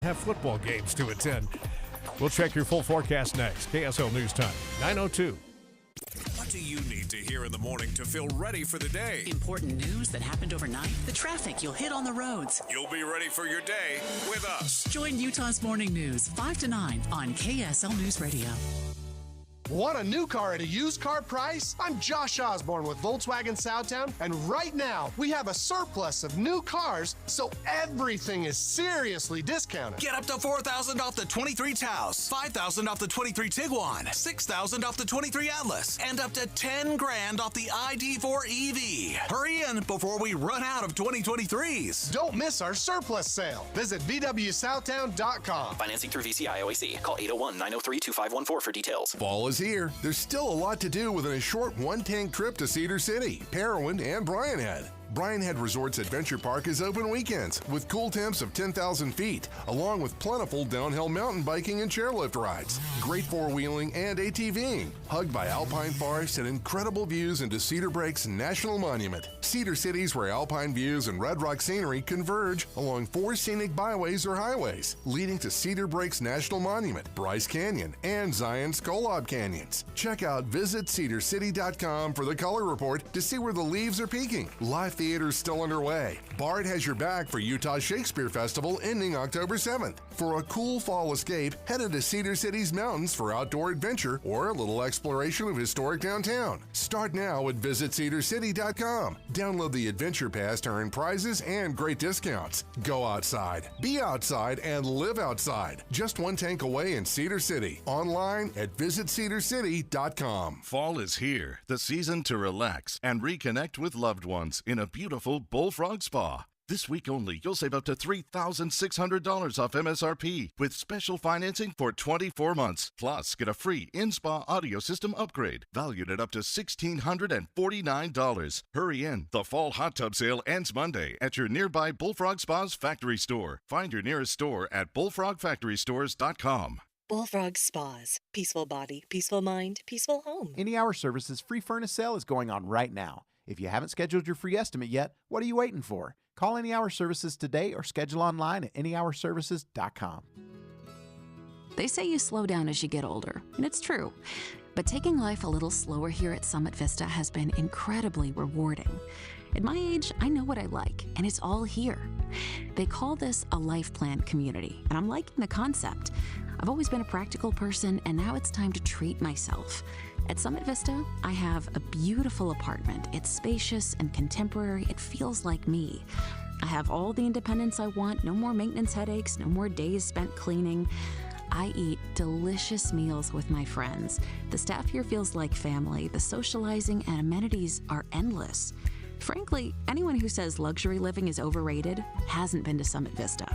have football games to attend. We'll check your full forecast next. KSL News Time, 9:02. What do you need to hear in the morning to feel ready for the day? Important news that happened overnight. The traffic you'll hit on the roads. You'll be ready for your day with us. Join Utah's Morning News 5 to 9 on KSL News Radio. Want a new car at a used car price? I'm Josh Osborne with Volkswagen Southtown, and right now we have a surplus of new cars, so everything is seriously discounted. Get up to $4,000 off the 23 Taos, $5,000 off the 23 Tiguan, $6,000 off the 23 Atlas, and up to $10,000 off the ID4 EV. Hurry in before we run out of 2023s. Don't miss our surplus sale. Visit VWSouthtown.com. Financing through VCI OAC. Call 801-903-2514 for details. Fall is here. There's still a lot to do within a short one-tank trip to Cedar City, Parowan, and Bryan Head. Bryan Head Resorts Adventure Park is open weekends with cool temps of 10,000 feet, along with plentiful downhill mountain biking and chairlift rides, great four-wheeling and ATVing, hugged by alpine forests and incredible views into Cedar Breaks National Monument. Cedar City's where alpine views and red rock scenery converge along 4 scenic byways or highways, leading to Cedar Breaks National Monument, Bryce Canyon, and Zion's Kolob Canyons. Check out visitcedarcity.com for the color report to see where the leaves are peaking. Live theater's still underway. BARD has your back for Utah Shakespeare Festival ending October 7th. For a cool fall escape, head to Cedar City's mountains for outdoor adventure or a little exploration of historic downtown. Start now at visitcedarcity.com. Download the Adventure Pass to earn prizes and great discounts. Go outside, be outside, and live outside. Just one tank away in Cedar City. Online at visitcedarcity.com. Fall is here, the season to relax and reconnect with loved ones in a beautiful Bullfrog Spa. This week only, you'll save up to $3,600 off MSRP with special financing for 24 months. Plus, get a free in-spa audio system upgrade valued at up to $1,649. Hurry in. The fall hot tub sale ends Monday at your nearby Bullfrog Spa's factory store. Find your nearest store at bullfrogfactorystores.com. Bullfrog Spas. Peaceful body, peaceful mind, peaceful home. Any Hour Services free furnace sale is going on right now. If you haven't scheduled your free estimate yet, what are you waiting for? Call Any Hour Services today or schedule online at anyhourservices.com. They say you slow down as you get older, and it's true. But taking life a little slower here at Summit Vista has been incredibly rewarding. At my age, I know what I like, and it's all here. They call this a life plan community, and I'm liking the concept. I've always been a practical person, and now it's time to treat myself. At Summit Vista, I have a beautiful apartment. It's spacious and contemporary. It feels like me. I have all the independence I want, no more maintenance headaches, no more days spent cleaning. I eat delicious meals with my friends. The staff here feels like family. The socializing and amenities are endless. Frankly, anyone who says luxury living is overrated hasn't been to Summit Vista.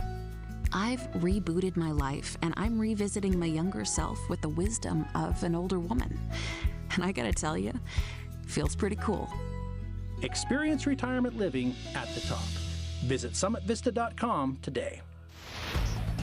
I've rebooted my life, and I'm revisiting my younger self with the wisdom of an older woman. And I gotta tell you, feels pretty cool. Experience retirement living at the top. Visit summitvista.com today.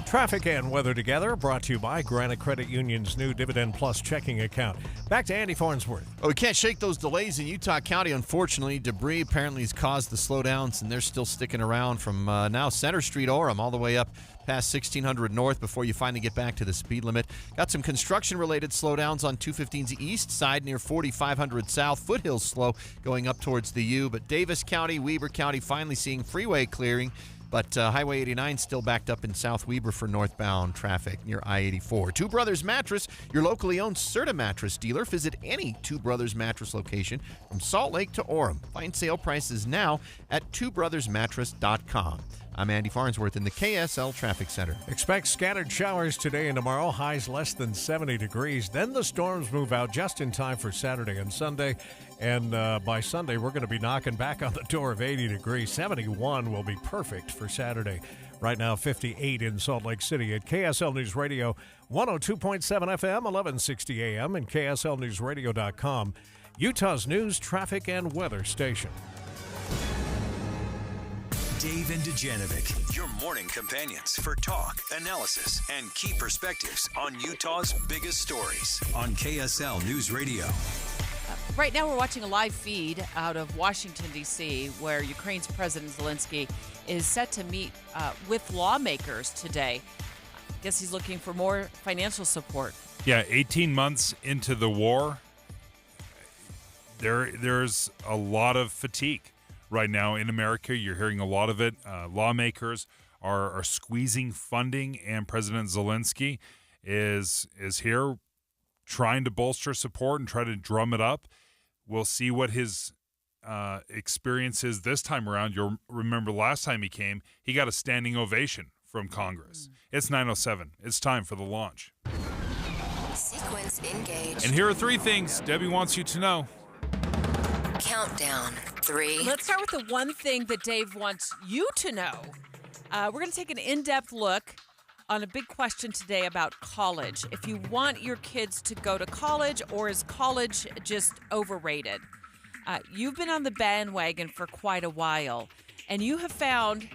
Traffic and weather together, brought to you by Granite Credit Union's new Dividend Plus checking account. Back to Andy Farnsworth. Oh, we can't shake those delays in Utah County, unfortunately. Debris apparently has caused the slowdowns, and they're still sticking around from now Center Street, Orem, all the way up past 1600 North before you finally get back to the speed limit. Got some construction-related slowdowns on 215's east side near 4500 South. Foothills slow going up towards the U, but Davis County, Weber County finally seeing freeway clearing. But Highway 89 still backed up in South Weber for northbound traffic near I-84. Two Brothers Mattress, your locally owned Serta mattress dealer. Visit any Two Brothers Mattress location from Salt Lake to Orem. Find sale prices now at twobrothersmattress.com. I'm Andy Farnsworth in the KSL Traffic Center. Expect scattered showers today and tomorrow, highs less than 70 degrees. Then the storms move out just in time for Saturday and Sunday. And by Sunday, we're going to be knocking back on the door of 80 degrees. 71 will be perfect for Saturday. Right now, 58 in Salt Lake City at KSL News Radio, 102.7 FM, 1160 AM, and KSLNewsRadio.com, Utah's news, traffic, and weather station. Dave and Dujanovic, your morning companions for talk, analysis, and key perspectives on Utah's biggest stories on KSL News Radio. Right now we're watching a live feed out of Washington, D.C., where Ukraine's President Zelensky is set to meet with lawmakers today. Guess he's looking for more financial support. Yeah, 18 months into the war, there's a lot of fatigue right now in America. You're hearing a lot of it. Lawmakers are squeezing funding, and President Zelensky is here trying to bolster support and try to drum it up. We'll see what his experience is this time around. You'll remember last time he came, he got a standing ovation from Congress. It's 9:07. It's time for the launch. Sequence engaged. And here are 3 things Debbie wants you to know. Countdown. 3. Let's start with the one thing that Dave wants you to know. We're going to take an in-depth look on a big question today about college. If you want your kids to go to college, or is college just overrated? You've been on the bandwagon for quite a while, and you have found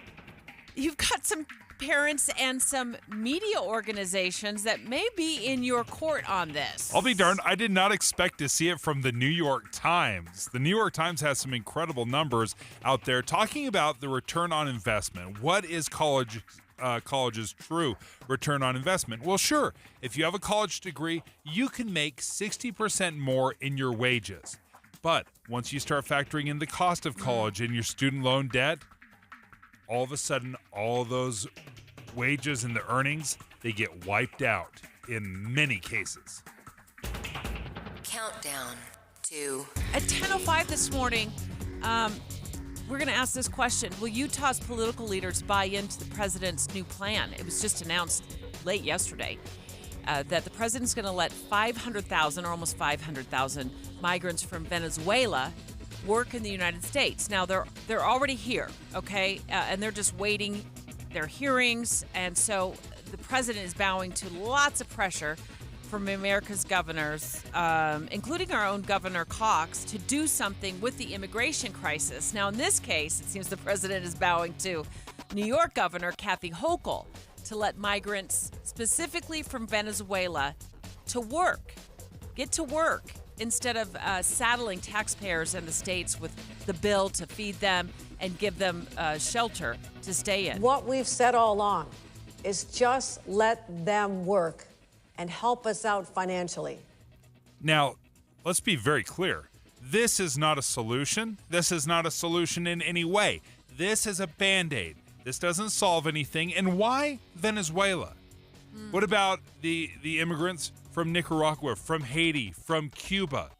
you've got some parents and some media organizations that may be in your court on this. I'll be darned, I did not expect to see it from the New York Times. The New York Times has some incredible numbers out there talking about the return on investment. What is college's true return on investment? Well, sure, if you have a college degree, you can make 60% more in your wages. But once you start factoring in the cost of college and your student loan debt, all of a sudden, all of those wages and the earnings, they get wiped out in many cases. Countdown. 2. At 10:05 this morning, we're going to ask this question. Will Utah's political leaders buy into the president's new plan? It was just announced late yesterday that the president's going to let 500,000 or almost 500,000 migrants from Venezuela work in the United States. Now, they're already here, okay? And they're just waiting their hearings. And so the president is bowing to lots of pressure from America's governors, including our own Governor Cox, to do something with the immigration crisis. Now, in this case, it seems the president is bowing to New York Governor Kathy Hochul to let migrants, specifically from Venezuela, get to work, instead of saddling taxpayers in the states with the bill to feed them and give them shelter to stay in. What we've said all along is just let them work and help us out financially. Now, let's be very clear. This is not a solution. This is not a solution in any way. This is a Band-Aid. This doesn't solve anything. And why Venezuela? What about the immigrants from Nicaragua, from Haiti, from Cuba?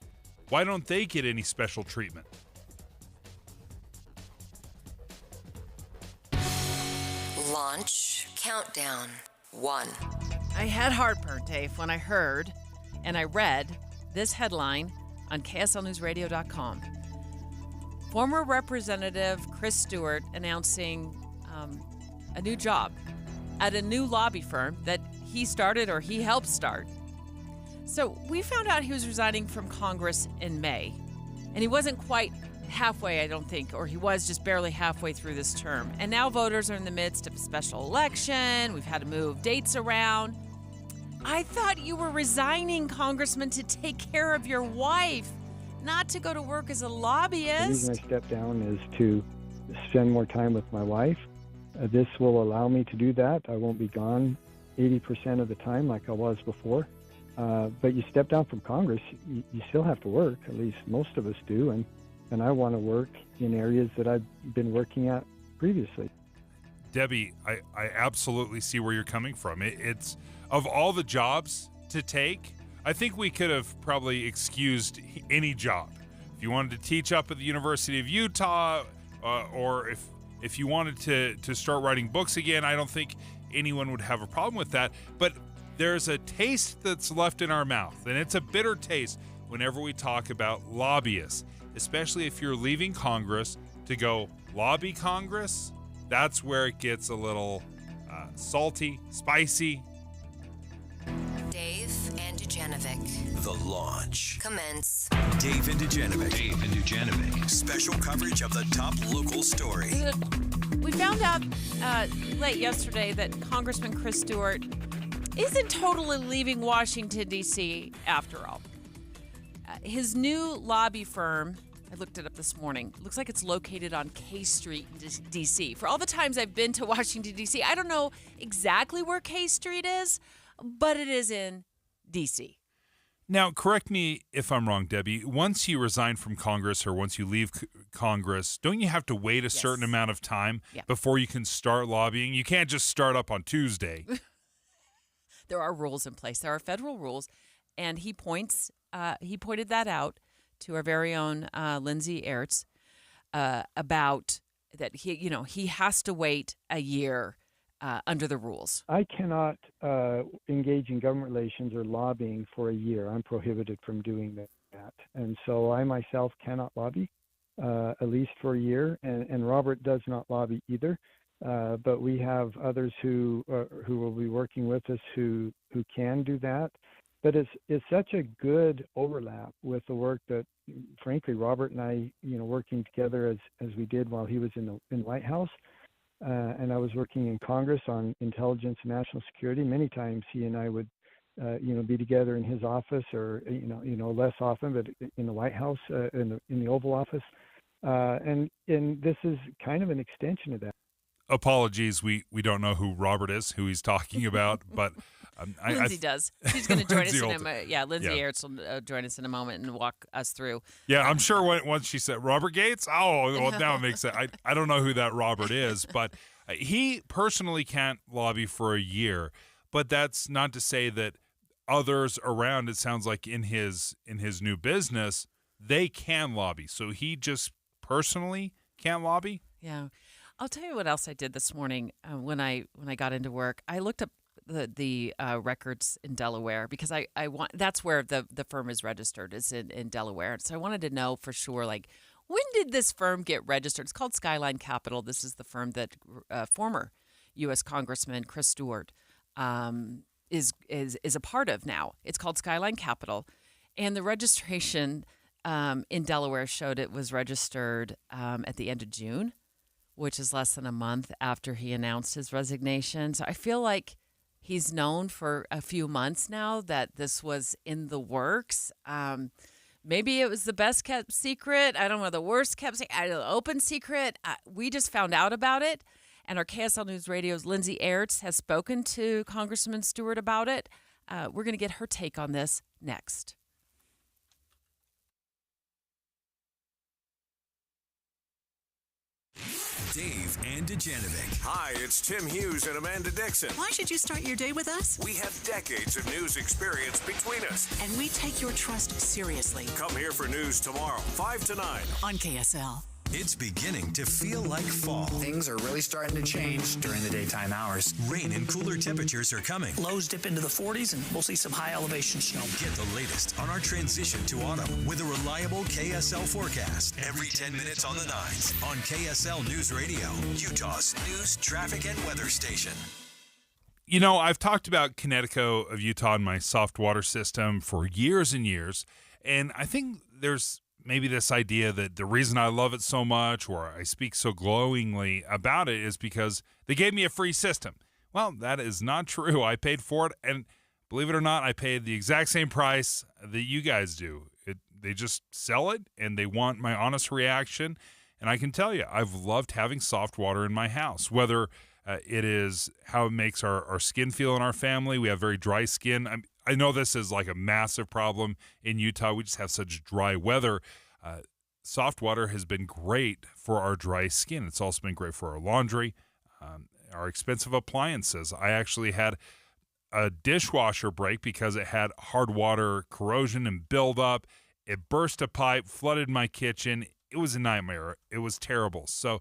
Why don't they get any special treatment? Launch. Countdown. 1. I had heartburn, Dave, when I heard and I read this headline on KSLNewsRadio.com. Former Representative Chris Stewart announcing a new job at a new lobby firm that he started or he helped start. So we found out he was resigning from Congress in May, and he wasn't quite halfway, I don't think, or he was just barely halfway through this term. And now voters are in the midst of a special election. We've had to move dates around. I thought you were resigning, Congressman, to take care of your wife, not to go to work as a lobbyist. The reason I stepped down is to spend more time with my wife. This will allow me to do that. I won't be gone 80% of the time like I was before. But you step down from Congress, you still have to work. At least most of us do. And I want to work in areas that I've been working at previously. Debbie, I absolutely see where you're coming from. It's of all the jobs to take, I think we could have probably excused any job. If you wanted to teach up at the University of Utah, or if you wanted to start writing books again, I don't think anyone would have a problem with that. But there's a taste that's left in our mouth, and it's a bitter taste whenever we talk about lobbyists, especially if you're leaving Congress to go lobby Congress. That's where it gets a little salty, spicy. Dave and Dujanovic. The launch. Commence. Dave and Dujanovic. Special coverage of the top local story. We found out late yesterday that Congressman Chris Stewart isn't totally leaving Washington, D.C. after all. His new lobby firm I looked it up this morning. It looks like it's located on K Street in D.C. For all the times I've been to Washington, D.C., I don't know exactly where K Street is, but it is in D.C. Now, correct me if I'm wrong, Debbie. Once you resign from Congress or once you leave Congress, don't you have to wait a certain amount of time before you can start lobbying? You can't just start up on Tuesday. There are rules in place. There are federal rules, and he pointed that out to our very own Lindsay Aerts about that he has to wait a year under the rules. I cannot engage in government relations or lobbying for a year. I'm prohibited from doing that. And so I myself cannot lobby, at least for a year. And Robert does not lobby either. But we have others who will be working with us who can do that. But it's such a good overlap with the work that, frankly, Robert and I, working together as we did while he was in the White House, and I was working in Congress on intelligence and national security. Many times he and I would, be together in his office, or less often, but in the White House, in the Oval Office, and this is kind of an extension of that. Apologies, we don't know who Robert is, who he's talking about, but Lindsay does. She's going to join us in a moment. Yeah, Lindsay Aerts will join us in a moment and walk us through. Yeah, I'm sure once she said Robert Gates, well, now it makes sense. I don't know who that Robert is, but he personally can't lobby for a year. But that's not to say that others around, it sounds like in his new business, they can lobby. So he just personally can't lobby? Yeah. I'll tell you what else I did this morning when I got into work. I looked up the records in Delaware because I want that's where the firm is registered, is in Delaware. So I wanted to know for sure, like, when did this firm get registered? It's called Skyline Capital. This is the firm that former U.S. Congressman Chris Stewart is a part of now. It's called Skyline Capital, and the registration in Delaware showed it was registered at the end of June, which is less than a month after he announced his resignation. So I feel like he's known for a few months now that this was in the works. Maybe it was the best kept secret. I don't know, the worst kept secret, open secret. We just found out about it. And our KSL News Radio's Lindsay Aerts has spoken to Congressman Stewart about it. We're going to get her take on this next. Dave and Dujanovic. Hi, it's Tim Hughes and Amanda Dixon. Why should you start your day with us? We have decades of news experience between us. And we take your trust seriously. Come here for news tomorrow, 5 to 9. On KSL. It's beginning to feel like fall. Things are really starting to change during the daytime hours. Rain and cooler temperatures are coming. Lows dip into the 40s, and we'll see some high elevation snow. Get the latest on our transition to autumn with a reliable KSL forecast. Every 10 minutes on the 9s on KSL News Radio, Utah's news, traffic, and weather station. You know, I've talked about Kinetico of Utah and my soft water system for years and years, and I think there's maybe this idea that the reason I love it so much, or I speak so glowingly about it, is because they gave me a free system. Well, that is not true. I paid for it, and believe it or not, I paid the exact same price that you guys do. They just sell it, and they want my honest reaction. And I can tell you, I've loved having soft water in my house, whether it is how it makes our skin feel in our family. We have very dry skin. I know this is like a massive problem in Utah. We just have such dry weather. Soft water has been great for our dry skin. It's also been great for our laundry, our expensive appliances. I actually had a dishwasher break because it had hard water corrosion and buildup. It burst a pipe, flooded my kitchen. It was a nightmare. It was terrible. So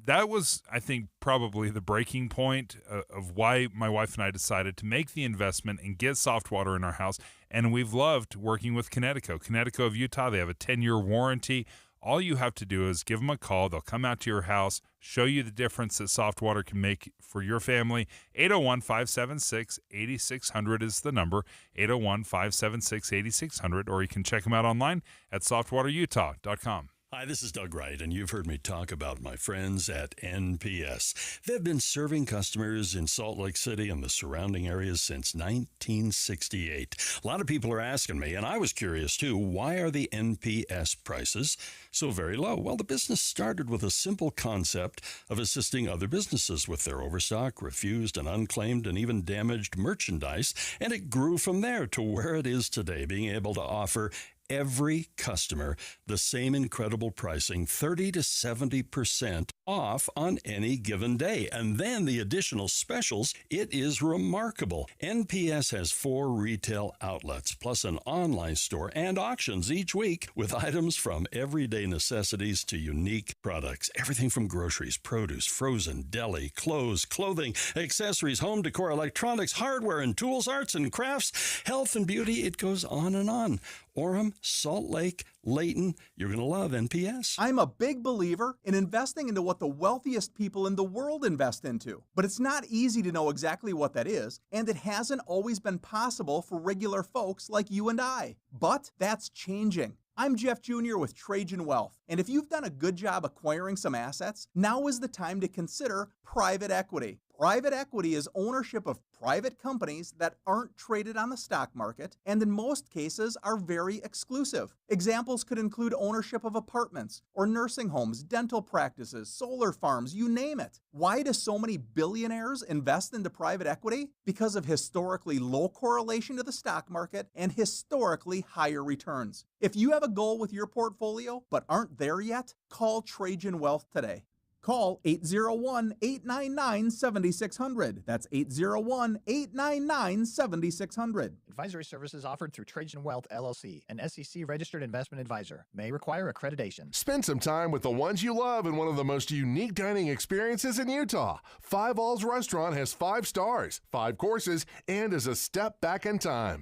that was, I think, probably the breaking point of why my wife and I decided to make the investment and get soft water in our house. And we've loved working with Kinetico. Kinetico of Utah, they have a 10-year warranty. All you have to do is give them a call. They'll come out to your house, show you the difference that soft water can make for your family. 801-576-8600 is the number, 801-576-8600, or you can check them out online at softwaterutah.com. Hi, this is Doug Wright, and you've heard me talk about my friends at NPS. They've been serving customers in Salt Lake City and the surrounding areas since 1968. A lot of people are asking me, and I was curious too, why are the NPS prices so very low? Well, the business started with a simple concept of assisting other businesses with their overstock, refused and unclaimed and even damaged merchandise, and it grew from there to where it is today, being able to offer every customer the same incredible pricing, 30 to 70% off on any given day. And then the additional specials, it is remarkable. NPS has 4 retail outlets, plus an online store and auctions each week with items from everyday necessities to unique products. Everything from groceries, produce, frozen, deli, clothes, clothing, accessories, home decor, electronics, hardware and tools, arts and crafts, health and beauty. It goes on and on. Orem, Salt Lake, Layton, you're going to love NPS. I'm a big believer in investing into what the wealthiest people in the world invest into. But it's not easy to know exactly what that is, and it hasn't always been possible for regular folks like you and I. But that's changing. I'm Jeff Jr. with Trajan Wealth, and if you've done a good job acquiring some assets, now is the time to consider private equity. Private equity is ownership of private companies that aren't traded on the stock market and in most cases are very exclusive. Examples could include ownership of apartments or nursing homes, dental practices, solar farms, you name it. Why do so many billionaires invest into private equity? Because of historically low correlation to the stock market and historically higher returns. If you have a goal with your portfolio but aren't there yet, call Trajan Wealth today. Call 801-899-7600. That's 801-899-7600. Advisory services offered through Trajan Wealth, LLC, an SEC-registered investment advisor. May require accreditation. Spend some time with the ones you love in one of the most unique dining experiences in Utah. Five All's Restaurant has 5 stars, 5 courses, and is a step back in time.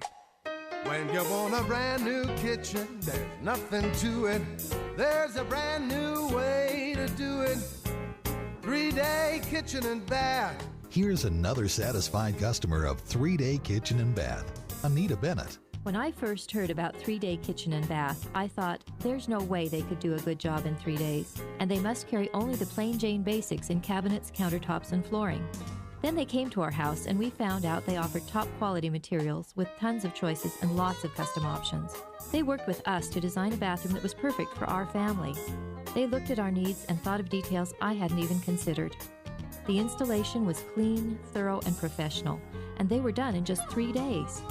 When you want a brand new kitchen, there's nothing to it. There's a brand new way to do it. 3-Day Kitchen and Bath. Here's another satisfied customer of 3-Day Kitchen and Bath, Anita Bennett. When I first heard about 3-Day Kitchen and Bath, I thought, there's no way they could do a good job in 3 days, and they must carry only the plain Jane basics in cabinets, countertops, and flooring. Then they came to our house and we found out they offered top quality materials with tons of choices and lots of custom options. They worked with us to design a bathroom that was perfect for our family. They looked at our needs and thought of details I hadn't even considered. The installation was clean, thorough, and professional, and they were done in just 3 days.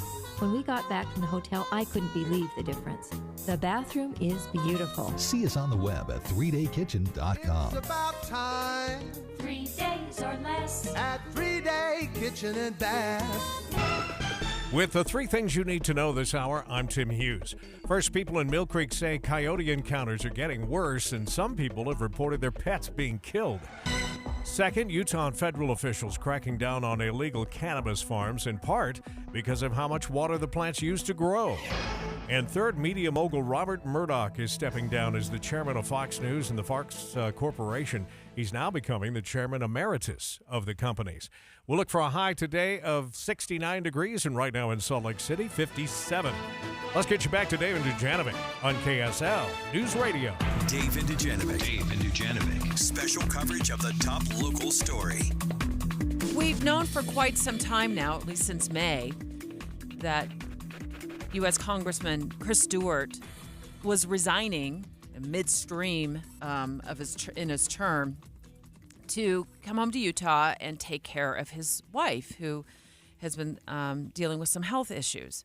When we got back from the hotel, I couldn't believe the difference. The bathroom is beautiful. See us on the web at 3daykitchen.com. It's about time. 3 days or less. At 3-Day Kitchen and Bath. With the 3 things you need to know this hour, I'm Tim Hughes. First, people in Mill Creek say coyote encounters are getting worse, and some people have reported their pets being killed. Second, Utah and federal officials cracking down on illegal cannabis farms, in part because of how much water the plants use to grow. And third, media mogul Robert Murdoch is stepping down as the chairman of Fox News and the Fox Corporation. He's now becoming the chairman emeritus of the companies. We'll look for a high today of 69 degrees, and right now in Salt Lake City, 57. Let's get you back to Dave and Dujanovic on KSL News Radio. Dave and Dujanovic. Special coverage of the top local story. We've known for quite some time now, at least since May, that U.S. Congressman Chris Stewart was resigning midstream of his term to come home to Utah and take care of his wife, who has been dealing with some health issues.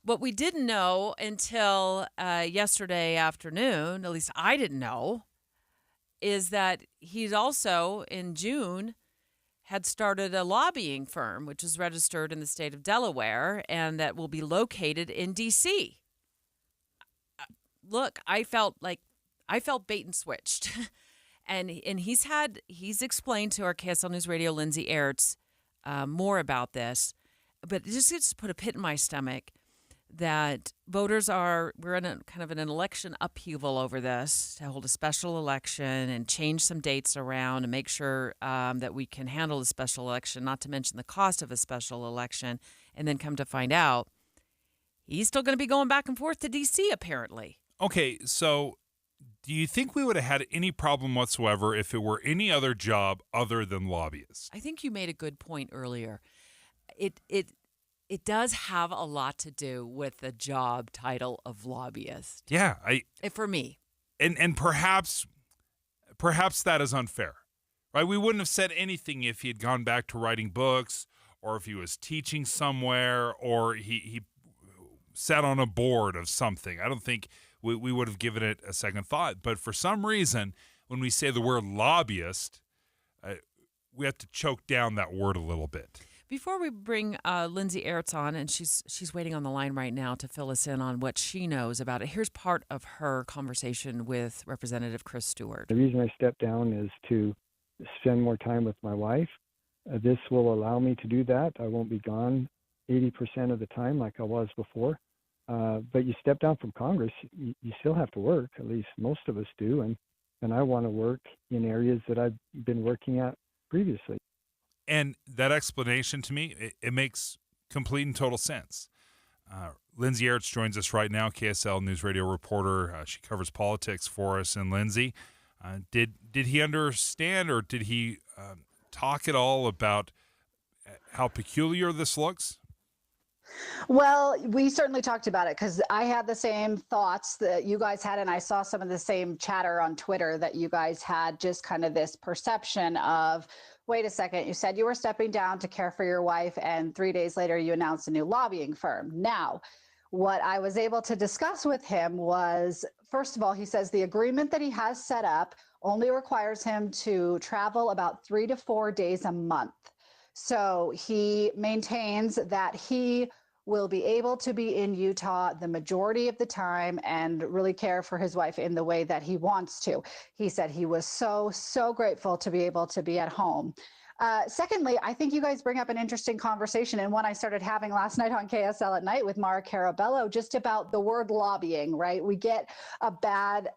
What we didn't know until yesterday afternoon, at least I didn't know, is that he's also, in June, had started a lobbying firm, which is registered in the state of Delaware, and that will be located in D.C. Look, I felt bait and switched. and he's explained to our KSL News Radio, Lindsay Ertz, more about this. But it just put a pit in my stomach that we're in a kind of an election upheaval over this, to hold a special election and change some dates around and make sure that we can handle the special election, not to mention the cost of a special election, and then come to find out he's still going to be going back and forth to D.C. apparently. Okay, so do you think we would have had any problem whatsoever if it were any other job other than lobbyist? I think you made a good point earlier. It does have a lot to do with the job title of lobbyist. Yeah, For me. And perhaps that is unfair, right? We wouldn't have said anything if he had gone back to writing books, or if he was teaching somewhere, or he sat on a board of something. I don't think we would have given it a second thought. But for some reason, when we say the word lobbyist, we have to choke down that word a little bit. Before we bring Lindsay Aerts on, and she's waiting on the line right now to fill us in on what she knows about it. Here's part of her conversation with Representative Chris Stewart. The reason I stepped down is to spend more time with my wife. This will allow me to do that. I won't be gone 80% of the time like I was before. But you step down from Congress, you still have to work. At least most of us do. And I want to work in areas that I've been working at previously. And that explanation to me, it makes complete and total sense. Lindsay Aerts joins us right now, KSL News Radio reporter. She covers politics for us. And Lindsay, did he understand, or did he talk at all about how peculiar this looks? Well, we certainly talked about it because I had the same thoughts that you guys had, and I saw some of the same chatter on Twitter that you guys had, just kind of this perception of, wait a second, you said you were stepping down to care for your wife, and 3 days later you announced a new lobbying firm. Now, what I was able to discuss with him was, first of all, he says the agreement that he has set up only requires him to travel about 3 to 4 days a month. So he maintains that he will be able to be in Utah the majority of the time and really care for his wife in the way that he wants to. He said he was so grateful to be able to be at home. Secondly, I think you guys bring up an interesting conversation, and one I started having last night on KSL at night with Mara Carabello, just about the word lobbying, right? We get a bad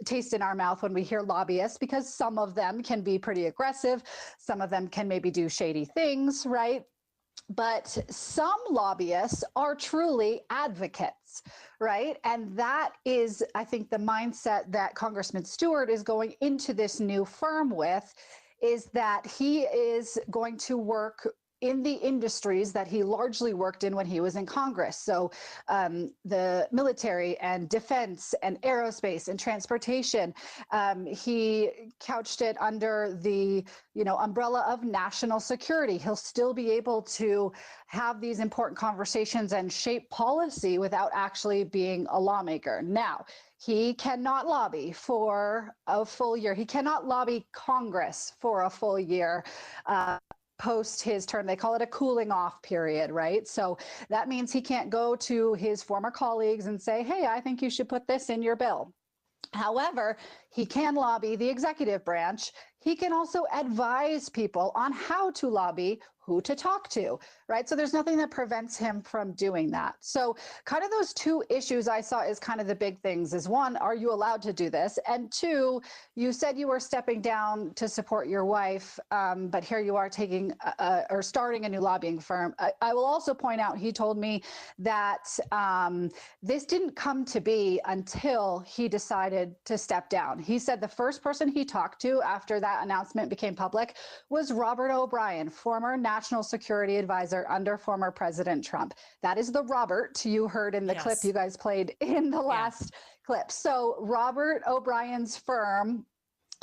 taste in our mouth when we hear lobbyists, because some of them can be pretty aggressive. Some of them can maybe do shady things, right? But some lobbyists are truly advocates, right? And that is, I think, the mindset that Congressman Stewart is going into this new firm with, is that he is going to work in the industries that he largely worked in when he was in Congress. So the military and defense and aerospace and transportation. He couched it under the umbrella of national security. He'll still be able to have these important conversations and shape policy without actually being a lawmaker. Now, he cannot lobby for a full year. He cannot lobby Congress for a full year. Post his term. They call it a cooling off period, right? So that means he can't go to his former colleagues and say, hey, I think you should put this in your bill. However, he can lobby the executive branch. He can also advise people on how to lobby, who to talk to, right? So there's nothing that prevents him from doing that. So kind of those two issues I saw as kind of the big things is, one, are you allowed to do this? And two, you said you were stepping down to support your wife, but here you are taking or starting a new lobbying firm. I will also point out, he told me that this didn't come to be until he decided to step down. He said the first person he talked to after that announcement became public was Robert O'Brien, former national security advisor under former President Trump. That is the Robert you heard in the clip you guys played in the last clip. So Robert O'Brien's firm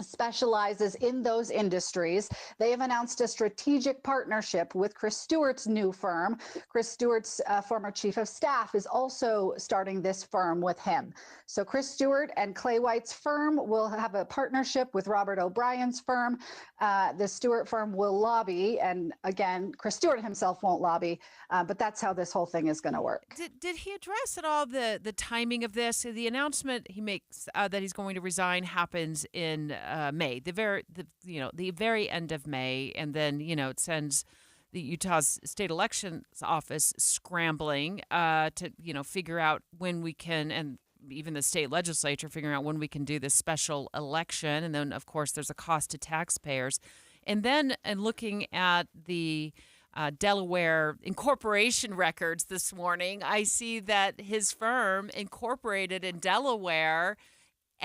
specializes in those industries. They have announced a strategic partnership with Chris Stewart's new firm. Chris Stewart's former chief of staff is also starting this firm with him. So Chris Stewart and Clay White's firm will have a partnership with Robert O'Brien's firm. The Stewart firm will lobby, and again, Chris Stewart himself won't lobby, but that's how this whole thing is going to work. Did he address at all the timing of this? The announcement he makes that he's going to resign happens in May, the very end of May, and then it sends the Utah's state elections office scrambling to figure out when we can, and even the state legislature figuring out when we can do this special election, and then of course there's a cost to taxpayers, and looking at the Delaware incorporation records this morning, I see that his firm incorporated in Delaware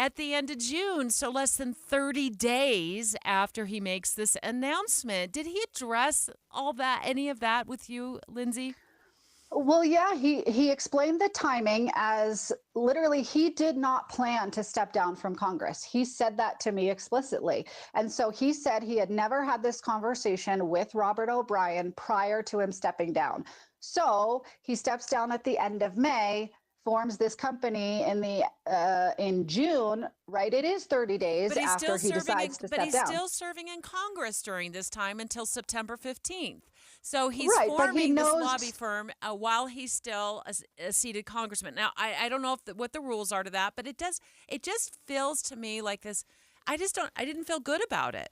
at the end of June, so less than 30 days after he makes this announcement. Did he address any of that with you, Lindsay? Well, yeah, he explained the timing as literally he did not plan to step down from Congress. He said that to me explicitly. And so he said he had never had this conversation with Robert O'Brien prior to him stepping down. So he steps down at the end of May, forms this company in June, right? It is 30 days after he decides to step down. But he's still serving in Congress during this time until September 15th. So he's right, forming this lobby firm while he's still a seated congressman. Now, I don't know what the rules are to that, but it just feels to me like this. I didn't feel good about it.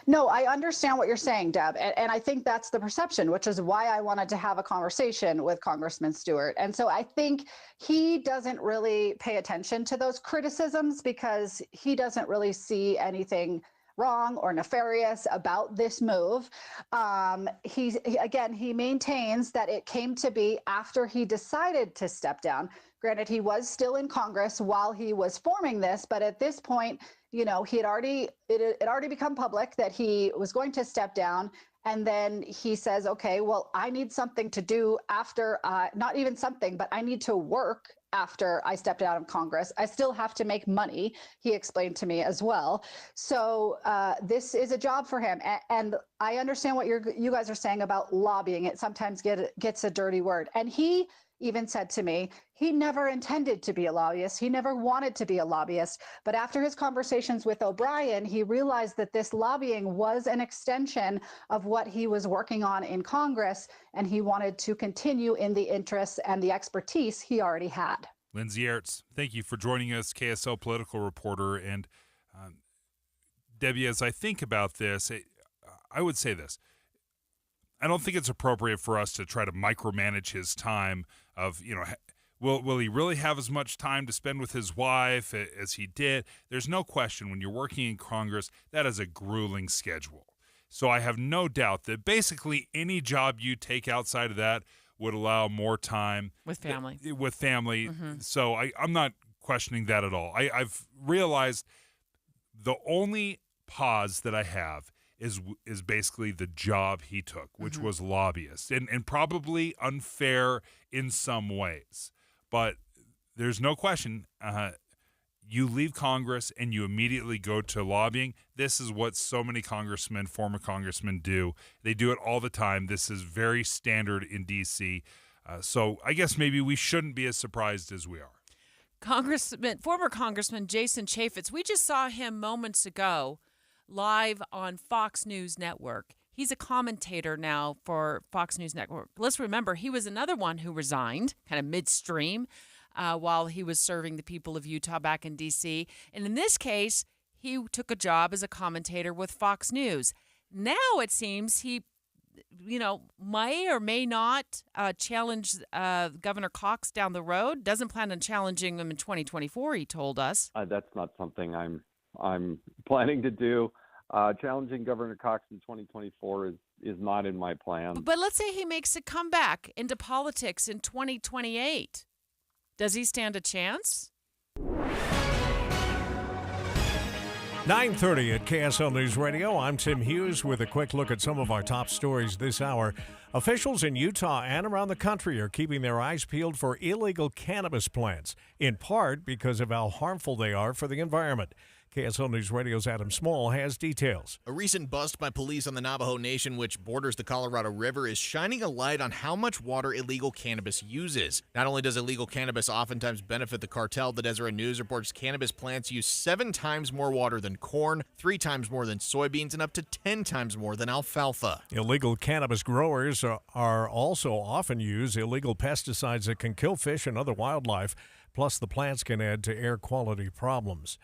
No, I understand what you're saying, Deb. And I think that's the perception, which is why I wanted to have a conversation with Congressman Stewart. And so I think he doesn't really pay attention to those criticisms because he doesn't really see anything wrong or nefarious about this move. He maintains that it came to be after he decided to step down. Granted, he was still in Congress while he was forming this, but at this point, it had already become public that he was going to step down. And then he says, okay, well, I need something to do after, not even something, but I need to work after I stepped out of Congress. I still have to make money, he explained to me as well. So this is a job for him. And I understand what you guys are saying about lobbying. It sometimes gets a dirty word. And he even said to me, he never intended to be a lobbyist. He never wanted to be a lobbyist. But after his conversations with O'Brien, he realized that this lobbying was an extension of what he was working on in Congress, and he wanted to continue in the interests and the expertise he already had. Lindsay Aerts, thank you for joining us, KSL political reporter. And Debbie, as I think about this, I would say this. I don't think it's appropriate for us to try to micromanage his time of, will he really have as much time to spend with his wife as he did? There's no question when you're working in Congress, that is a grueling schedule. So I have no doubt that basically any job you take outside of that would allow more time with family. Mm-hmm. So I'm not questioning that at all. I've realized the only pause that I have is basically the job he took, which was lobbyist, and probably unfair in some ways. But there's no question, you leave Congress and you immediately go to lobbying. This is what so many congressmen, former congressmen do. They do it all the time. This is very standard in D.C. So I guess maybe we shouldn't be as surprised as we are. Former Congressman Jason Chaffetz, we just saw him moments ago live on Fox News Network. He's a commentator now for Fox News Network. Let's remember, he was another one who resigned kind of midstream while he was serving the people of Utah back in D.C. And in this case, he took a job as a commentator with Fox News. Now it seems he, may or may not challenge Governor Cox down the road. Doesn't plan on challenging him in 2024, he told us. That's not something I'm planning to do. Challenging Governor Cox in 2024 is not in my plan. But let's say he makes a comeback into politics in 2028. Does he stand a chance? 9:30 at KSL News Radio. I'm Tim Hughes with a quick look at some of our top stories this hour. Officials in Utah and around the country are keeping their eyes peeled for illegal cannabis plants, in part because of how harmful they are for the environment. KSL News Radio's Adam Small has details. A recent bust by police on the Navajo Nation, which borders the Colorado River, is shining a light on how much water illegal cannabis uses. Not only does illegal cannabis oftentimes benefit the cartel, the Deseret News reports cannabis plants use 7 times more water than corn, 3 times more than soybeans, and up to 10 times more than alfalfa. Illegal cannabis growers are also often use illegal pesticides that can kill fish and other wildlife. Plus, the plants can add to air quality problems.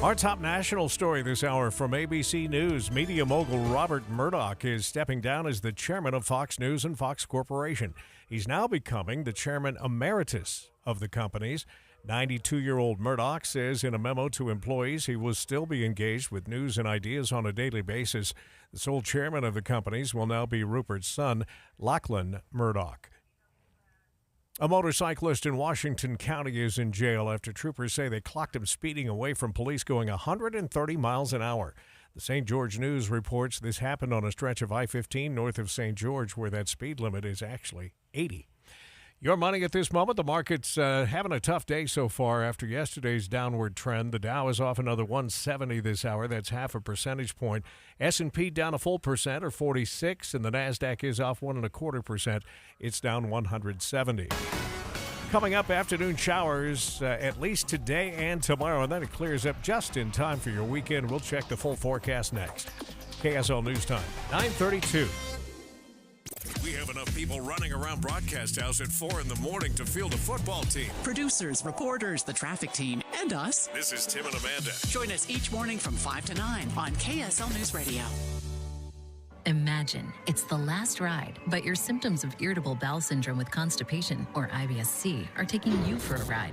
Our top national story this hour from ABC News. Media mogul Robert Murdoch is stepping down as the chairman of Fox News and Fox Corporation. He's now becoming the chairman emeritus of the companies. 92-year-old Murdoch says in a memo to employees he will still be engaged with news and ideas on a daily basis. The sole chairman of the companies will now be Rupert's son, Lachlan Murdoch. A motorcyclist in Washington County is in jail after troopers say they clocked him speeding away from police going 130 miles an hour. The St. George News reports this happened on a stretch of I-15 north of St. George where that speed limit is actually 80. Your money at this moment, the market's having a tough day so far after yesterday's downward trend. The Dow is off another 170 this hour. That's half a percentage point. S&P down a full percent or 46, and the NASDAQ is off 1.25%. It's down 170. Coming up, afternoon showers at least today and tomorrow, and then it clears up just in time for your weekend. We'll check the full forecast next. KSL News Time, 9:32. We have enough people running around Broadcast House at 4 in the morning to field a football team. Producers, reporters, the traffic team, and us. This is Tim and Amanda. Join us each morning from 5 to 9 on KSL News Radio. Imagine it's the last ride, but your symptoms of irritable bowel syndrome with constipation, or IBS-C, are taking you for a ride.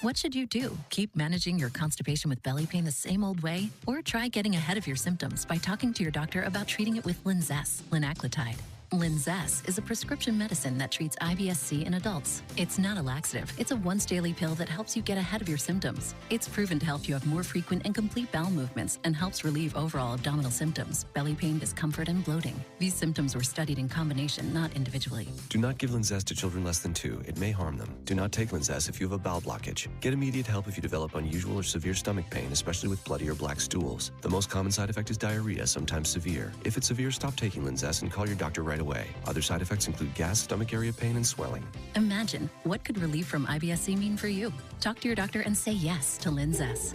What should you do? Keep managing your constipation with belly pain the same old way? Or try getting ahead of your symptoms by talking to your doctor about treating it with Linzess, linaclotide. Linzess is a prescription medicine that treats IBS-C in adults. It's not a laxative. It's a once-daily pill that helps you get ahead of your symptoms. It's proven to help you have more frequent and complete bowel movements and helps relieve overall abdominal symptoms, belly pain, discomfort, and bloating. These symptoms were studied in combination, not individually. Do not give Linzess to children less than 2. It may harm them. Do not take Linzess if you have a bowel blockage. Get immediate help if you develop unusual or severe stomach pain, especially with bloody or black stools. The most common side effect is diarrhea, sometimes severe. If it's severe, stop taking Linzess and call your doctor right away. Other side effects include gas, stomach area pain, and swelling. Imagine, what could relief from IBS-C mean for you? Talk to your doctor and say yes to Linzess.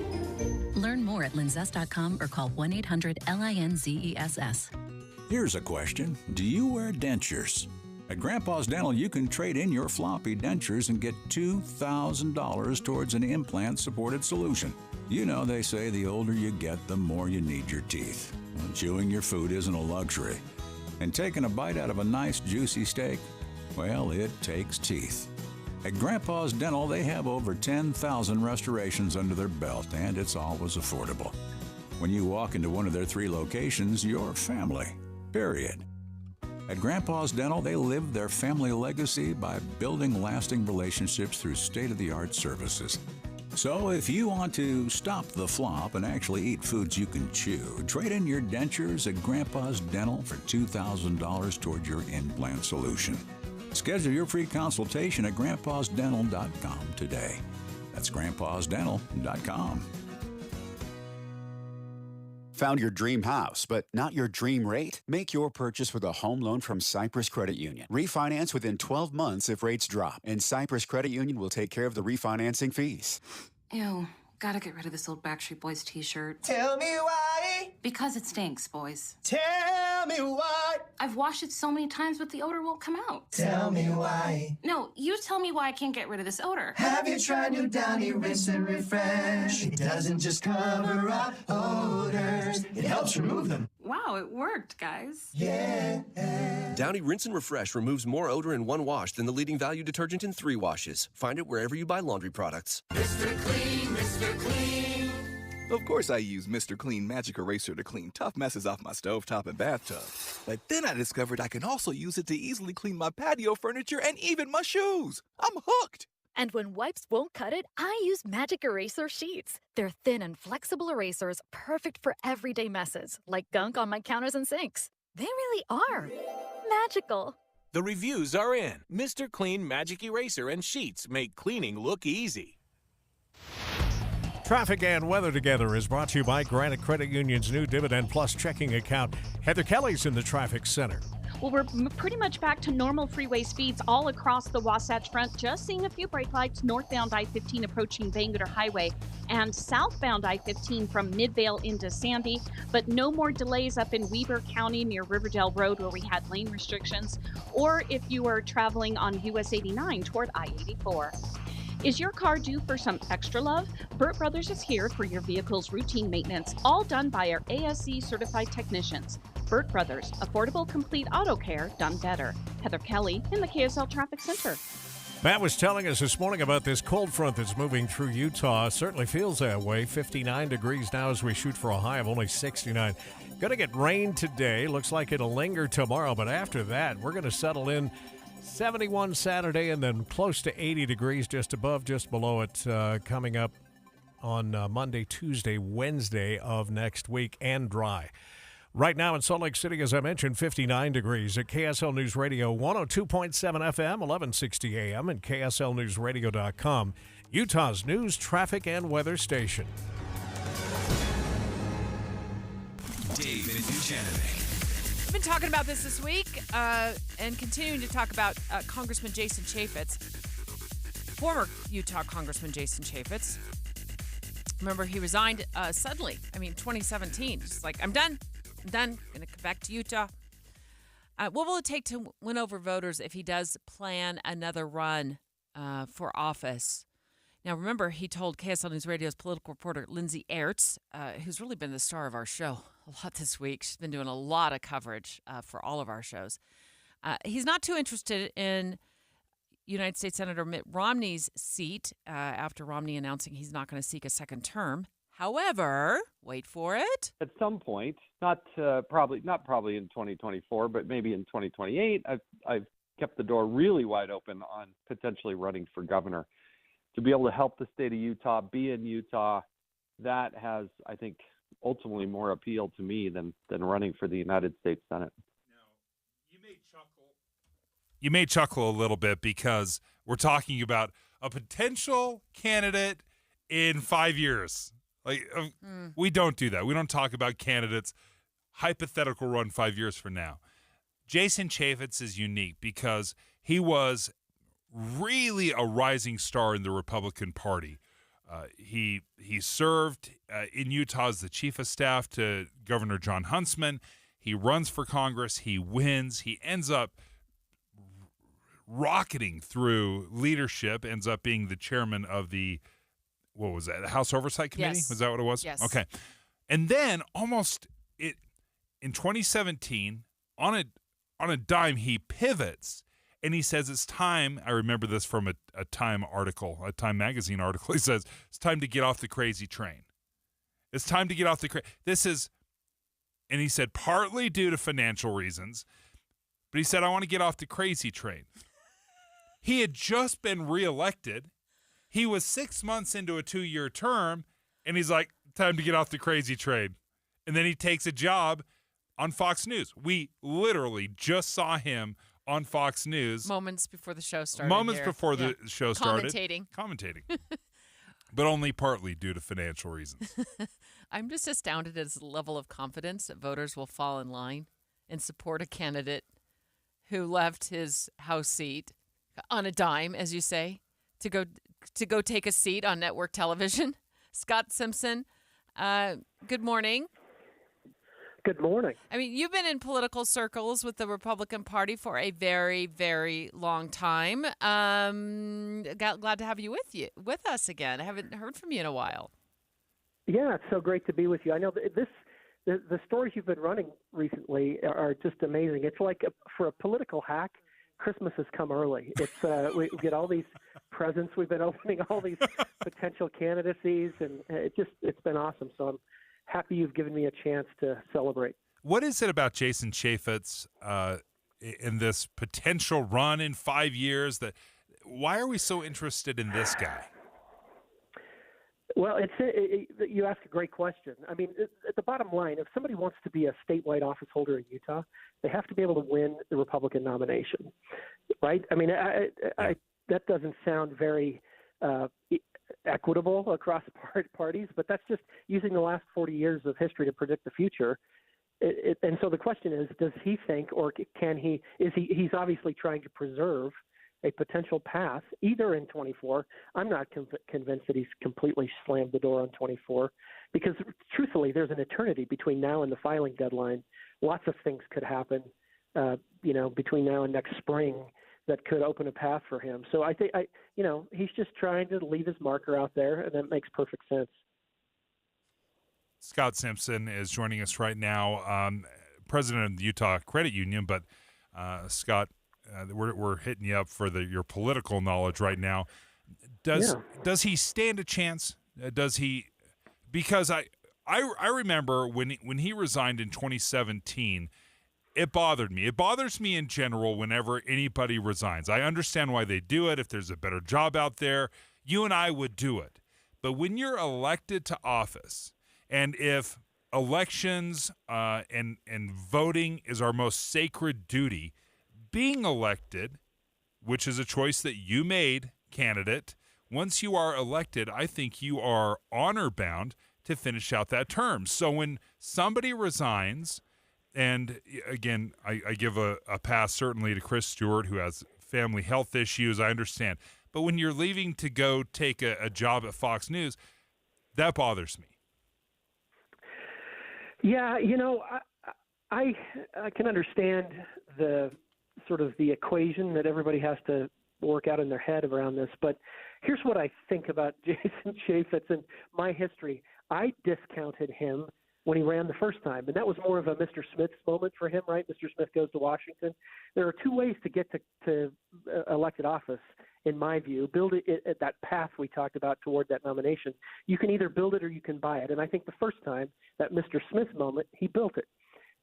Learn more at linzess.com or call 1-800-LINZESS. Here's a question. Do you wear dentures? At Grandpa's Dental, you can trade in your floppy dentures and get $2,000 towards an implant-supported solution. You know, they say the older you get, the more you need your teeth. Well, chewing your food isn't a luxury. And taking a bite out of a nice, juicy steak, well, it takes teeth. At Grandpa's Dental, they have over 10,000 restorations under their belt, and it's always affordable. When you walk into one of their 3 locations, you're family, period. At Grandpa's Dental, they live their family legacy by building lasting relationships through state-of-the-art services. So if you want to stop the flop and actually eat foods you can chew, trade in your dentures at Grandpa's Dental for $2,000 toward your implant solution. Schedule your free consultation at grandpasdental.com today. That's grandpasdental.com. Found your dream house, but not your dream rate? Make your purchase with a home loan from Cyprus Credit Union. Refinance within 12 months if rates drop, and Cyprus Credit Union will take care of the refinancing fees. Ew, gotta get rid of this old Backstreet Boys t-shirt. Tell me why. Because it stinks, boys. Tell me why. I've washed it so many times, but the odor won't come out. Tell me why. No, you tell me why I can't get rid of this odor. Have you tried new Downy Rinse and Refresh? It doesn't just cover up odors, it helps remove them. Wow, it worked, guys. Yeah. Downy Rinse and Refresh removes more odor in 1 wash than the leading value detergent in 3 washes. Find it wherever you buy laundry products. Mr. Clean, Mr. Clean. Of course I use Mr. Clean Magic Eraser to clean tough messes off my stovetop and bathtub. But then I discovered I can also use it to easily clean my patio furniture and even my shoes. I'm hooked. And when wipes won't cut it, I use Magic Eraser Sheets. They're thin and flexible erasers, perfect for everyday messes, like gunk on my counters and sinks. They really are magical. The reviews are in. Mr. Clean Magic Eraser and Sheets make cleaning look easy. Traffic and weather together is brought to you by Granite Credit Union's new Dividend Plus checking account. Heather Kelly's in the traffic center. Well, we're pretty much back to normal freeway speeds all across the Wasatch Front. Just seeing a few brake lights northbound I-15 approaching Bangor Highway and southbound I-15 from Midvale into Sandy, but no more delays up in Weber County near Riverdale Road where we had lane restrictions, or if you are traveling on US 89 toward I-84. Is your car due for some extra love? Burt Brothers is here for your vehicle's routine maintenance, all done by our ASE certified technicians. Burt Brothers, affordable, complete auto care done better. Heather Kelly in the KSL Traffic Center. Matt was telling us this morning about this cold front that's moving through Utah. It certainly feels that way. 59 degrees now as we shoot for a high of only 69. Going to get rain today. Looks like it'll linger tomorrow, but after that, we're going to settle in 71 Saturday, and then close to 80 degrees, just above, just below it, coming up on Monday, Tuesday, Wednesday of next week, and dry. Right now in Salt Lake City, as I mentioned, 59 degrees at KSL News Radio, 102.7 FM, 1160 AM, and KSLNewsRadio.com, Utah's news, traffic, and weather station. David Dujanovic. We've been talking about this week and continuing to talk about Congressman Jason Chaffetz, former Utah Congressman Jason Chaffetz. Remember, he resigned suddenly. 2017. Just like, I'm done. Going to come back to Utah. What will it take to win over voters if he does plan another run for office? Now, remember, he told KSL News Radio's political reporter Lindsay Aerts, who's really been the star of our show a lot this week. She's been doing a lot of coverage for all of our shows. He's not too interested in United States Senator Mitt Romney's seat after Romney announcing he's not going to seek a second term. However, wait for it. At some point, not probably in 2024, but maybe in 2028, I've kept the door really wide open on potentially running for governor. To be able to help the state of Utah, be in Utah, that has, I think, ultimately more appeal to me than running for the United States Senate. You may chuckle a little bit because we're talking about a potential candidate in 5 years. We don't do that. We don't talk about candidates hypothetical run 5 years from now. Jason Chaffetz is unique because he was really a rising star in the Republican Party. He served in Utah as the chief of staff to Governor John Huntsman. He runs for Congress. He wins. He ends up rocketing through leadership, ends up being the chairman of the, what was that, the House Oversight Committee? Yes. Was that what it was? Yes. Okay. And then in 2017, on a dime, he pivots. And he says it's time, I remember this from a Time article, a Time magazine article. He says, it's time to get off the crazy train. It's time to get off the crazy. And he said, partly due to financial reasons, but he said, I want to get off the crazy train. He had just been reelected. He was 6 months into a 2-year term, and he's like, time to get off the crazy train. And then he takes a job on Fox News. We literally just saw him on Fox News. Moments before the show started. The show started. Commentating. But only partly due to financial reasons. I'm just astounded at his level of confidence that voters will fall in line and support a candidate who left his House seat on a dime, as you say, to go take a seat on network television. Scott Simpson, good morning. Good morning. You've been in political circles with the Republican Party for a very, very long time. Glad to have you with us again. I haven't heard from you in a while. Yeah, it's so great to be with you. I know the stories you've been running recently are just amazing. It's like for a political hack, Christmas has come early. It's we get all these presents. We've been opening all these potential candidacies, and it's been awesome. So I'm happy you've given me a chance to celebrate. What is it about Jason Chaffetz in this potential run in 5 years why are we so interested in this guy? Well, you ask a great question. At the bottom line, if somebody wants to be a statewide office holder in Utah, they have to be able to win the Republican nomination, right? That doesn't sound very equitable across parties, but that's just using the last 40 years of history to predict the future. And so the question is, does he think, or can he? He's obviously trying to preserve a potential path either in 24. I'm not convinced that he's completely slammed the door on 24 because truthfully, there's an eternity between now and the filing deadline. Lots of things could happen, between now and next spring that could open a path for him. So I think, he's just trying to leave his marker out there, and that makes perfect sense. Scott Simpson is joining us right now, president of the Utah Credit Union. But Scott, we're hitting you up for your political knowledge right now. Does he stand a chance? Does he? Because I remember when he resigned in 2017. it bothered me. It bothers me in general whenever anybody resigns. I understand why they do it. If there's a better job out there, you and I would do it. But when you're elected to office, and if elections and voting is our most sacred duty, being elected, which is a choice that you made, candidate, once you are elected, I think you are honor bound to finish out that term. So when somebody resigns, and again, I give a pass certainly to Chris Stewart, who has family health issues, I understand. But when you're leaving to go take a job at Fox News, that bothers me. Yeah, I can understand the sort of the equation that everybody has to work out in their head around this, but here's what I think about Jason Chaffetz and my history. I discounted him when he ran the first time, and that was more of a Mr. Smith moment for him, right? Mr. Smith goes to Washington. There are two ways to get to elected office, in my view. Build it at that path we talked about toward that nomination. You can either build it or you can buy it, and I think the first time, that Mr. Smith moment, he built it,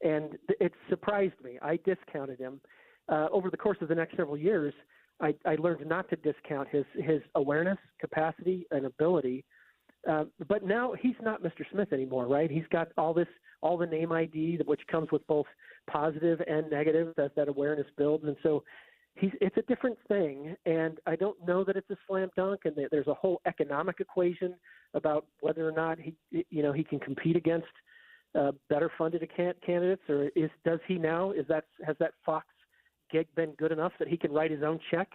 and it surprised me. I discounted him. Over the course of the next several years, I learned not to discount his awareness, capacity, and ability. But now he's not Mr. Smith anymore, right? He's got all the name ID, which comes with both positive and negative as that awareness builds. And so it's a different thing. And I don't know that it's a slam dunk. And there's a whole economic equation about whether or not he can compete against better funded candidates, or does he now? Has that Fox gig been good enough that he can write his own check?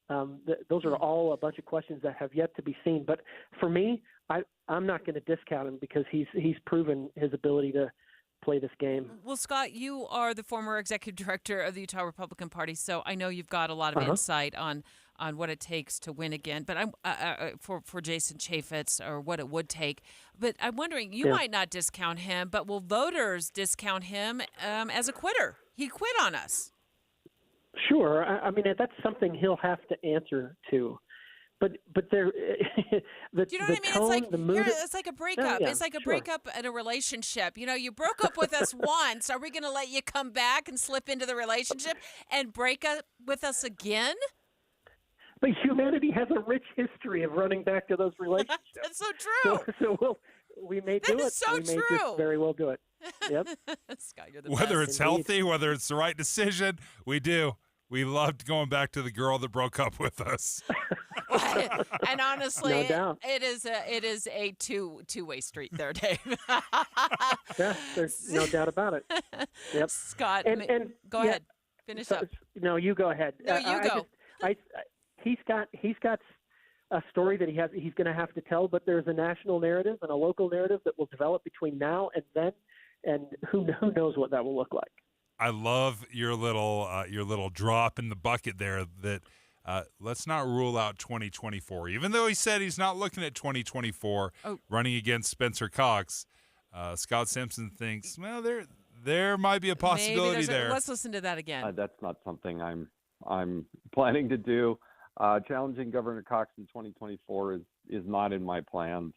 Those are all a bunch of questions that have yet to be seen. But for me, I'm not going to discount him because he's proven his ability to play this game. Well, Scott, you are the former executive director of the Utah Republican Party, so I know you've got a lot of insight on what it takes to win again. But I'm for Jason Chaffetz, or what it would take. But I'm wondering, you might not discount him, but will voters discount him as a quitter? He quit on us. Sure. I mean, that's something he'll have to answer to. But there, do you know what I mean? Tone, it's like the mood, it's like a breakup. It's like a breakup in a relationship. You broke up with us once. Are we going to let you come back and slip into the relationship and break up with us again? But humanity has a rich history of running back to those relationships. That's so true. So we may do it. That is so we may true. just very well do it. Yep. Scott, you're the Whether best. it's healthy, whether it's the right decision, we do. We loved going back to the girl that broke up with us. And honestly, No doubt. it is a two-way street there, Dave. Yeah, there's no doubt about it. Yep. Scott, and go ahead. Finish up. No, you go ahead. No, you go. He's got a story that he's going to have to tell, but there's a national narrative and a local narrative that will develop between now and then, and who knows what that will look like. I love your little drop in the bucket there that let's not rule out 2024. Even though he said he's not looking at 2024 running against Spencer Cox, Scott Simpson thinks, well, there might be a possibility there. Let's listen to that again. That's not something I'm planning to do. Challenging Governor Cox in 2024 is not in my plans.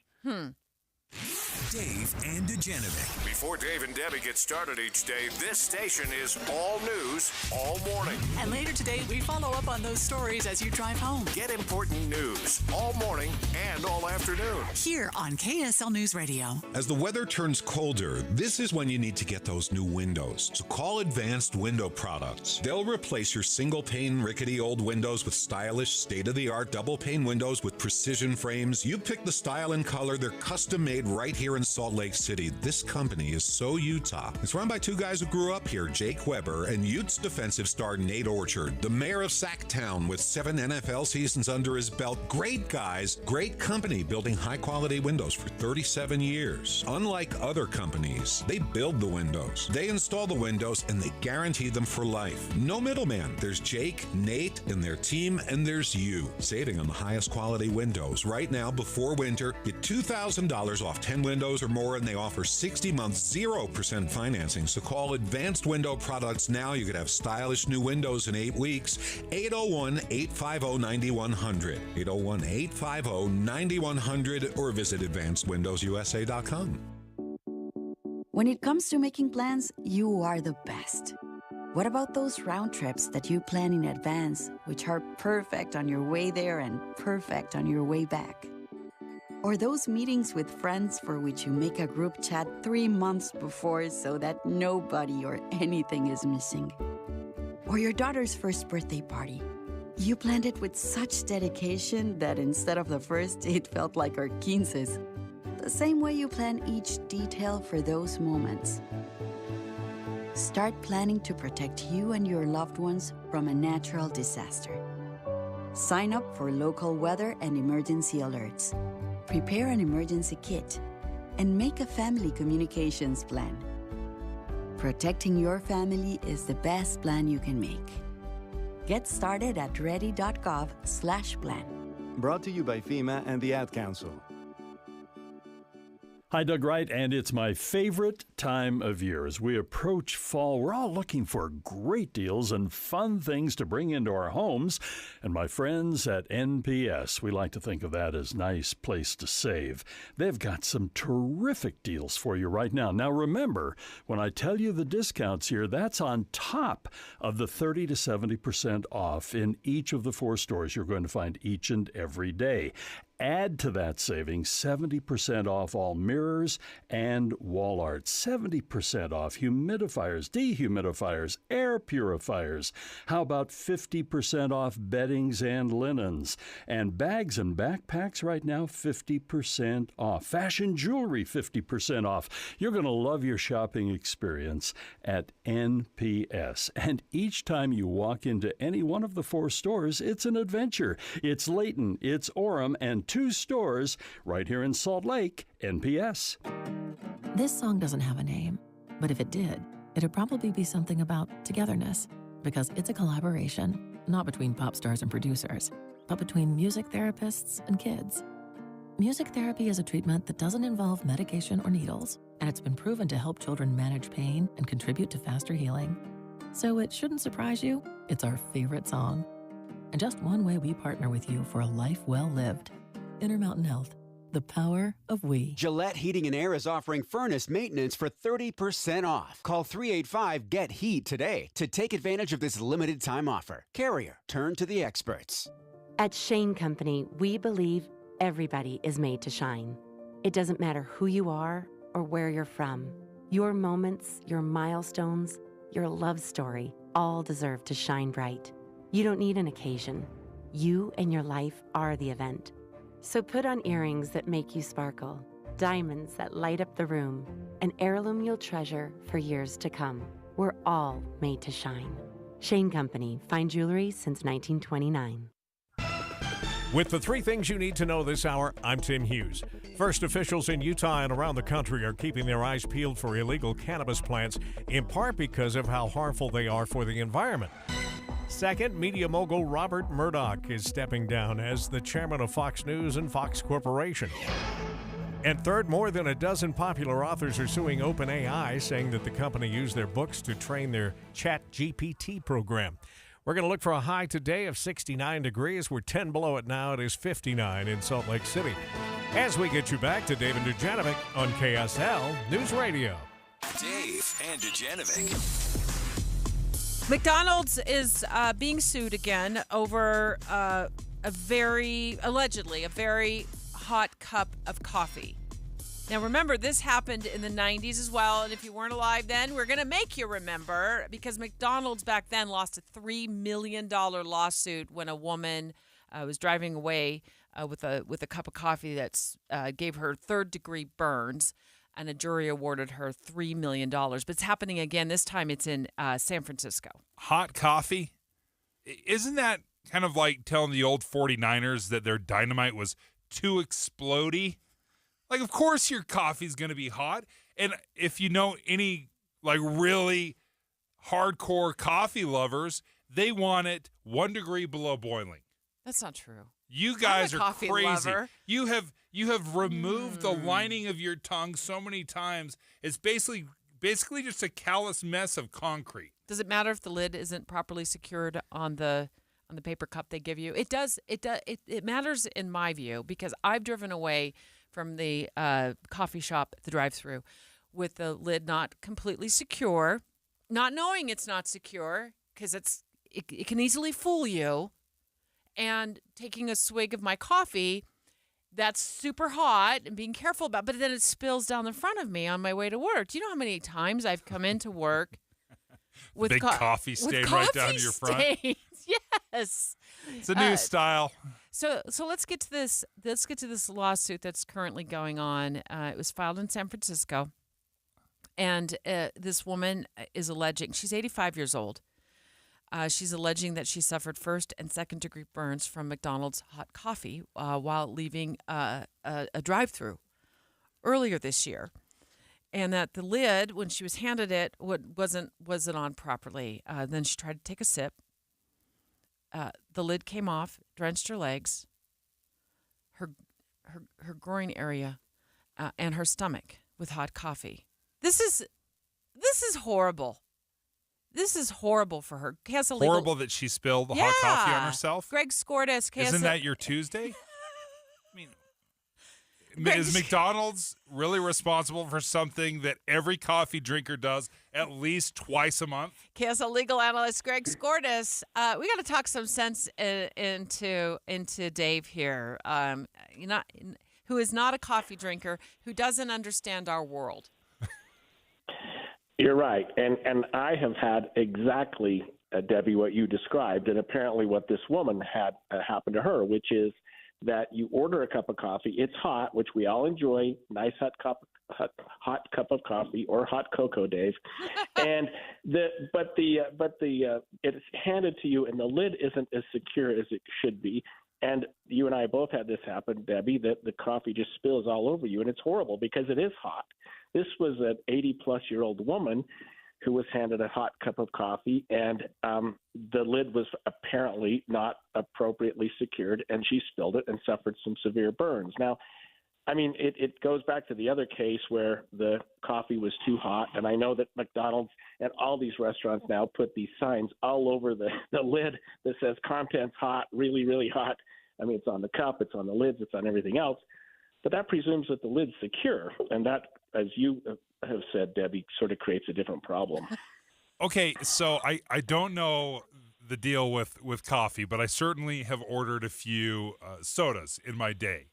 Dave and Dujanovic. Before Dave and Debbie get started each day, this station is all news all morning. And later today, we follow up on those stories as you drive home. Get important news all morning and all afternoon. Here on KSL News Radio. As the weather turns colder, this is when you need to get those new windows. So call Advanced Window Products. They'll replace your single-pane, rickety old windows with stylish, state-of-the-art double-pane windows with precision frames. You pick the style and color. They're custom-made right here in Salt Lake City. This company is so Utah. It's run by two guys who grew up here, Jake Weber and Utes defensive star Nate Orchard, the mayor of Sacktown with 7 NFL seasons under his belt. Great guys, great company building high-quality windows for 37 years. Unlike other companies, they build the windows, they install the windows, and they guarantee them for life. No middleman. There's Jake, Nate, and their team, and there's you. Saving on the highest quality windows. Right now, before winter, get $2,000 off 10 windows or more, and they offer 60 months, 0% financing. So call Advanced Window Products now. You could have stylish new windows in 8 weeks. 801-850-9100. 801-850-9100 or visit AdvancedWindowsUSA.com. When it comes to making plans, you are the best. What about those round trips that you plan in advance, which are perfect on your way there and perfect on your way back? Or those meetings with friends for which you make a group chat 3 months before so that nobody or anything is missing? Or your daughter's first birthday party. You planned it with such dedication that instead of the first, it felt like our quinces. The same way you plan each detail for those moments. Start planning to protect you and your loved ones from a natural disaster. Sign up for local weather and emergency alerts. Prepare an emergency kit and make a family communications plan. Protecting your family is the best plan you can make. Get started at ready.gov/plan. Brought to you by FEMA and the Ad Council. Hi, Doug Wright, and it's my favorite time of year. As we approach fall, we're all looking for great deals and fun things to bring into our homes. And my friends at NPS, we like to think of that as nice place to save. They've got some terrific deals for you right now. Now, remember, when I tell you the discounts here, that's on top of the 30 to 70% off in each of the 4 stores you're going to find each and every day. Add to that savings 70% off all mirrors and wall art, 70% off humidifiers, dehumidifiers, air purifiers. How about 50% off beddings and linens? And bags and backpacks right now, 50% off. Fashion jewelry, 50% off. You're going to love your shopping experience at NPS. And each time you walk into any one of the 4 stores, it's an adventure. It's Layton, it's Orem, and 2 stores right here in Salt Lake, NPS. This song doesn't have a name, but if it did, it'd probably be something about togetherness, because it's a collaboration, not between pop stars and producers, but between music therapists and kids. Music therapy is a treatment that doesn't involve medication or needles, and it's been proven to help children manage pain and contribute to faster healing. So it shouldn't surprise you, it's our favorite song. And just one way we partner with you for a life well lived. Intermountain Health, the power of we. Gillette Heating and Air is offering furnace maintenance for 30% off. Call 385-GET-HEAT today to take advantage of this limited time offer. Carrier, turn to the experts. At Shane Company, we believe everybody is made to shine. It doesn't matter who you are or where you're from. Your moments, your milestones, your love story all deserve to shine bright. You don't need an occasion. You and your life are the event. So put on earrings that make you sparkle, diamonds that light up the room, an heirloom you'll treasure for years to come. We're all made to shine. Shane Company, fine jewelry since 1929. With the 3 things you need to know this hour, I'm Tim Hughes. First, officials in Utah and around the country are keeping their eyes peeled for illegal cannabis plants, in part because of how harmful they are for the environment. Second, media mogul Robert Murdoch is stepping down as the chairman of Fox News and Fox Corporation. And third, more than a dozen popular authors are suing OpenAI, saying that the company used their books to train their ChatGPT program. We're going to look for a high today of 69 degrees. We're 10 below it now. It is 59 in Salt Lake City. As we get you back to Dave and Dujanovic on KSL News Radio. Dave and Dujanovic. McDonald's is being sued again over allegedly a very hot cup of coffee. Now, remember, this happened in the 90s as well, and if you weren't alive then, we're going to make you remember, because McDonald's back then lost a $3 million lawsuit when a woman was driving away with a cup of coffee that gave her third-degree burns, and a jury awarded her $3 million. But it's happening again. This time it's in San Francisco. Hot coffee? Isn't that kind of like telling the old 49ers that their dynamite was too explodey? Like, of course your coffee's going to be hot. And if you know any, like, really hardcore coffee lovers, they want it 1 degree below boiling. That's not true. You guys are coffee crazy. Lover. You have removed the lining of your tongue so many times. It's basically just a callous mess of concrete. Does it matter if the lid isn't properly secured on the paper cup they give you? It does. It matters in my view, because I've driven away from the coffee shop, the drive-through, with the lid not completely secure, not knowing it's not secure because it can easily fool you, and taking a swig of my coffee that's super hot and being careful about, but then it spills down the front of me on my way to work. Do you know how many times I've come into work with big coffee stain right down your front? Yes. It's a new style. So let's get to this. Let's get to this lawsuit that's currently going on. It was filed in San Francisco, and this woman is alleging, she's 85 years old. She's alleging that she suffered first and second degree burns from McDonald's hot coffee while leaving a drive-through earlier this year, and that the lid, when she was handed it, wasn't on properly. Then she tried to take a sip. The lid came off, drenched her legs, her groin area, and her stomach with hot coffee. This is horrible. This is horrible for her. Horrible that she spilled the hot coffee on herself? Greg Skordas. Isn't that your Tuesday? I mean, is McDonald's really responsible for something that every coffee drinker does at least twice a month? KSL legal analyst Greg Skordas. We got to talk some sense into Dave here. Who is not a coffee drinker, who doesn't understand our world. You're right, and I have had exactly, Debbie, what you described, and apparently what this woman had happen to her, which is that you order a cup of coffee, it's hot, which we all enjoy, nice hot cup of coffee or hot cocoa, Dave, and it's handed to you, and the lid isn't as secure as it should be. And you and I both had this happen, Debbie, that the coffee just spills all over you, and it's horrible because it is hot. This was an 80-plus-year-old woman who was handed a hot cup of coffee, and the lid was apparently not appropriately secured, and she spilled it and suffered some severe burns. Now, I mean, it goes back to the other case where the coffee was too hot, and I know that McDonald's and all these restaurants now put these signs all over the lid that says contents hot, really, really hot. I mean, it's on the cup, it's on the lids, it's on everything else. But that presumes that the lid's secure, and that, as you have said, Debbie, sort of creates a different problem. Okay, so I don't know the deal with coffee, but I certainly have ordered a few sodas in my day.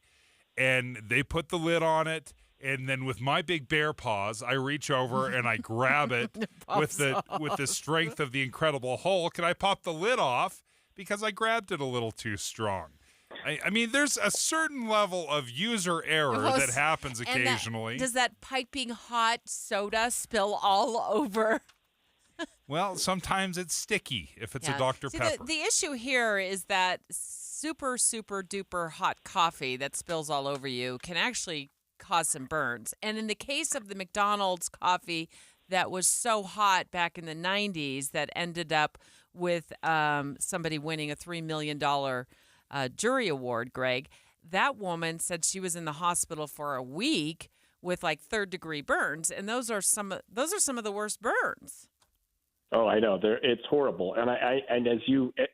And they put the lid on it, and then with my big bear paws, I reach over and I grab it with the strength of the Incredible Hulk, and I pop the lid off because I grabbed it a little too strong. I mean, there's a certain level of user error that happens occasionally. Does that piping hot soda spill all over? Well, sometimes it's sticky if it's a Dr. Pepper. The issue here is that super, super duper hot coffee that spills all over you can actually cause some burns. And in the case of the McDonald's coffee that was so hot back in the 90s that ended up with somebody winning a $3 million jury award, Greg, that woman said she was in the hospital for a week with like third-degree burns, and those are some of the worst burns. Oh, I know. It's horrible. And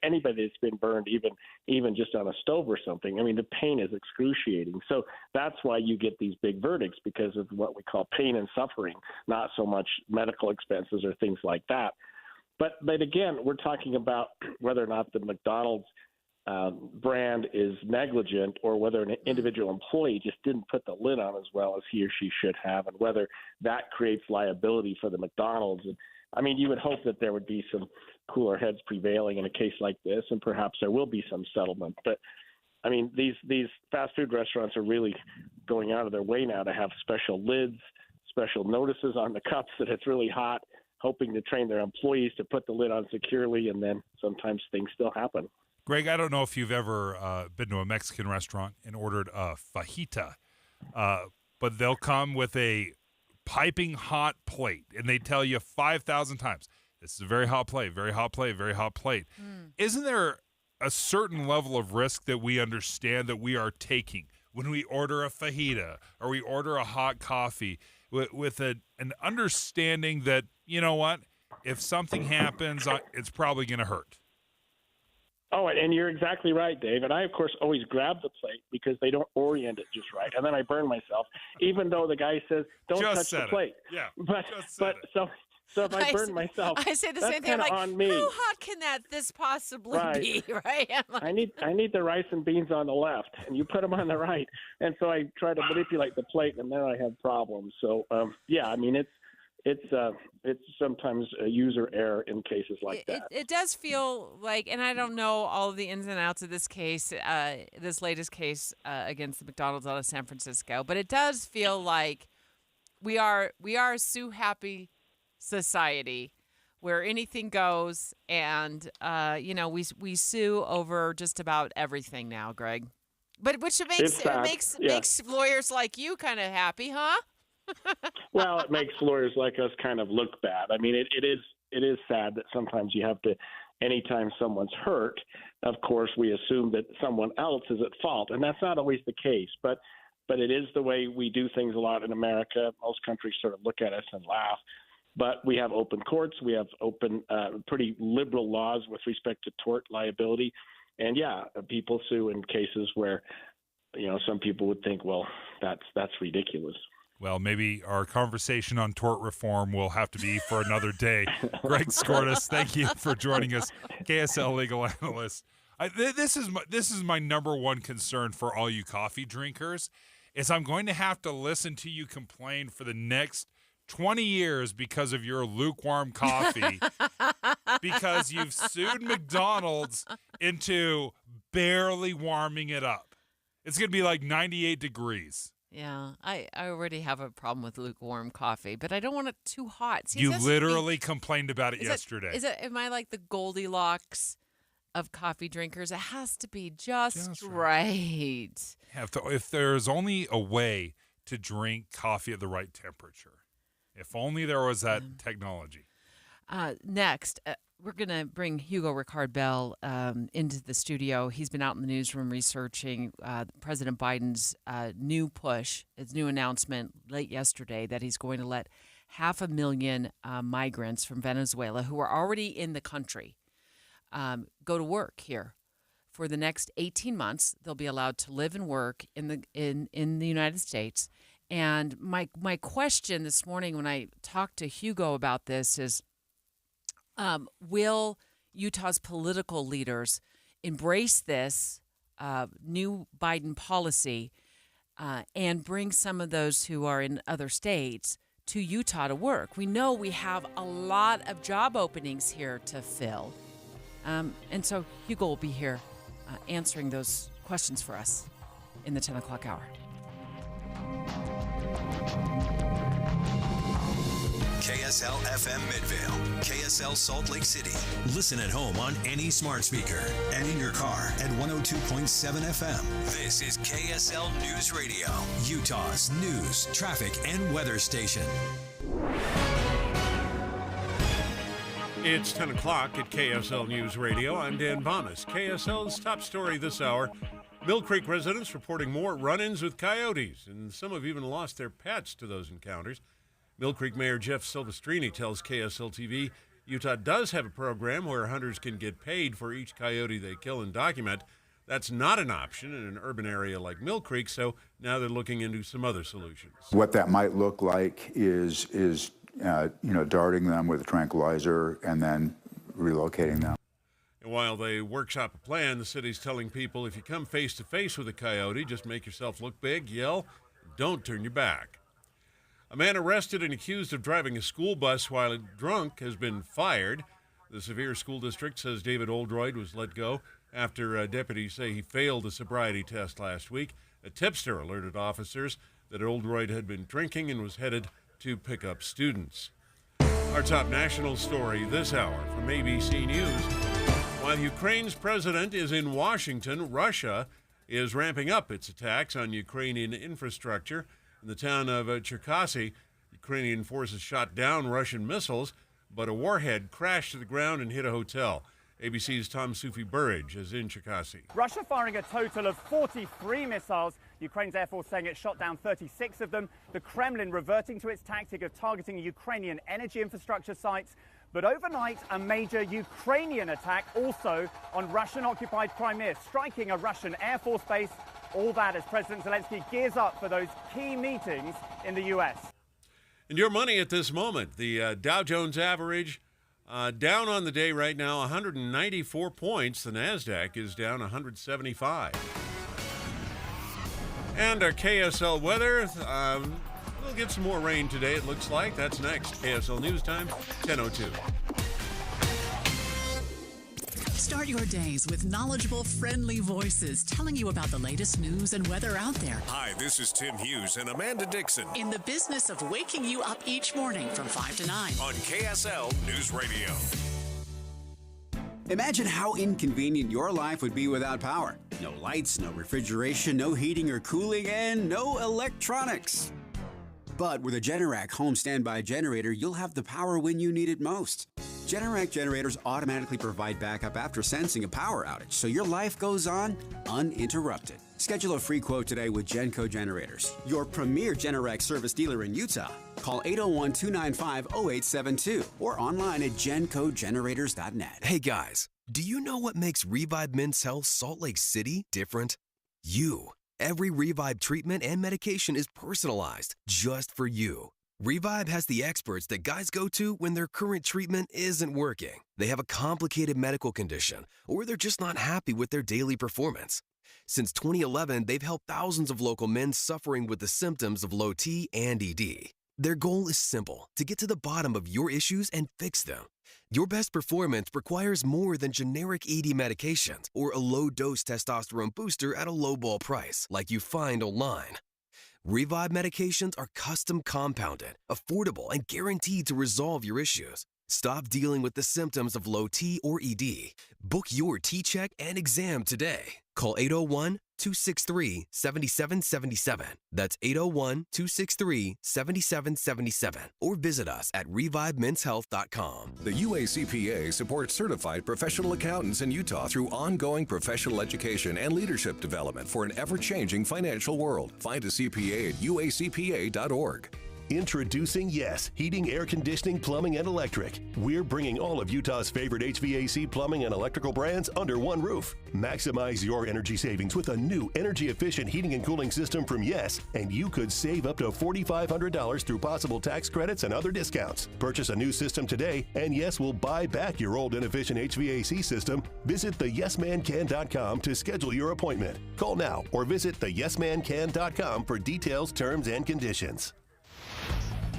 anybody that's been burned, even just on a stove or something, I mean, the pain is excruciating. So that's why you get these big verdicts, because of what we call pain and suffering, not so much medical expenses or things like that. But again, we're talking about whether or not the McDonald's brand is negligent, or whether an individual employee just didn't put the lid on as well as he or she should have, and whether that creates liability for the McDonald's. And I mean, you would hope that there would be some cooler heads prevailing in a case like this, and perhaps there will be some settlement. But I mean, these fast food restaurants are really going out of their way now to have special lids, special notices on the cups that it's really hot, hoping to train their employees to put the lid on securely, and then sometimes things still happen. Greg, I don't know if you've ever been to a Mexican restaurant and ordered a fajita, but they'll come with a piping hot plate, and they tell you 5,000 times, this is a very hot plate, very hot plate, very hot plate. Isn't there a certain level of risk that we understand that we are taking when we order a fajita or we order a hot coffee with an understanding that, you know what, if something happens, it's probably going to hurt? Oh, and you're exactly right, Dave. And I, of course, always grab the plate because they don't orient it just right. And then I burn myself, even though the guy says, don't touch the plate. Yeah. But So if I burn myself, I say the that's same thing. I'm like, on me. how hot can this possibly be, right? I need the rice and beans on the left, and you put them on the right. And so I try to manipulate the plate, and there I have problems. So I mean, it's sometimes a user error in cases like that. It does feel like, and I don't know all of the ins and outs of this case, this latest case against the McDonald's out of San Francisco, but it does feel like we are a sue happy society where anything goes, and we sue over just about everything now, Greg. But which makes lawyers like you kind of happy, huh? Well, it makes lawyers like us kind of look bad. I mean, it is sad that sometimes you have to, anytime someone's hurt, of course, we assume that someone else is at fault, and that's not always the case. But it is the way we do things a lot in America. Most countries sort of look at us and laugh. But we have open courts. We have open, pretty liberal laws with respect to tort liability. And, people sue in cases where, some people would think, well, that's ridiculous. Well, maybe our conversation on tort reform will have to be for another day. Greg Skordas, thank you for joining us, KSL legal analyst. This is my number one concern for all you coffee drinkers, is I'm going to have to listen to you complain for the next 20 years because of your lukewarm coffee, because you've sued McDonald's into barely warming it up. It's going to be like 98 degrees. Yeah, I already have a problem with lukewarm coffee, but I don't want it too hot. See, you literally complained about it yesterday. Am I like the Goldilocks of coffee drinkers? It has to be just right. If there's only a way to drink coffee at the right temperature, if only there was that technology. Next, we're going to bring Hugo Ricard-Bell into the studio. He's been out in the newsroom researching President Biden's new push, his new announcement late yesterday that he's going to let 500,000 migrants from Venezuela who are already in the country go to work here. For the next 18 months, they'll be allowed to live and work in the United States. And my question this morning when I talked to Hugo about this is, will Utah's political leaders embrace this new Biden policy and bring some of those who are in other states to Utah to work? We know we have a lot of job openings here to fill. And so Hugo will be here answering those questions for us in the 10 o'clock hour. KSL FM Midvale, KSL Salt Lake City. Listen at home on any smart speaker and in your car at 102.7 FM. This is KSL News Radio, Utah's news, traffic, and weather station. It's 10 o'clock at KSL News Radio. I'm Dan Bomas. KSL's top story this hour. Mill Creek residents reporting more run-ins with coyotes, and some have even lost their pets to those encounters. Mill Creek Mayor Jeff Silvestrini tells KSL TV Utah does have a program where hunters can get paid for each coyote they kill and document. That's not an option in an urban area like Mill Creek, so now they're looking into some other solutions. What that might look like is darting them with a tranquilizer and then relocating them. And while they workshop a plan, the city's telling people if you come face-to-face with a coyote, just make yourself look big, yell, don't turn your back. A man arrested and accused of driving a school bus while drunk has been fired. The Sevier School District says David Oldroyd was let go after deputies say he failed a sobriety test last week. A tipster alerted officers that Oldroyd had been drinking and was headed to pick up students. Our top national story this hour from ABC News. While Ukraine's president is in Washington, Russia is ramping up its attacks on Ukrainian infrastructure. In the town of Cherkasy, Ukrainian forces shot down Russian missiles, but a warhead crashed to the ground and hit a hotel. ABC's Tom Sufi-Burridge is in Cherkasy. Russia firing a total of 43 missiles. Ukraine's Air Force saying it shot down 36 of them. The Kremlin reverting to its tactic of targeting Ukrainian energy infrastructure sites. But overnight, a major Ukrainian attack also on Russian-occupied Crimea, striking a Russian Air Force base. All that as President Zelensky gears up for those key meetings in the U.S. And your money at this moment, the Dow Jones average down on the day right now, 194 points. The NASDAQ is down 175. And our KSL weather, we'll get some more rain today, it looks like. That's next. KSL News Time, 10:02. Start your days with knowledgeable, friendly voices telling you about the latest news and weather out there. Hi, this is Tim Hughes and Amanda Dixon In the business of waking you up each morning from 5 to 9. on KSL News Radio. Imagine how inconvenient your life would be without power. No lights, no refrigeration, no heating or cooling, and no electronics. But with a Generac home standby generator, you'll have the power when you need it most. Generac generators automatically provide backup after sensing a power outage, so your life goes on uninterrupted. Schedule a free quote today with Genco Generators, your premier Generac service dealer in Utah. Call 801-295-0872 or online at gencogenerators.net. Hey guys, do you know what makes Revive Men's Health Salt Lake City different? You. Every Revive treatment and medication is personalized just for you. Revive has the experts that guys go to when their current treatment isn't working. They have a complicated medical condition, or they're just not happy with their daily performance. Since 2011, they've helped thousands of local men suffering with the symptoms of low T and ED. Their goal is simple, to get to the bottom of your issues and fix them. Your best performance requires more than generic ED medications or a low-dose testosterone booster at a low-ball price like you find online. Revive medications are custom compounded, affordable, and guaranteed to resolve your issues. Stop dealing with the symptoms of low T or ED. Book your T-check and exam today. Call 801-263-7777. That's 801-263-7777. Or visit us at revivemenshealth.com. The UACPA supports certified professional accountants in Utah through ongoing professional education and leadership development for an ever-changing financial world. Find a CPA at uacpa.org. Introducing Yes, Heating, Air Conditioning, Plumbing, and Electric. We're bringing all of Utah's favorite HVAC, plumbing, and electrical brands under one roof. Maximize your energy savings with a new energy-efficient heating and cooling system from Yes, and you could save up to $4,500 through possible tax credits and other discounts. Purchase a new system today, and Yes will buy back your old inefficient HVAC system. Visit theyesmancan.com to schedule your appointment. Call now or visit theyesmancan.com for details, terms, and conditions.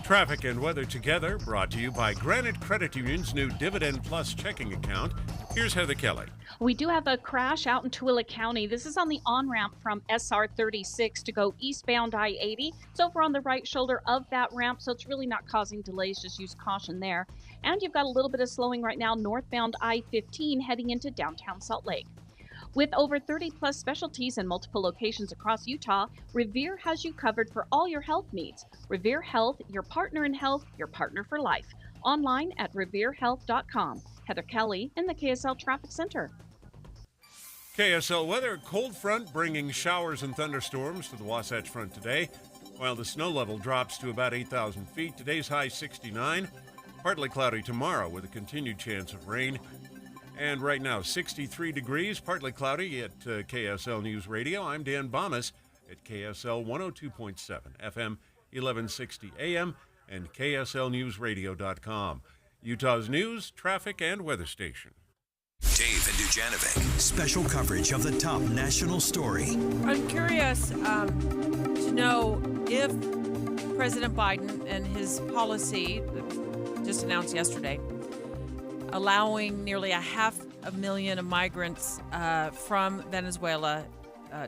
Traffic and weather together, brought to you by Granite Credit Union's new Dividend Plus checking account. Here's Heather Kelly. We do have a crash out in Tooele County. This is on the on-ramp from SR 36 to go eastbound I-80. It's over on the right shoulder of that ramp, so it's really not causing delays. Just use caution there. And you've got a little bit of slowing right now northbound I-15 heading into downtown Salt Lake. With over 30 plus specialties in multiple locations across Utah, Revere has you covered for all your health needs. Revere Health, your partner in health, your partner for life. Online at reverehealth.com. Heather Kelly in the KSL Traffic Center. KSL weather, cold front bringing showers and thunderstorms to the Wasatch Front today, while the snow level drops to about 8,000 feet. Today's high 69, partly cloudy tomorrow with a continued chance of rain. And right now, 63 degrees, partly cloudy at KSL News Radio. I'm Dan Bomas at KSL 102.7 FM, 1160 AM, and KSLNewsRadio.com. Utah's news, traffic, and weather station. Dave and Dujanovic. Special coverage of the top national story. I'm curious to know if President Biden and his policy, just announced yesterday, allowing nearly 500,000 migrants from Venezuela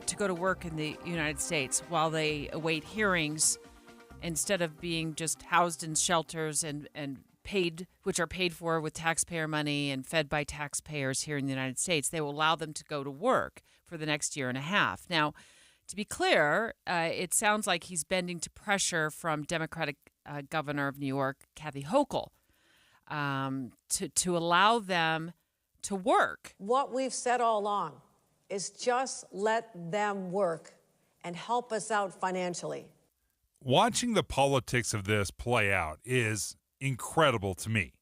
to go to work in the United States while they await hearings instead of being just housed in shelters and paid, which are paid for with taxpayer money and fed by taxpayers here in the United States. They will allow them to go to work for the next year and a half. Now, to be clear, it sounds like he's bending to pressure from Democratic Governor of New York, Kathy Hochul, to allow them to work. What we've said all along is just let them work and help us out financially. Watching the politics of this play out is incredible to me.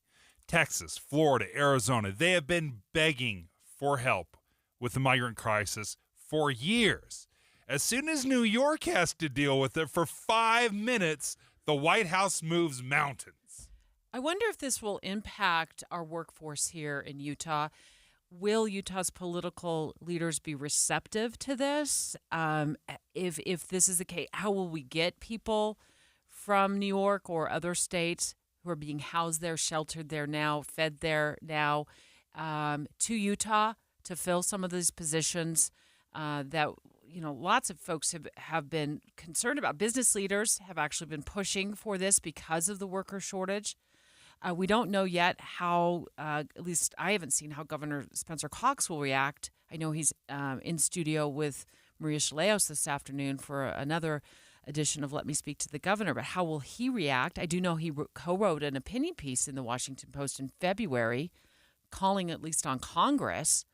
Texas, Florida, Arizona, they have been begging for help with the migrant crisis for years. As soon as New York has to deal with it for 5 minutes, The White House moves mountains. I wonder if this will impact our workforce here in Utah. Will Utah's political leaders be receptive to this? If this is the case, how will we get people from New York or other states who are being housed there, sheltered there now, fed there now, to Utah to fill some of these positions that lots of folks have been concerned about. Business leaders have actually been pushing for this because of the worker shortage. We don't know yet how, at least I haven't seen how Governor Spencer Cox will react. I know he's in studio with Maria Chaleos this afternoon for another edition of Let Me Speak to the Governor, but how will he react? I do know he co-wrote an opinion piece in the Washington Post in February calling at least on Congress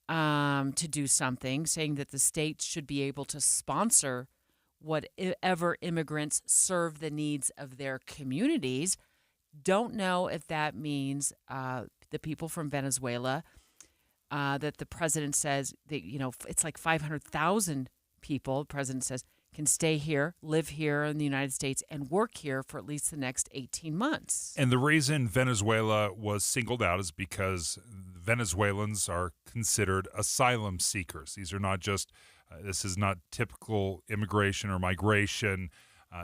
to do something, saying that the states should be able to sponsor whatever immigrants serve the needs of their communities. Don't know if that means the people from Venezuela that the president says that, it's like 500,000 people, the president says, can stay here, live here in the United States, and work here for at least the next 18 months. And the reason Venezuela was singled out is because Venezuelans are considered asylum seekers. These are not just, this is not typical immigration or migration.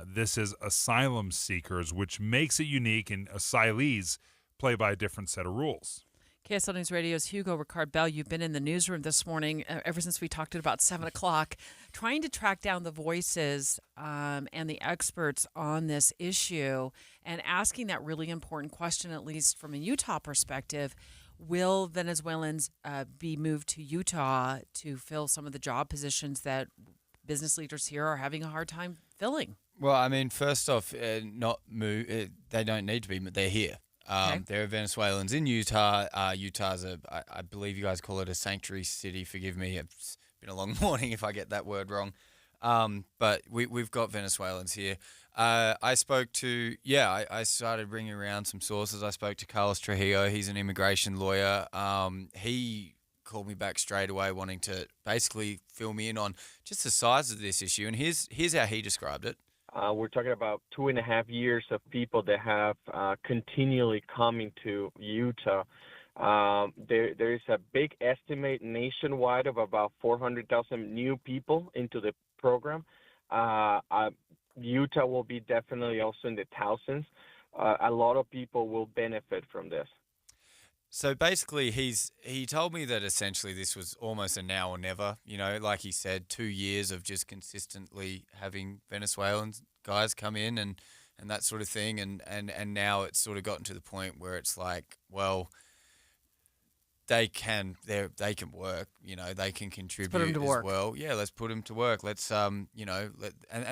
This is asylum seekers, which makes it unique, and asylees play by a different set of rules. KSL News Radio's Hugo Ricard Bell, you've been in the newsroom this morning, ever since we talked at about 7 o'clock, trying to track down the voices and the experts on this issue and asking that really important question, at least from a Utah perspective. Will Venezuelans be moved to Utah to fill some of the job positions that business leaders here are having a hard time filling? Well, I mean, first off, not move. They don't need to be. They're here. Okay. There are Venezuelans in Utah. Utah's I believe you guys call it a sanctuary city. Forgive me. It's been a long morning if I get that word wrong. But we've got Venezuelans here. I spoke to, I started bringing around some sources. I spoke to Carlos Trujillo. He's an immigration lawyer. He called me back straight away wanting to basically fill me in on just the size of this issue. And here's how he described it. We're talking about 2.5 years of people that have continually coming to Utah. There is a big estimate nationwide of about 400,000 new people into the program. Utah will be definitely also in the thousands. A lot of people will benefit from this. So basically, he told me that essentially this was almost a now or never. Like he said, 2 years of just consistently having Venezuelan guys come in and that sort of thing, and now it's sort of gotten to the point where it's like, well, they can work. They can contribute as well. Yeah, let's put them to work. Let's and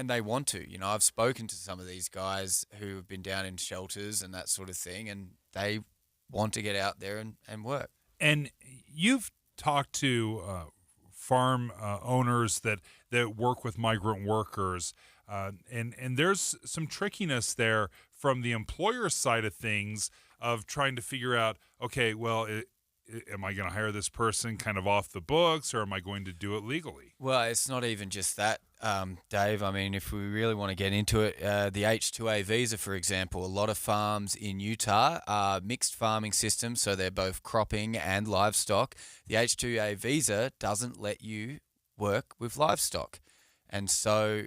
they want to. I've spoken to some of these guys who have been down in shelters and that sort of thing, and they want to get out there and work. And you've talked to farm owners that work with migrant workers, and there's some trickiness there from the employer side of things of trying to figure out, okay, well, am I going to hire this person kind of off the books, or am I going to do it legally? Well, it's not even just that, Dave. I mean, if we really want to get into it, the H-2A visa, for example, a lot of farms in Utah are mixed farming systems, so they're both cropping and livestock. The H-2A visa doesn't let you work with livestock. And so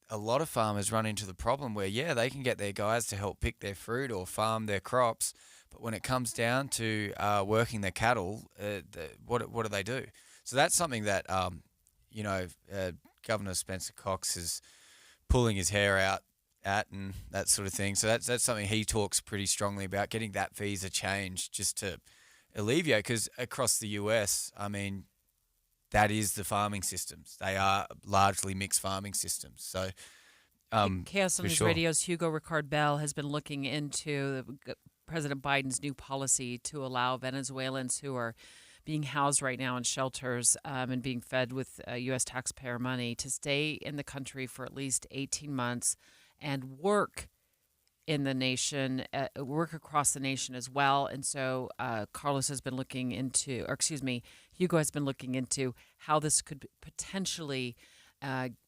a lot of farmers run into the problem where, they can get their guys to help pick their fruit or farm their crops, but when it comes down to working their cattle, what do they do? So that's something that, Governor Spencer Cox is pulling his hair out at and that sort of thing. So that's something he talks pretty strongly about, getting that visa changed just to alleviate, because across the US, I mean, that is the farming systems. They are largely mixed farming systems. So KSL News Radio's Hugo Ricard Bell has been looking into President Biden's new policy to allow Venezuelans who are being housed right now in shelters and being fed with U.S. taxpayer money to stay in the country for at least 18 months and work in the nation, work across the nation as well. And so Hugo has been looking into how this could potentially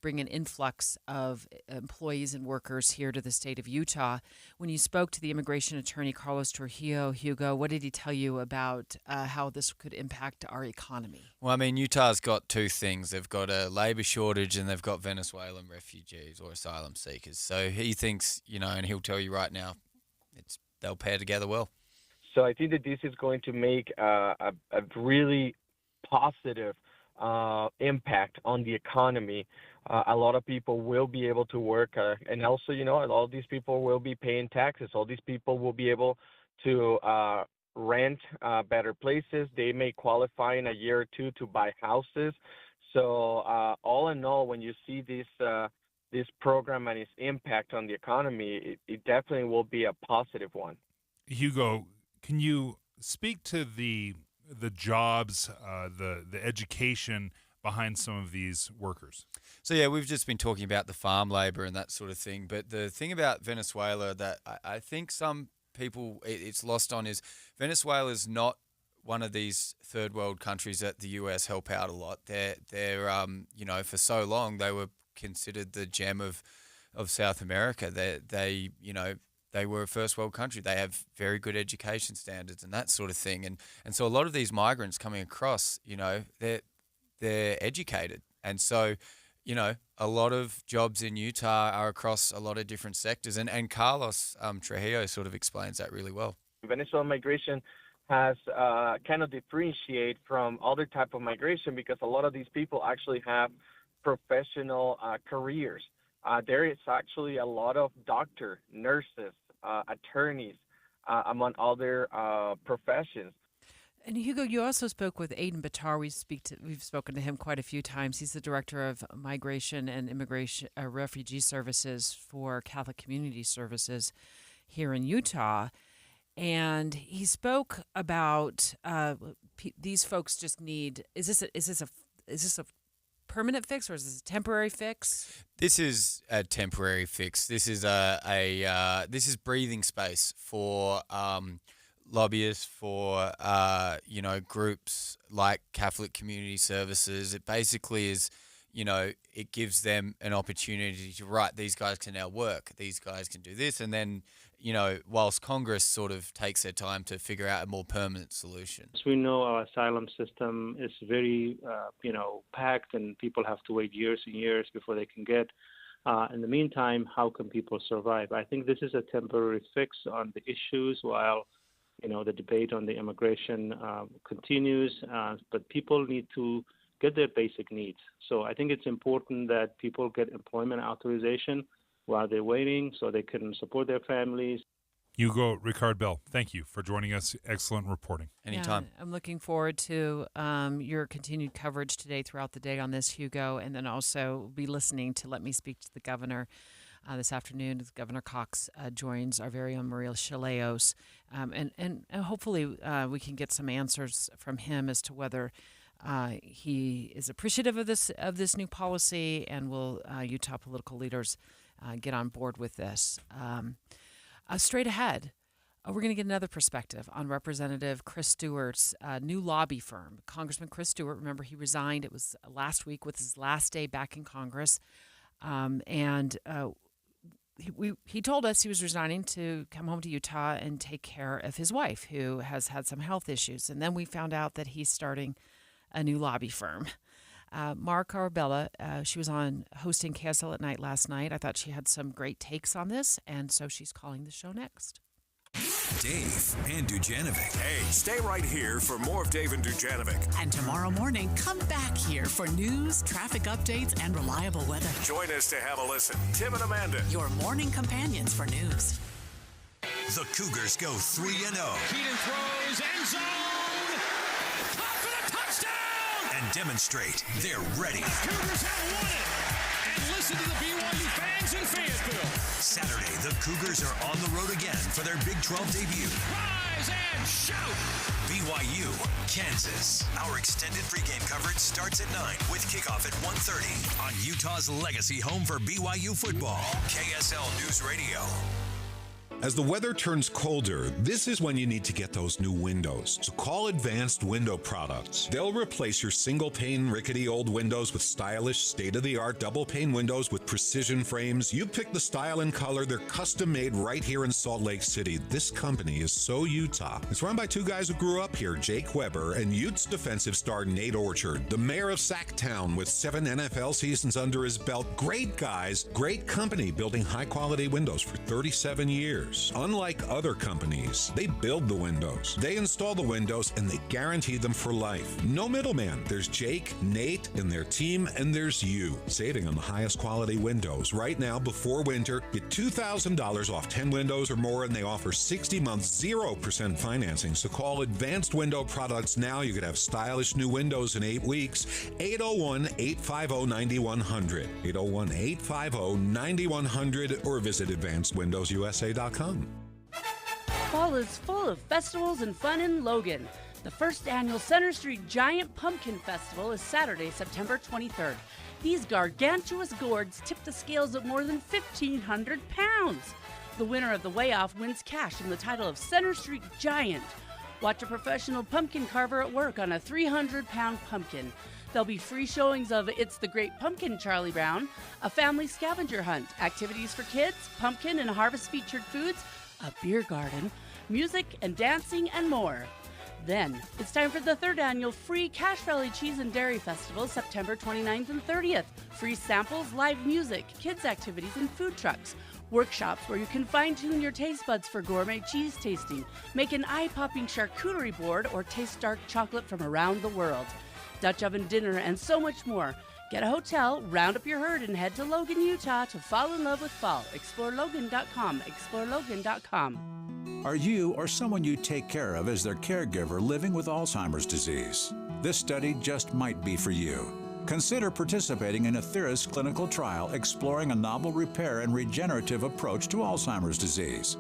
bring an influx of employees and workers here to the state of Utah. When you spoke to the immigration attorney, Carlos Trujillo, Hugo, what did he tell you about how this could impact our economy? Well, I mean, Utah's got two things. They've got a labor shortage and they've got Venezuelan refugees or asylum seekers. So he thinks, and he'll tell you right now, they'll pair together well. So I think that this is going to make a really positive impact on the economy. A lot of people will be able to work, and also, all these people will be paying taxes. All these people will be able to rent better places. They may qualify in a year or two to buy houses. So all in all, when you see this program and its impact on the economy, it definitely will be a positive one. Hugo, can you speak to the jobs, the education behind some of these workers? So, yeah, we've just been talking about the farm labor and that sort of thing. But the thing about Venezuela that I think some people it's lost on is Venezuela is not one of these third world countries that the US help out a lot. They're for so long they were considered the gem of South America. They were a first world country. They have very good education standards and that sort of thing. And so a lot of these migrants coming across, they're educated. And so, a lot of jobs in Utah are across a lot of different sectors. And Carlos Trujillo sort of explains that really well. Venezuelan migration has kind of differentiate from other type of migration because a lot of these people actually have professional careers. There is actually a lot of doctors, nurses, attorneys, among other professions. And Hugo, you also spoke with Aiden Batar. We've spoken to him quite a few times. He's the director of Migration and Immigration Refugee Services for Catholic Community Services here in Utah. And he spoke about these folks just need. Is this a permanent fix or is this a temporary fix? This is a temporary fix. This is this is breathing space for lobbyists, for groups like Catholic Community Services. It basically is, it gives them an opportunity to right. These guys can now work. These guys can do this, and then whilst Congress sort of takes their time to figure out a more permanent solution. As we know, our asylum system is very, packed, and people have to wait years and years before they can get. In the meantime, how can people survive? I think this is a temporary fix on the issues while, the debate on the immigration continues. But people need to get their basic needs. So I think it's important that people get employment authorization while they're waiting so they can support their families. Hugo Ricard Bell, thank you for joining us. Excellent reporting. Anytime. Yeah, I'm looking forward to your continued coverage today throughout the day on this, Hugo, and then also be listening to Let Me Speak to the Governor this afternoon as Governor Cox joins our very own Maria Chaleos. And hopefully we can get some answers from him as to whether he is appreciative of this new policy, and will Utah political leaders get on board with this. Straight ahead, we're going to get another perspective on Representative Chris Stewart's new lobby firm. Congressman Chris Stewart, remember, he resigned. It was last week with his last day back in Congress. He told us he was resigning to come home to Utah and take care of his wife, who has had some health issues. And then we found out that he's starting a new lobby firm. Mara Carabella, she was on hosting KSL at Night last night. I thought she had some great takes on this, and so she's calling the show next. Dave and Dujanovic. Hey, stay right here for more of Dave and Dujanovic. And tomorrow morning, come back here for news, traffic updates, and reliable weather. Join us to have a listen. Tim and Amanda. Your morning companions for news. The Cougars go 3-0. Keenan throws, end zone. Caught for the touchdown. And demonstrate they're ready. Cougars have won it. And listen to the BYU fans in Fayetteville. Saturday, the Cougars are on the road again for their Big 12 debut. Rise and shout! BYU, Kansas. Our extended pregame coverage starts at 9 with kickoff at 1:30 on Utah's legacy home for BYU football, KSL News Radio. As the weather turns colder, this is when you need to get those new windows. So call Advanced Window Products. They'll replace your single-pane, rickety old windows with stylish, state-of-the-art double-pane windows with precision frames. You pick the style and color. They're custom-made right here in Salt Lake City. This company is so Utah. It's run by two guys who grew up here, Jake Weber and Utes defensive star Nate Orchard, the mayor of Sacktown with 7 NFL seasons under his belt. Great guys, great company building high-quality windows for 37 years. Unlike other companies, they build the windows, they install the windows, and they guarantee them for life. No middleman. There's Jake, Nate, and their team, and there's you. Saving on the highest quality windows. Right now, before winter, get $2,000 off 10 windows or more, and they offer 60 months, 0% financing. So call Advanced Window Products now. You could have stylish new windows in 8 weeks. 801-850-9100. 801-850-9100 or visit AdvancedWindowsUSA.com. Fall is full of festivals and fun in Logan. The first annual Center Street Giant Pumpkin Festival is Saturday, September 23rd. These gargantuous gourds tip the scales at more than 1,500 pounds. The winner of the weigh-off wins cash and the title of Center Street Giant. Watch a professional pumpkin carver at work on a 300-pound pumpkin. There'll be free showings of It's the Great Pumpkin, Charlie Brown, a family scavenger hunt, activities for kids, pumpkin and harvest-featured foods, a beer garden, music and dancing, and more. Then, it's time for the third annual Free Cache Valley Cheese and Dairy Festival, September 29th and 30th. Free samples, live music, kids' activities, and food trucks. Workshops where you can fine-tune your taste buds for gourmet cheese tasting, make an eye-popping charcuterie board, or taste dark chocolate from around the world. Dutch oven dinner, and so much more. Get a hotel, round up your herd, and head to Logan, Utah to fall in love with fall. ExploreLogan.com. ExploreLogan.com. Are you or someone you take care of as their caregiver living with Alzheimer's disease? This study just might be for you. Consider participating in a Therapist clinical trial exploring a novel repair and regenerative approach to Alzheimer's disease.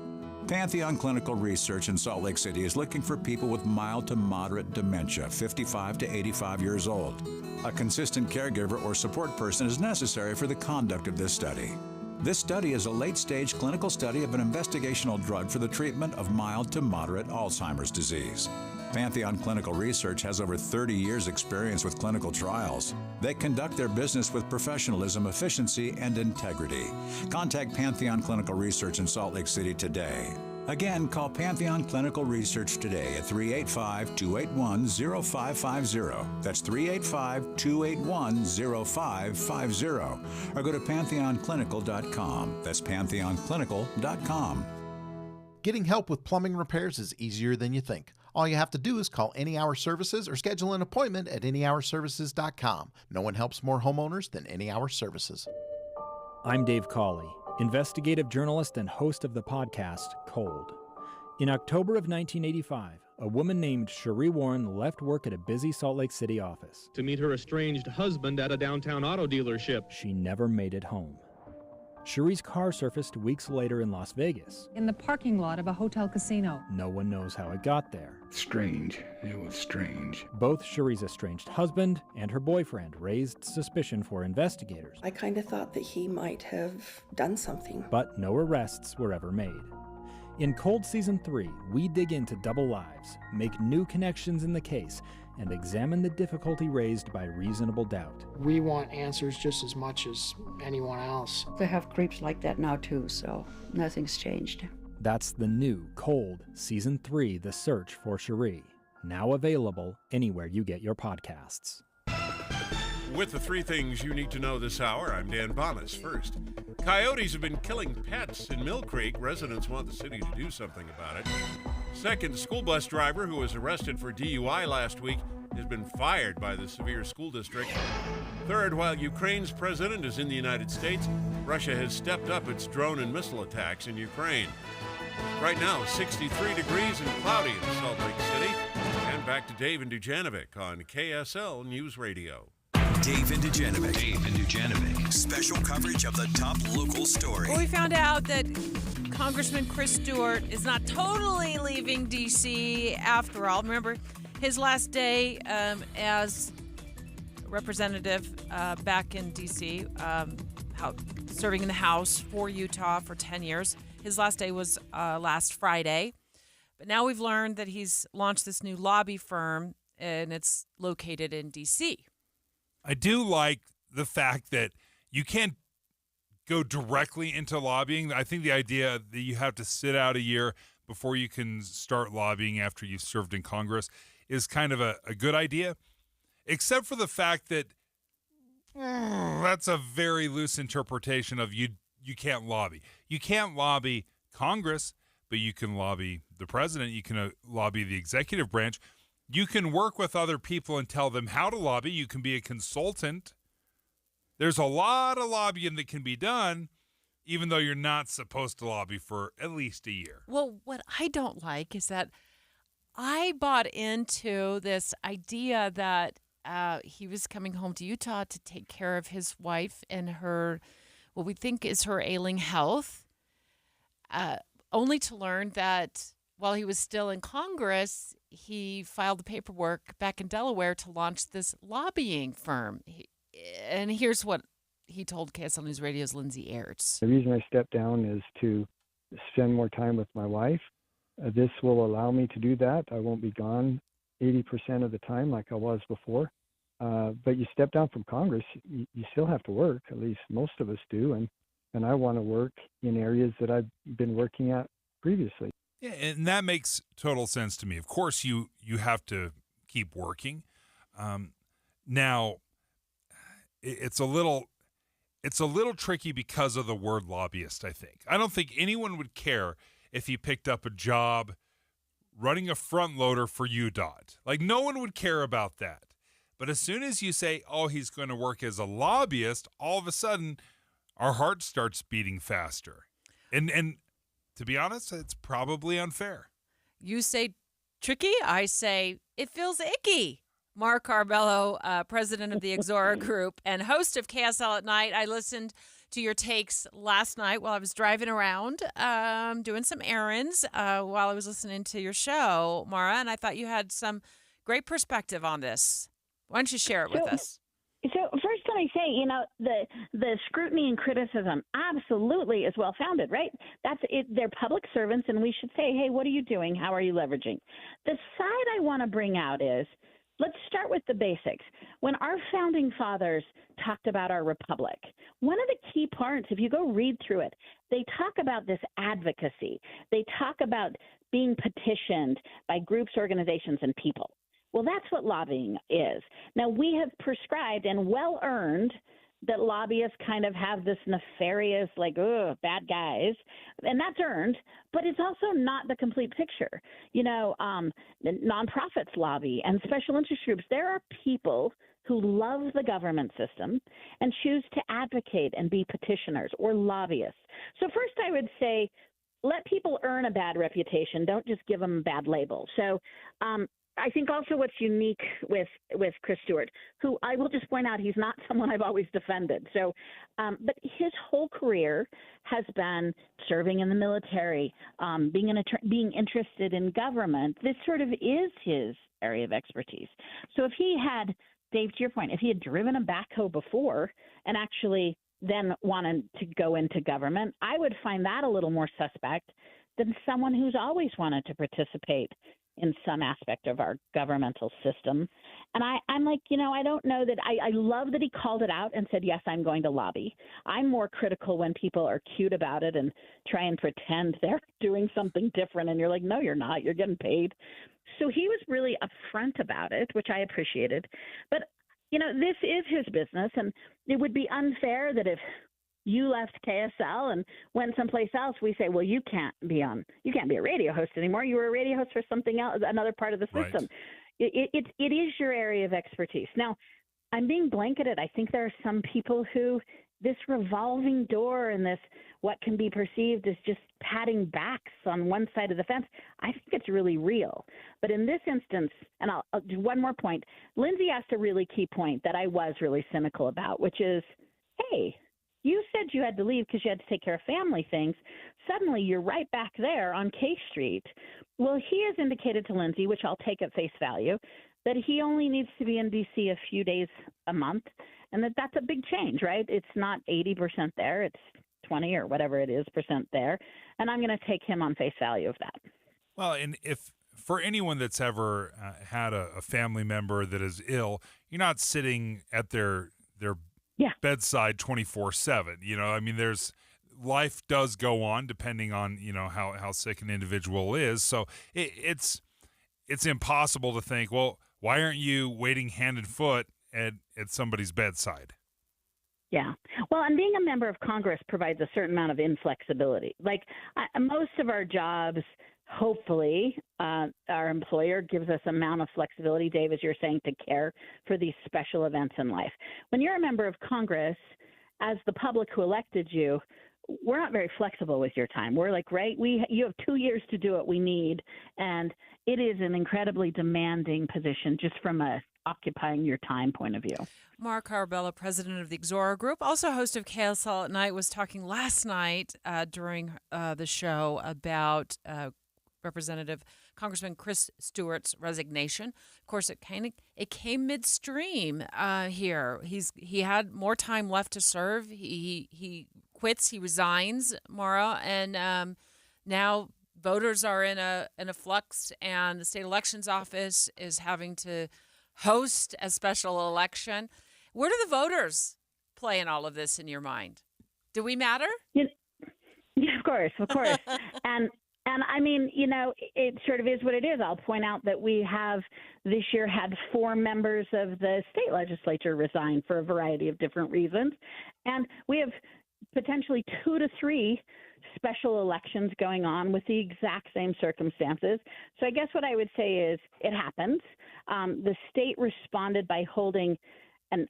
Pantheon Clinical Research in Salt Lake City is looking for people with mild to moderate dementia, 55 to 85 years old. A consistent caregiver or support person is necessary for the conduct of this study. This study is a late-stage clinical study of an investigational drug for the treatment of mild to moderate Alzheimer's disease. Pantheon Clinical Research has over 30 years' experience with clinical trials. They conduct their business with professionalism, efficiency, and integrity. Contact Pantheon Clinical Research in Salt Lake City today. Again, call Pantheon Clinical Research today at 385-281-0550. That's 385-281-0550. Or go to pantheonclinical.com. That's pantheonclinical.com. Getting help with plumbing repairs is easier than you think. All you have to do is call Any Hour Services or schedule an appointment at anyhourservices.com. No one helps more homeowners than Any Hour Services. I'm Dave Cawley, investigative journalist and host of the podcast Cold. In October of 1985, a woman named Cherie Warren left work at a busy Salt Lake City office to meet her estranged husband at a downtown auto dealership. She never made it home. Cherie's car surfaced weeks later in Las Vegas. In the parking lot of a hotel casino. No one knows how it got there. Strange. It was strange. Both Cherie's estranged husband and her boyfriend raised suspicion for investigators. I kind of thought that he might have done something. But no arrests were ever made. In Cold Season 3, we dig into double lives, make new connections in the case, and examine the difficulty raised by reasonable doubt. We want answers just as much as anyone else. They have creeps like that now too, so nothing's changed. That's the new Cold Season 3, The Search for Cherie. Now available anywhere you get your podcasts. With the three things you need to know this hour, I'm Dan Bonas. First, coyotes have been killing pets in Mill Creek. Residents want the city to do something about it. Second, school bus driver who was arrested for DUI last week has been fired by the Sevier School District. Third, while Ukraine's president is in the United States, Russia has stepped up its drone and missile attacks in Ukraine. Right now, 63 degrees and cloudy in Salt Lake City. And back to Dave and Dujanovic on KSL News Radio. Dave and Dujanovic. Special coverage of the top local story. Well, we found out that Congressman Chris Stewart is not totally leaving D.C. after all. Remember, his last day as representative back in D.C., serving in the House for Utah for 10 years. His last day was last Friday. But now we've learned that he's launched this new lobby firm, and it's located in D.C. I do like the fact that you can't go directly into lobbying. I think the idea that you have to sit out a year before you can start lobbying after you've served in Congress is kind of a good idea, except for the fact that that's a very loose interpretation of you can't lobby. You can't lobby Congress, but you can lobby the president. You can lobby the executive branch. You can work with other people and tell them how to lobby. You can be a consultant. There's a lot of lobbying that can be done, even though you're not supposed to lobby for at least a year. Well, what I don't like is that I bought into this idea that he was coming home to Utah to take care of his wife and her, what we think is her ailing health, only to learn that while he was still in Congress, he filed the paperwork back in Delaware to launch this lobbying firm. And here's what he told KSL News Radio's Lindsay Aerts. The reason I stepped down is to spend more time with my wife. This will allow me to do that. I won't be gone 80% of the time like I was before. But you step down from Congress, you still have to work. At least most of us do. And I want to work in areas that I've been working at previously. Yeah, and that makes total sense to me. Of course, you have to keep working. Now, it's a little tricky because of the word lobbyist, I think. I don't think anyone would care if he picked up a job running a front loader for UDOT. Like, no one would care about that. But as soon as you say, oh, he's going to work as a lobbyist, all of a sudden our heart starts beating faster. And to be honest, it's probably unfair. You say tricky, I say it feels icky. Mark Carbello, president of the Exora Group and host of KSL at Night. I listened to your takes last night while I was driving around, doing some errands while I was listening to your show, Mara, and I thought you had some great perspective on this. Why don't you share it with us? So first, let me say, the scrutiny and criticism absolutely is well founded, right? That's it. They're public servants, and we should say, hey, what are you doing? How are you leveraging? The side I want to bring out is, let's start with the basics. When our founding fathers talked about our republic, one of the key parts, if you go read through it, they talk about this advocacy. They talk about being petitioned by groups, organizations, and people. Well, that's what lobbying is. Now, we have prescribed and well earned that lobbyists kind of have this nefarious, like, bad guys, and that's earned, but it's also not the complete picture. Nonprofits lobby and special interest groups, there are people who love the government system and choose to advocate and be petitioners or lobbyists. So first I would say, let people earn a bad reputation. Don't just give them a bad label. So I think also what's unique with Chris Stewart, who I will just point out, he's not someone I've always defended. So, but his whole career has been serving in the military, being interested in government. This sort of is his area of expertise. So if he had, Dave, to your point, if he had driven a backhoe before and actually then wanted to go into government, I would find that a little more suspect than someone who's always wanted to participate in some aspect of our governmental system. And I'm like, I don't know that I love that he called it out and said, yes, I'm going to lobby. I'm more critical when people are cute about it and try and pretend they're doing something different. And you're like, no, you're not. You're getting paid. So he was really upfront about it, which I appreciated. But, this is his business. And it would be unfair that if you left KSL and went someplace else, we say, well, you can't be a radio host anymore. You were a radio host for something else, another part of the system. Right. It is your area of expertise. Now, I'm being blanketed. I think there are some people who this revolving door and this what can be perceived as just patting backs on one side of the fence, I think it's really real. But in this instance, and I'll do one more point, Lindsay asked a really key point that I was really cynical about, which is, hey, you said you had to leave because you had to take care of family things. Suddenly, you're right back there on K Street. Well, he has indicated to Lindsay, which I'll take at face value, that he only needs to be in D.C. a few days a month, and that's a big change, right? It's not 80% there. It's 20 or whatever it is percent there, and I'm going to take him on face value of that. Well, and if for anyone that's ever had a family member that is ill, you're not sitting at their bedside 24/7. You know, I mean, life does go on depending on, you know, how sick an individual is. So it's impossible to think, well, why aren't you waiting hand and foot at somebody's bedside? Yeah. Well, and being a member of Congress provides a certain amount of inflexibility. Like most of our jobs, hopefully, our employer gives us amount of flexibility, Dave, as you're saying, to care for these special events in life. When you're a member of Congress, as the public who elected you, we're not very flexible with your time. We're like, right, you have 2 years to do what we need, and it is an incredibly demanding position just from a occupying your time point of view. Mara Carabello, president of the Exora Group, also host of KSL at Night, was talking last night during the show about Representative Congressman Chris Stewart's resignation. Of course, it came midstream here. He had more time left to serve. He quits. He resigns, Mara, and now voters are in a flux, and the state elections office is having to host a special election. Where do the voters play in all of this in your mind? Do we matter? Yeah, of course. And I mean, you know, it sort of is what it is. I'll point out that we have this year had 4 members of the state legislature resign for a variety of different reasons. And we have potentially 2 to 3 special elections going on with the exact same circumstances. So I guess what I would say is it happens. The state responded by holding an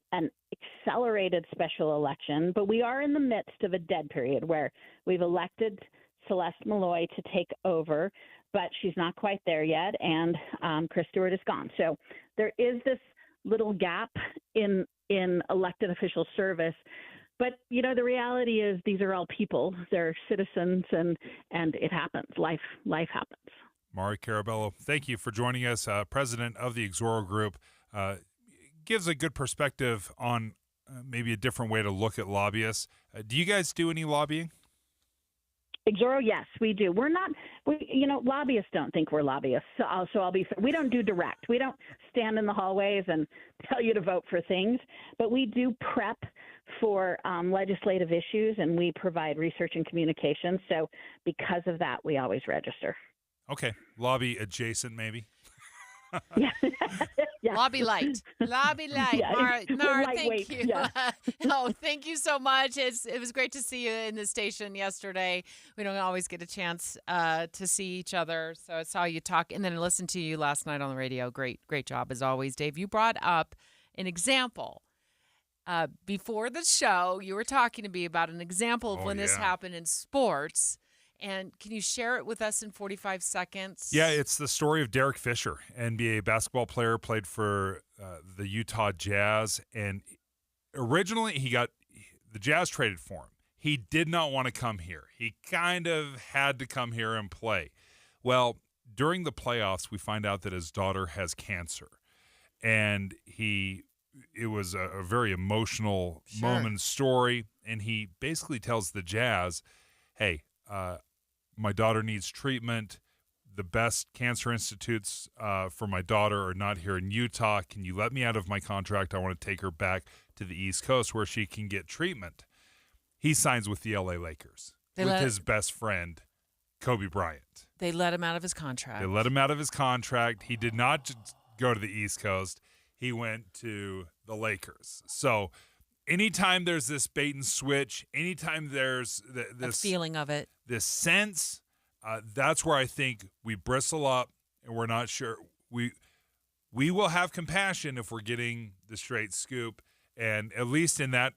accelerated special election, but we are in the midst of a dead period where we've elected Celeste Malloy to take over, but she's not quite there yet, and Chris Stewart is gone. So there is this little gap in elected official service. But, you know, the reality is these are all people. They're citizens, and it happens. Life happens. Mari Carabello, thank you for joining us. President of the Exora Group, gives a good perspective on maybe a different way to look at lobbyists. Do you guys do any lobbying? Exora, yes, we do. Lobbyists don't think we're lobbyists. We don't do direct. We don't stand in the hallways and tell you to vote for things, but we do prep for legislative issues, and we provide research and communications. So because of that, we always register. Okay. Lobby adjacent, maybe? Yeah. Lobby light. Yeah. Mara, thank Lightweight, you. yeah. Thank you so much. It was great to see you in the station yesterday. We don't always get a chance to see each other, so I saw you talk and then listen to you last night on the radio. Great job as always, Dave. You brought up an example. Before the show, you were talking to me about an example of when this happened in sports. And can you share it with us in 45 seconds? Yeah, it's the story of Derek Fisher, NBA basketball player, played for the Utah Jazz. And originally, the Jazz traded for him. He did not want to come here. He kind of had to come here and play. Well, during the playoffs, we find out that his daughter has cancer. And it was a very emotional moment story. And he basically tells the Jazz, hey, my daughter needs treatment. The best cancer institutes for my daughter are not here in Utah. Can you let me out of my contract? I want to take her back to the East Coast where she can get treatment. He signs with the LA Lakers with his best friend, Kobe Bryant. They let him out of his contract. He did not just go to the East Coast. He went to the Lakers. So anytime there's this bait and switch, anytime there's this feeling of it, this sense, that's where I think we bristle up and we're not sure. We will have compassion if we're getting the straight scoop. And at least in that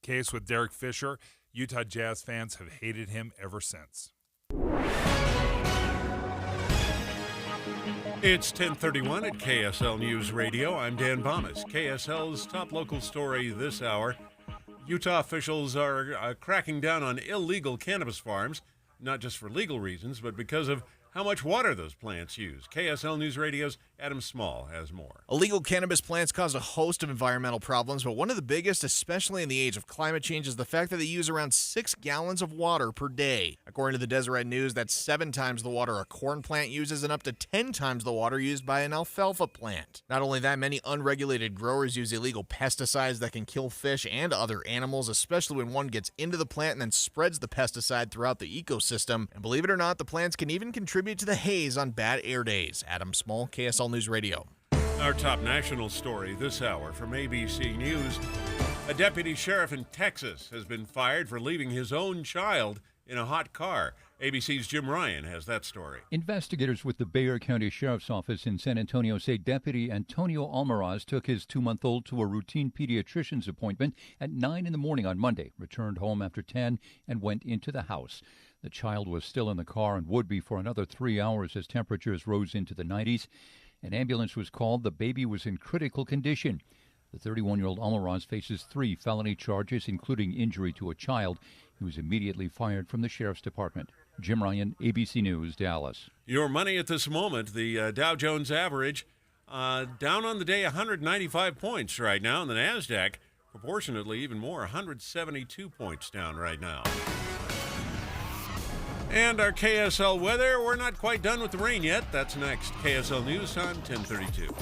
case with Derek Fisher, Utah Jazz fans have hated him ever since. It's 10:31 at KSL News Radio. I'm Dan Bonas. KSL's top local story this hour. Utah officials are cracking down on illegal cannabis farms, not just for legal reasons, but because of how much water those plants use. KSL News Radio's Adam Small has more. Illegal cannabis plants cause a host of environmental problems, but one of the biggest, especially in the age of climate change, is the fact that they use around 6 gallons of water per day. According to the Deseret News, that's 7 times the water a corn plant uses and up to 10 times the water used by an alfalfa plant. Not only that, many unregulated growers use illegal pesticides that can kill fish and other animals, especially when one gets into the plant and then spreads the pesticide throughout the ecosystem. And believe it or not, the plants can even contribute to the haze on bad air days. Adam Small, KSL News Radio. Our top national story this hour from ABC News. A deputy sheriff in Texas has been fired for leaving his own child in a hot car. ABC's Jim Ryan has that story. Investigators with the Bexar County Sheriff's Office in San Antonio say Deputy Antonio Almaraz took his 2-month-old to a routine pediatrician's appointment at 9 in the morning on Monday, returned home after 10, and went into the house. The child was still in the car and would be for another 3 hours as temperatures rose into the 90s. An ambulance was called. The baby was in critical condition. The 31-year-old Almaraz faces 3 felony charges, including injury to a child. He was immediately fired from the sheriff's department. Jim Ryan, ABC News, Dallas. Your money at this moment, the Dow Jones average, down on the day 195 points right now, and the NASDAQ, proportionately even more, 172 points down right now. And our KSL weather, we're not quite done with the rain yet. That's next. KSL News Time, 10:32.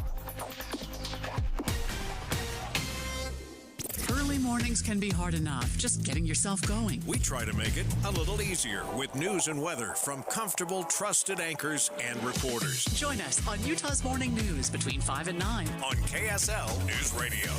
Early mornings can be hard enough, just getting yourself going. We try to make it a little easier with news and weather from comfortable, trusted anchors and reporters. Join us on Utah's Morning News between 5 and 9 on KSL News Radio.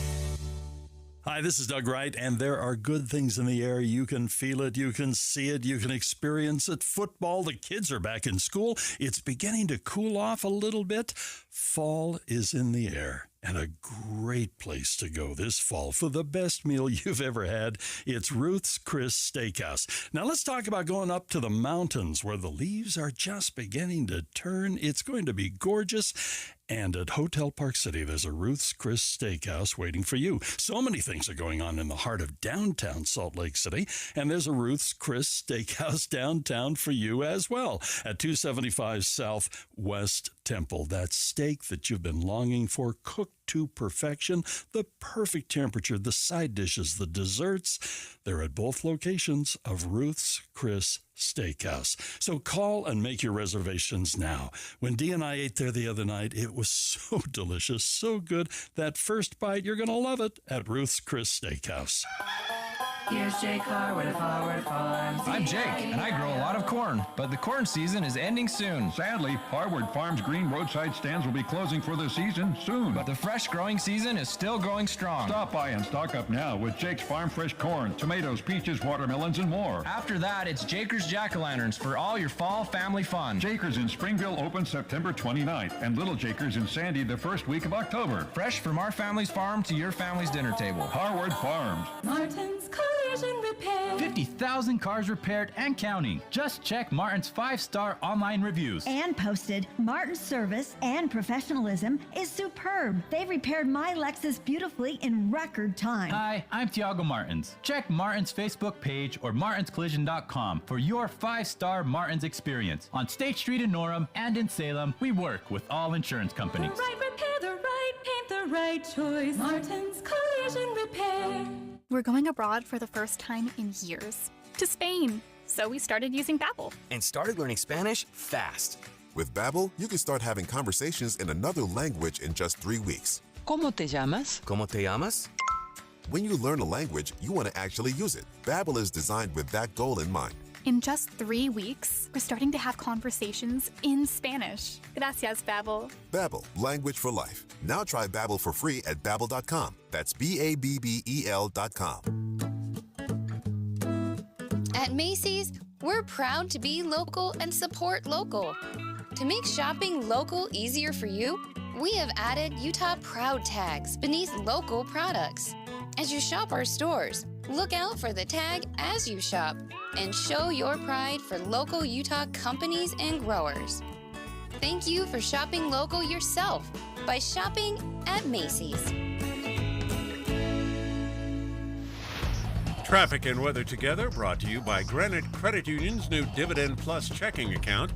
Hi, this is Doug Wright, and there are good things in the air. You can feel it, you can see it, you can experience it. Football, the kids are back in school. It's beginning to cool off a little bit. Fall is in the air, and a great place to go this fall for the best meal you've ever had. It's Ruth's Chris Steakhouse. Now let's talk about going up to the mountains where the leaves are just beginning to turn. It's going to be gorgeous. And at Hotel Park City, there's a Ruth's Chris Steakhouse waiting for you. So many things are going on in the heart of downtown Salt Lake City, and there's a Ruth's Chris Steakhouse downtown for you as well at 275 South West Temple. That steak that you've been longing for, cooked to perfection, the perfect temperature, the side dishes, the desserts. They're at both locations of Ruth's Chris Steakhouse. So call and make your reservations now. When Dee and I ate there the other night, it was so delicious, so good. That first bite, you're going to love it at Ruth's Chris Steakhouse. Here's Jake Harwood of Harwood Farms. I'm Jake, and I grow a lot of corn, but the corn season is ending soon. Sadly, Harwood Farms green roadside stands will be closing for the season soon. But the fresh growing season is still going strong. Stop by and stock up now with Jake's Farm Fresh corn, tomatoes, peaches, watermelons, and more. After that, it's Jakers Jack-o'-lanterns for all your fall family fun. Jakers in Springville opens September 29th, and Little Jakers in Sandy the first week of October. Fresh from our family's farm to your family's dinner table. Harwood Farms. Martin's Collision Repair. 50,000 cars repaired and counting. Just check Martin's 5-star online reviews. And posted, Martin's service and professionalism is superb. They've repaired my Lexus beautifully in record time. Hi, I'm Tiago Martins. Check Martin's Facebook page or martinscollision.com for your 5-star Martins experience. On State Street in Norham and in Salem, we work with all insurance companies. The right repair, the right paint, the right choice. Martin's Collision Repair. We're going abroad for the first time in years, to Spain. So we started using Babbel. And started learning Spanish fast. With Babbel, you can start having conversations in another language in just 3 weeks. ¿Cómo te llamas? ¿Cómo te llamas? When you learn a language, you want to actually use it. Babbel is designed with that goal in mind. In just 3 weeks, we're starting to have conversations in Spanish. Gracias, Babbel. Babbel, language for life. Now try Babbel for free at Babbel.com. That's Babbel.com. At Macy's, we're proud to be local and support local. To make shopping local easier for you, we have added Utah Proud tags beneath local products. As you shop our stores, look out for the tag as you shop and show your pride for local Utah companies and growers. Thank you for shopping local yourself by shopping at Macy's. Traffic and weather together brought to you by Granite Credit Union's new Dividend Plus checking account.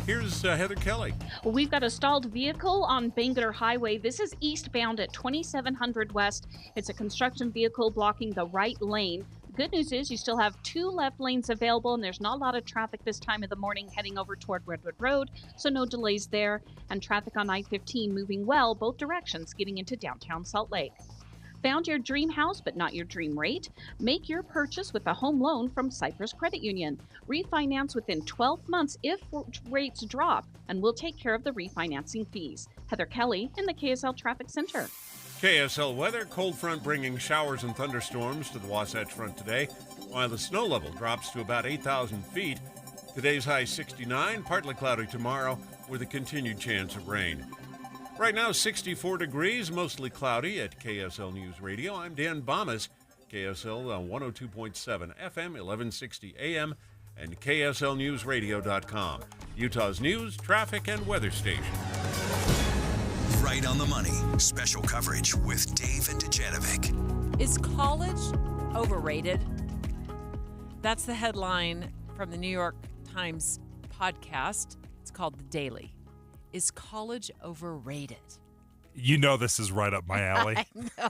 Here's Heather Kelly. Well, we've got a stalled vehicle on Bangor Highway. This is eastbound at 2700 West. It's a construction vehicle blocking the right lane. The good news is you still have 2 left lanes available, and there's not a lot of traffic this time of the morning heading over toward Redwood Road, so no delays there. And traffic on I-15 moving well both directions getting into downtown Salt Lake. Found your dream house but not your dream rate? Make your purchase with a home loan from Cyprus Credit Union. Refinance within 12 months if rates drop, and we'll take care of the refinancing fees. Heather Kelly in the KSL Traffic Center. KSL weather, cold front bringing showers and thunderstorms to the Wasatch Front today, while the snow level drops to about 8,000 feet. Today's high 69, partly cloudy tomorrow with a continued chance of rain. Right now, 64 degrees, mostly cloudy at KSL News Radio. I'm Dan Bomas, KSL 102.7 FM, 1160 AM, and KSLNewsRadio.com, Utah's news, traffic, and weather station. Right on the money. Special coverage with Dave and Dujanovic. Is college overrated? That's the headline from the New York Times podcast. It's called The Daily. Is college overrated? You know this is right up my alley. I know.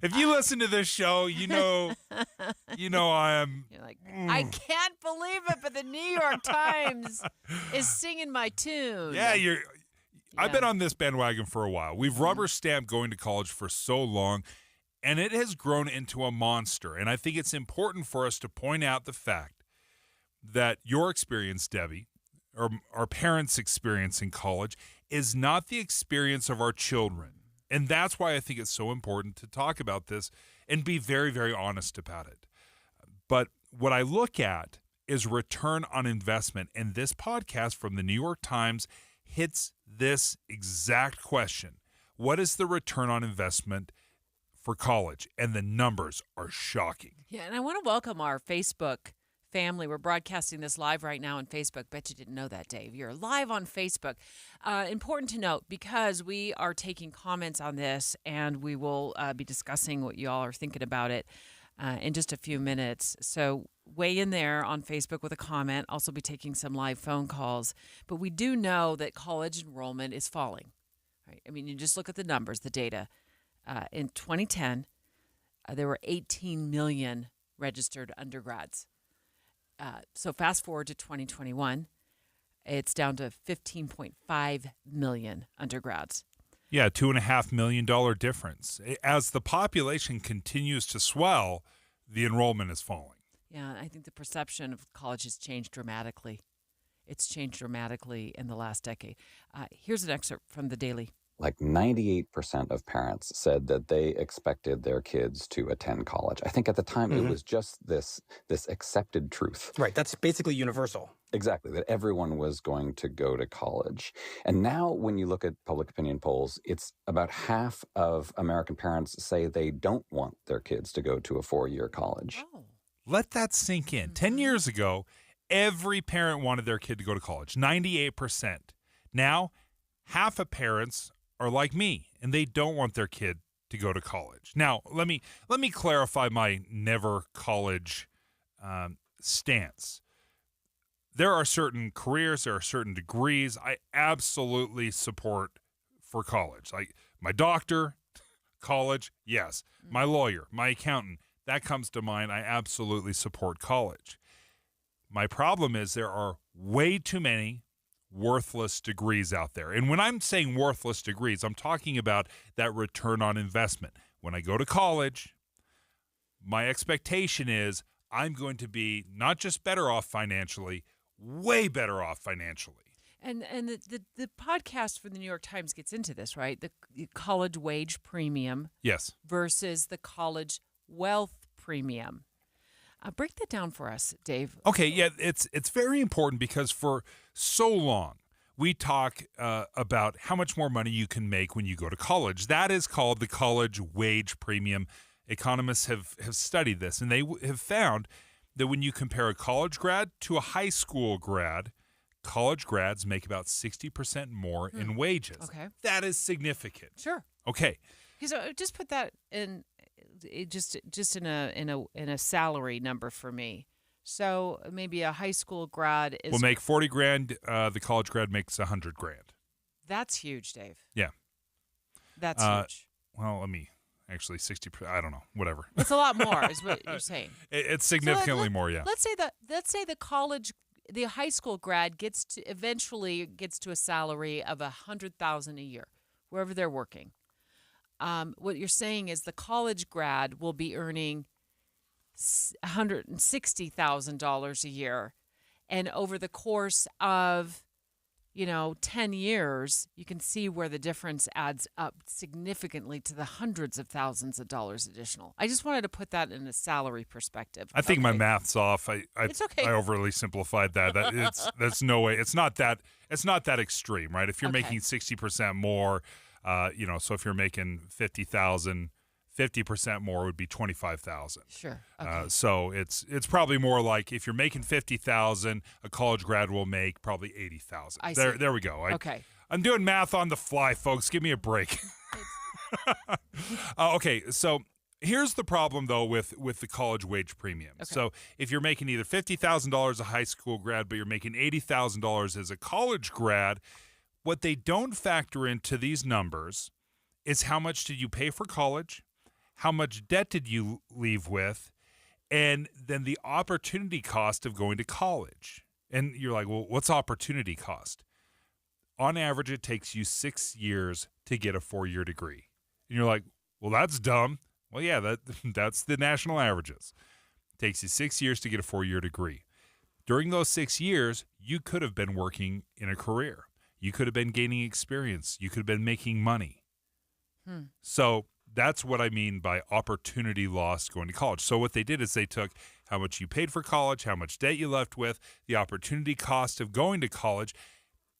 If you listen to this show, you know I am. You're like, I can't believe it, but the New York Times is singing my tune. Yeah, I've been on this bandwagon for a while. We've rubber stamped going to college for so long, and it has grown into a monster. And I think it's important for us to point out the fact that your experience, Debbie, or our parents' experience in college is not the experience of our children. And that's why I think it's so important to talk about this and be very, very honest about it. But what I look at is return on investment. And this podcast from the New York Times hits this exact question. What is the return on investment for college? And the numbers are shocking. Yeah, and I want to welcome our Facebook family. We're broadcasting this live right now on Facebook. Bet you didn't know that, Dave. You're live on Facebook. Important to note, because we are taking comments on this, and we will be discussing what you all are thinking about it in just a few minutes. So weigh in there on Facebook with a comment. Also be taking some live phone calls. But we do know that college enrollment is falling. Right? I mean, you just look at the numbers, the data. In 2010, there were 18 million registered undergrads. So fast forward to 2021, it's down to 15.5 million undergrads. Yeah, $2.5 million difference. As the population continues to swell, the enrollment is falling. Yeah, I think the perception of college has changed dramatically. It's changed dramatically in the last decade. Here's an excerpt from The Daily. Like 98% of parents said that they expected their kids to attend college. I think at the time it was just this accepted truth. Right, that's basically universal. Exactly, that everyone was going to go to college. And now when you look at public opinion polls, it's about half of American parents say they don't want their kids to go to a 4-year college. Oh. Let that sink in. 10 years ago, every parent wanted their kid to go to college, 98%. Now, half of parents are like me, and they don't want their kid to go to college. Now, let me clarify my never college stance. There are certain careers, there are certain degrees I absolutely support for college. Like my doctor, college, yes. My lawyer, my accountant, that comes to mind. I absolutely support college. My problem is there are way too many worthless degrees out there. And when I'm saying worthless degrees, I'm talking about that return on investment. When I go to college, my expectation is I'm going to be not just better off financially, way better off financially. And the podcast for the New York Times gets into this, right? The college wage premium versus the college wealth premium. Break that down for us, Dave. Okay, yeah, it's very important because for so long we talk about how much more money you can make when you go to college. That is called the college wage premium. Economists have studied this, and they have found that when you compare a college grad to a high school grad, college grads make about 60% more in wages. Okay. That is significant. Sure. Okay. So just put that in just in a salary number for me. So maybe a high school grad is We'll make 40 grand. The college grad makes 100 grand. That's huge, Dave. Yeah. That's huge. Well, let me actually 60%. I don't know. Whatever. It's a lot more, is what you're saying. It's significantly more. Yeah. Let's say the high school grad eventually gets to a salary of $100,000 a year, wherever they're working. What you're saying is the college grad will be earning $160,000 a year, and over the course of 10 years, you can see where the difference adds up significantly to the hundreds of thousands of dollars additional. I just wanted to put that in a salary perspective. I think my math's off. It's okay. I overly simplified that. That's no way. It's not that extreme, right? If you're making 60% more, so if you're making 50,000, 50% more would be 25,000. Sure. Okay. So it's probably more like if you're making 50,000, a college grad will make probably 80,000. There we go. Okay. I'm doing math on the fly, folks. Give me a break. Okay, so here's the problem though with the college wage premium. Okay. So if you're making either $50,000 a high school grad, but you're making $80,000 as a college grad, what they don't factor into these numbers is how much did you pay for college? How much debt did you leave with? And then the opportunity cost of going to college. And you're like, well, what's opportunity cost? On average, it takes you 6 years to get a 4-year degree. And you're like, well, that's dumb. Well, yeah, that's the national averages. It takes you 6 years to get a 4-year degree. During those 6 years, you could have been working in a career. You could have been gaining experience. You could have been making money. So that's what I mean by opportunity lost going to college. So what they did is they took how much you paid for college, how much debt you left with, the opportunity cost of going to college,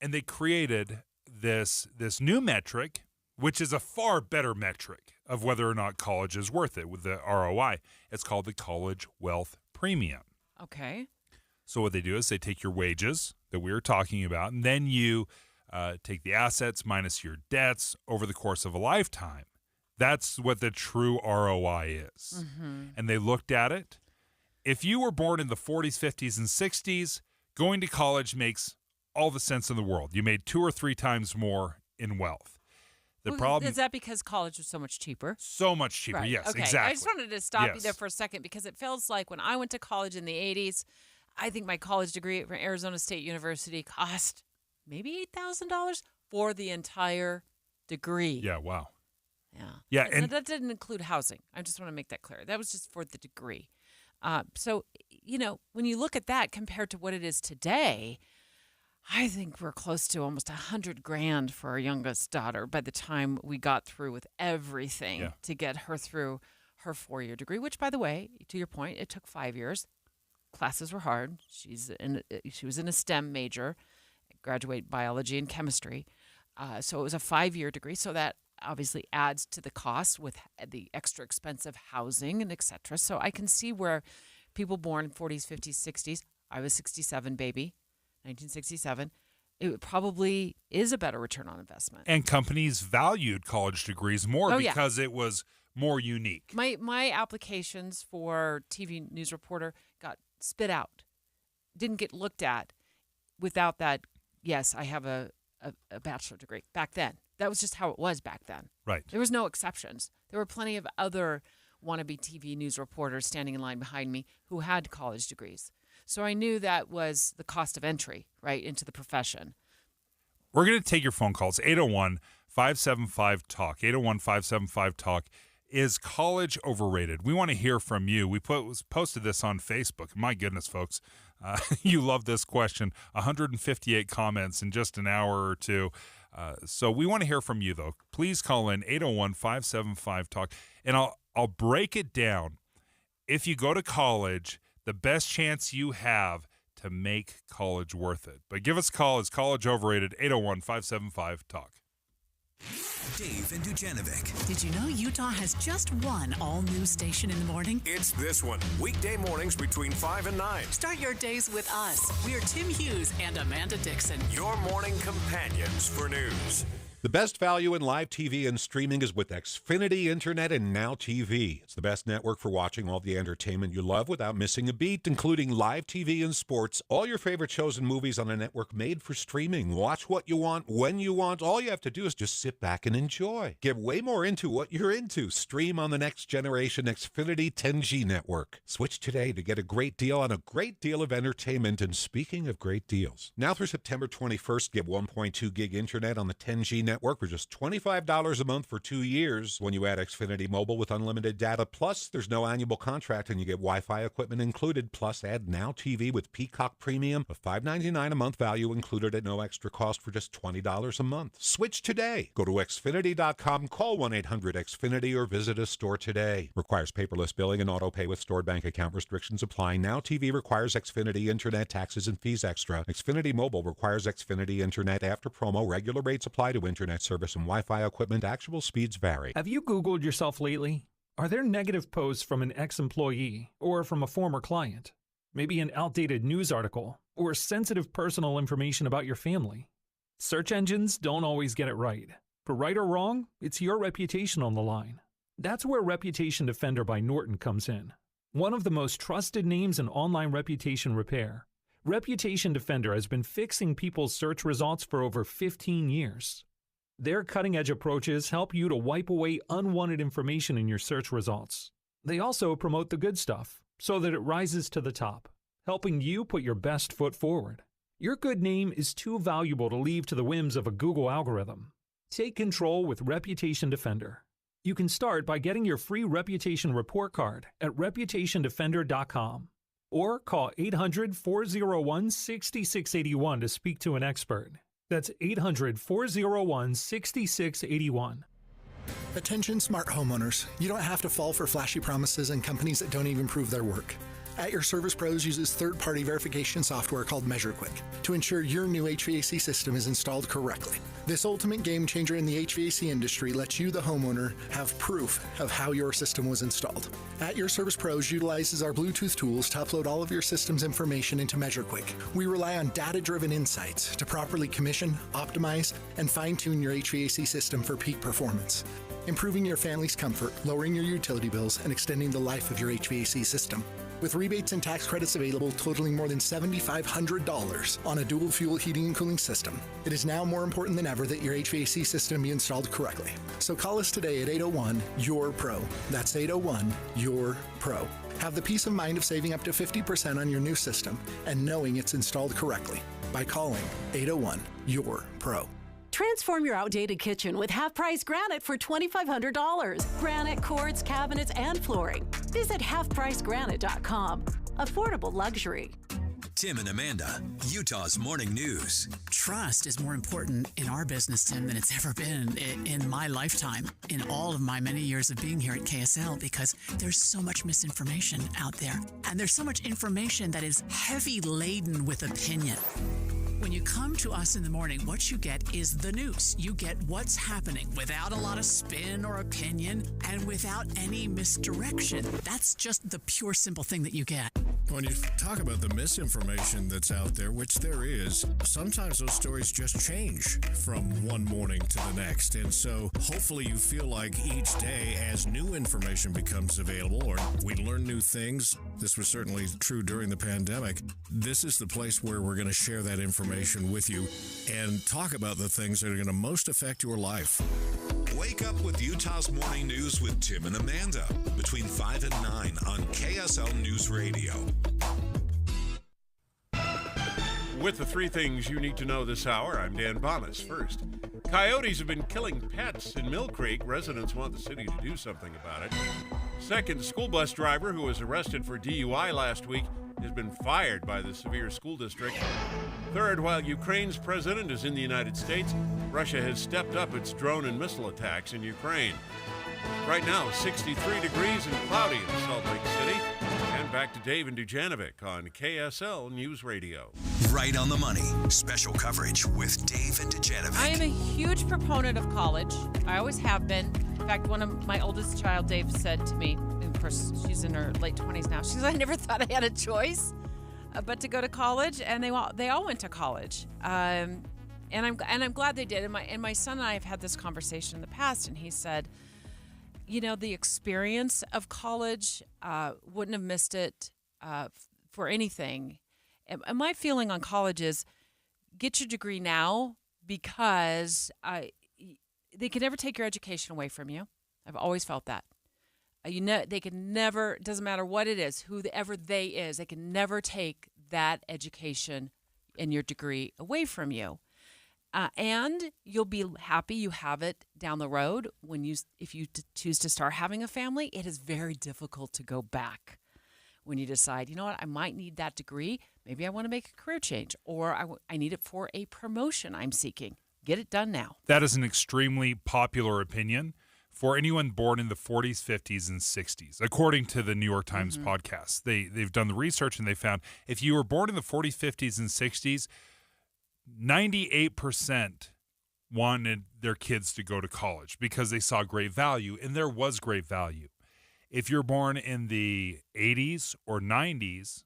and they created this new metric, which is a far better metric of whether or not college is worth it with the ROI. It's called the College Wealth Premium. Okay. So what they do is they take your wages that we were talking about, and then you take the assets minus your debts over the course of a lifetime. That's what the true ROI is. Mm-hmm. And they looked at it. If you were born in the 40s, 50s, and 60s, going to college makes all the sense in the world. You made 2 or 3 times more in wealth. The problem is that because college was so much cheaper? So much cheaper, right. Yes, okay. exactly. I just wanted to stop you there for a second because it feels like when I went to college in the 80s, I think my college degree from Arizona State University cost maybe $8,000 for the entire degree. Yeah, wow. Yeah, and that didn't include housing. I just want to make that clear. That was just for the degree. So, when you look at that compared to what it is today, I think we're close to almost $100,000 for our youngest daughter by the time we got through with everything to get her through her 4-year degree, which, by the way, to your point, it took 5 years. Classes were hard. She was in a STEM major, graduate biology and chemistry. So it was a 5-year degree. So that obviously adds to the cost with the extra expensive housing and et cetera. So I can see where people born in 40s, 50s, 60s, I was 67 baby, 1967, it probably is a better return on investment. And companies valued college degrees more because it was more unique. My applications for TV news reporter got spit out, didn't get looked at without that, yes, I have a bachelor degree back then. That was just how it was back then. Right. There was no exceptions. There were plenty of other wannabe TV news reporters standing in line behind me who had college degrees. So I knew that was the cost of entry, right, into the profession. We're going to take your phone calls. 801-575-TALK. 801-575-TALK. Is college overrated? We want to hear from you. We posted this on Facebook. My goodness, folks. You love this question. 158 comments in just an hour or two. So we want to hear from you, though. Please call in 801-575-TALK. And I'll break it down. If you go to college, the best chance you have to make college worth it. But give us a call. Is college overrated? 801-575-TALK. Dave and Dujanovic. Did you know Utah has just one all-new station in the morning? It's this one. Weekday mornings between 5 and 9. Start your days with us. We're Tim Hughes and Amanda Dixon. Your morning companions for news. The best value in live TV and streaming is with Xfinity Internet and Now TV. It's the best network for watching all the entertainment you love without missing a beat, including live TV and sports, all your favorite shows and movies on a network made for streaming. Watch what you want, when you want. All you have to do is just sit back and enjoy. Get way more into what you're into. Stream on the next generation Xfinity 10G network. Switch today to get a great deal on a great deal of entertainment. And speaking of great deals, now through September 21st, get 1.2 gig internet on the 10G network for just $25 a month for 2 years when you add Xfinity Mobile with unlimited data. Plus, there's no annual contract and you get Wi-Fi equipment included. Plus, add Now TV with Peacock Premium, a $5.99 a month value included at no extra cost for just $20 a month. Switch today. Go to Xfinity.com, call 1-800-XFINITY or visit a store today. Requires paperless billing and auto pay with stored bank account. Restrictions apply. Now TV requires Xfinity Internet, taxes and fees extra. Xfinity Mobile requires Xfinity Internet after promo. Regular rates apply to internet service and Wi-Fi equipment. Actual speeds vary. Have you Googled yourself lately? Are there negative posts from an ex-employee or from a former client? Maybe an outdated news article or sensitive personal information about your family? Search engines don't always get it right. For right or wrong, it's your reputation on the line. That's where Reputation Defender by Norton comes in. One of the most trusted names in online reputation repair, Reputation Defender has been fixing people's search results for over 15 years. Their cutting-edge approaches help you to wipe away unwanted information in your search results. They also promote the good stuff so that it rises to the top, helping you put your best foot forward. Your good name is too valuable to leave to the whims of a Google algorithm. Take control with Reputation Defender. You can start by getting your free reputation report card at reputationdefender.com or call 800-401-6681 to speak to an expert. That's 800-401-6681. Attention smart homeowners. You don't have to fall for flashy promises and companies that don't even prove their work. At Your Service Pros uses third-party verification software called MeasureQuick to ensure your new HVAC system is installed correctly. This ultimate game changer in the HVAC industry lets you, the homeowner, have proof of how your system was installed. At Your Service Pros utilizes our Bluetooth tools to upload all of your system's information into MeasureQuick. We rely on data-driven insights to properly commission, optimize, and fine-tune your HVAC system for peak performance, improving your family's comfort, lowering your utility bills, and extending the life of your HVAC system. With rebates and tax credits available totaling more than $7,500 on a dual-fuel heating and cooling system, it is now more important than ever that your HVAC system be installed correctly. So call us today at 801-YOUR-PRO. That's 801-YOUR-PRO. Have the peace of mind of saving up to 50% on your new system and knowing it's installed correctly by calling 801-YOUR-PRO. Transform your outdated kitchen with half-price granite for $2,500. Granite, quartz, cabinets, and flooring. Visit halfpricegranite.com. Affordable luxury. Tim and Amanda, Utah's Morning News. Trust is more important in our business, Tim, than it's ever been in my lifetime, in all of my many years of being here at KSL, because there's so much misinformation out there. And there's so much information that is heavy laden with opinion. When you come to us in the morning, what you get is the news. You get what's happening without a lot of spin or opinion and without any misdirection. That's just the pure, simple thing that you get. When you talk about the misinformation that's out there, which there is, sometimes those stories just change from one morning to the next. And so hopefully you feel like each day as new information becomes available or we learn new things, this was certainly true during the pandemic, this is the place where we're going to share that information with you and talk about the things that are going to most affect your life. Wake up with Utah's Morning News with Tim and Amanda between 5 and 9 on KSL News Radio. With the three things you need to know this hour, I'm Dan Bonas. First, coyotes have been killing pets in Mill Creek. Residents want the city to do something about it. Second, school bus driver who was arrested for DUI last week has been fired by the Severe School District. Third, while Ukraine's president is in the United States, Russia has stepped up its drone and missile attacks in Ukraine. Right now, 63 degrees and cloudy in Salt Lake City. And back to Dave and Dujanovic on KSL News Radio. Right on the money. Special coverage with Dave and Dujanovic. I am a huge proponent of college. I always have been. In fact, one of my oldest child, Dave, said to me, of course, she's in her late 20s now. She said, I never thought I had a choice but to go to college. And they all went to college. And I'm glad they did. And my son and I have had this conversation in the past, and he said, the experience of college, wouldn't have missed it for anything. And my feeling on college is get your degree now because they can never take your education away from you. I've always felt that. They can never, it doesn't matter what it is, whoever they is, they can never take that education and your degree away from you. And you'll be happy you have it down the road if you choose to start having a family. It is very difficult to go back when you decide, I might need that degree. Maybe I want to make a career change, or I need it for a promotion I'm seeking. Get it done now. That is an extremely popular opinion for anyone born in the 40s, 50s, and 60s. According to the New York Times podcast, they've done the research and they found if you were born in the 40s, 50s, and 60s, 98% wanted their kids to go to college because they saw great value, and there was great value. If you're born in the 80s or 90s,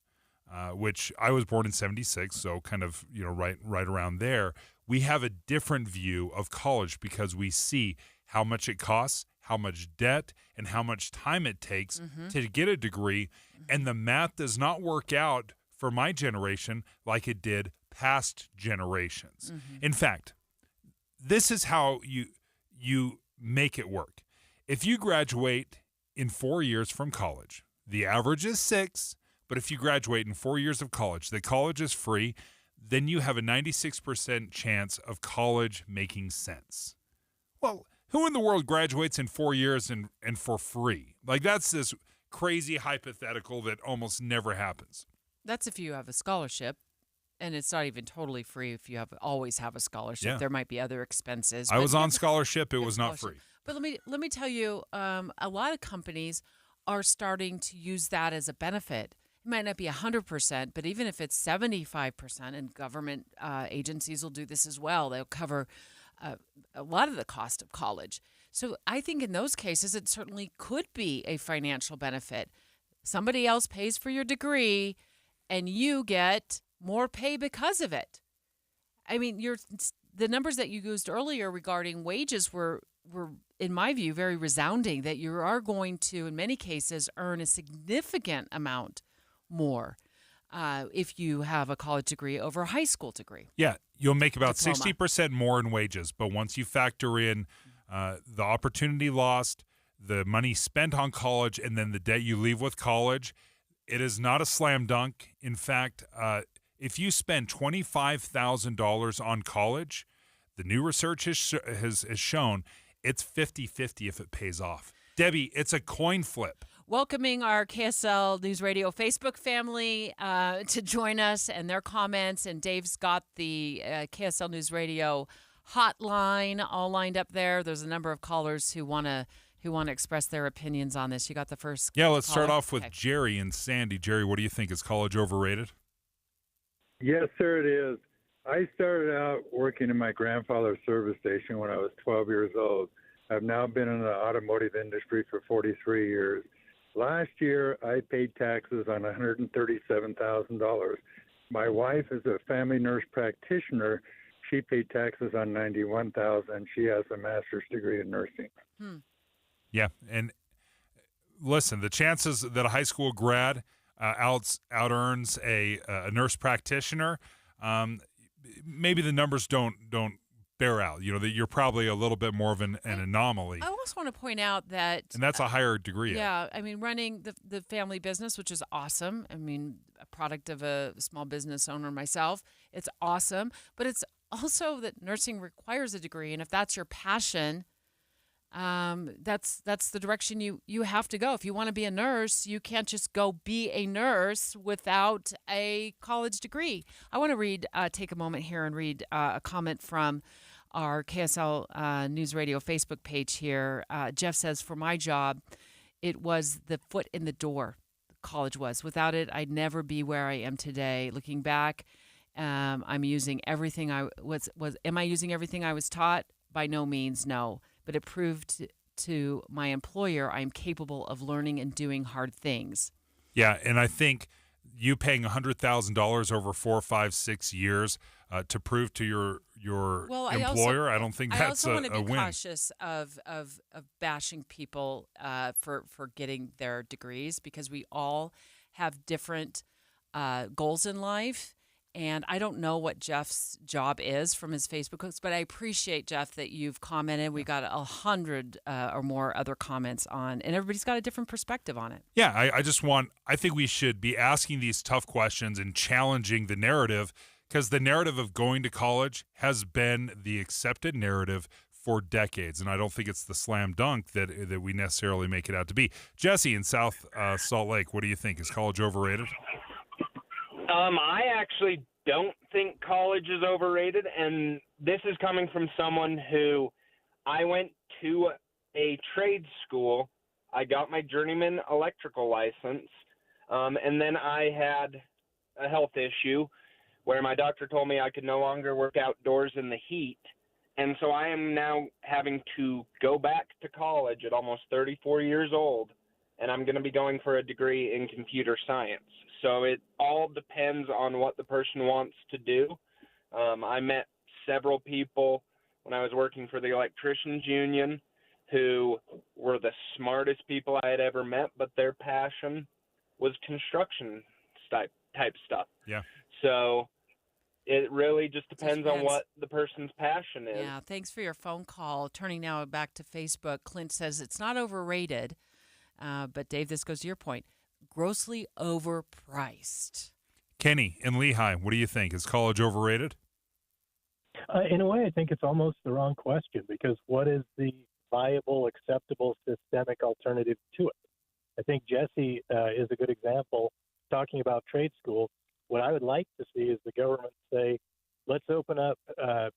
which I was born in 76, so kind of right around there, we have a different view of college because we see how much it costs, how much debt, and how much time it takes to get a degree, and the math does not work out for my generation like it did past generations. In fact, this is how you make it work. If you graduate in 4 years from college, the average is 6, but if you graduate in 4 years of college, the college is free, then you have a 96% chance of college making sense. Well, who in the world graduates in 4 years and for free? Like, that's this crazy hypothetical that almost never happens. That's if you have a scholarship. And it's not even totally free if you always have a scholarship. Yeah. There might be other expenses. I was on scholarship. It was not free. But let me tell you, a lot of companies are starting to use that as a benefit. It might not be 100%, but even if it's 75%, and government agencies will do this as well, they'll cover a lot of the cost of college. So I think in those cases, it certainly could be a financial benefit. Somebody else pays for your degree, and you get more pay because of it. I mean, the numbers that you used earlier regarding wages were, in my view, very resounding, that you are going to, in many cases, earn a significant amount more if you have a college degree over a high school degree. Yeah, you'll make about Diploma. 60% more in wages, but once you factor in the opportunity lost, the money spent on college, and then the debt you leave with college, it is not a slam dunk. In fact, if you spend $25,000 on college, the new research has shown it's 50-50 if it pays off. Debbie, it's a coin flip. Welcoming our KSL News Radio Facebook family to join us and their comments. And Dave's got the KSL News Radio hotline all lined up there. There's a number of callers who want to express their opinions on this. You got the first Yeah, let's start caller? off with Okay. Jerry and Sandy. Jerry, what do you think? Is college overrated? Yes, sir, it is. I started out working in my grandfather's service station when I was 12 years old. I've now been in the automotive industry for 43 years. Last year, I paid taxes on $137,000. My wife is a family nurse practitioner. She paid taxes on $91,000. She has a master's degree in nursing. Yeah, and listen, the chances that a high school grad out-earns a nurse practitioner, maybe the numbers don't bear out. That you're probably a little bit more of an anomaly. I also want to point out that... And that's a higher degree. Yeah, I mean, running the family business, which is awesome. I mean, a product of a small business owner myself. It's awesome. But it's also that nursing requires a degree. And if that's your passion... that's the direction you have to go. If you want to be a nurse, you can't just go be a nurse without a college degree. I want to take a moment here and read a comment from our KSL News Radio Facebook page here. Jeff says, for my job, it was the foot in the door. College was. Without it, I'd never be where I am today. Looking back, I'm using everything Am I using everything I was taught? By no means, no. But it proved to my employer I am capable of learning and doing hard things. Yeah, and I think you paying $100,000 over 4, 5, 6 years to prove to your I employer. I don't think that's I also want to a be win. cautious of bashing people for getting their degrees, because we all have different goals in life. And I don't know what Jeff's job is from his Facebook posts, but I appreciate, Jeff, that you've commented. We got 100 or more other comments on, and everybody's got a different perspective on it. Yeah, I think we should be asking these tough questions and challenging the narrative, because the narrative of going to college has been the accepted narrative for decades, and I don't think it's the slam dunk that we necessarily make it out to be. Jesse in South Salt Lake, what do you think? Is college overrated? I actually don't think college is overrated, and this is coming from someone who I went to a trade school. I got my journeyman electrical license, and then I had a health issue where my doctor told me I could no longer work outdoors in the heat, and so I am now having to go back to college at almost 34 years old, and I'm going to be going for a degree in computer science. So it all depends on what the person wants to do. I met several people when I was working for the electricians union who were the smartest people I had ever met, but their passion was construction type stuff. Yeah. So it really just depends on what the person's passion is. Yeah, thanks for your phone call. Turning now back to Facebook, Clint says it's not overrated, but Dave, this goes to your point. Grossly overpriced. Kenny in Lehigh, what do you think? Is college overrated? In a way, I think it's almost the wrong question, because what is the viable, acceptable, systemic alternative to it? I think Jesse is a good example talking about trade schools. What I would like to see is the government say, let's open up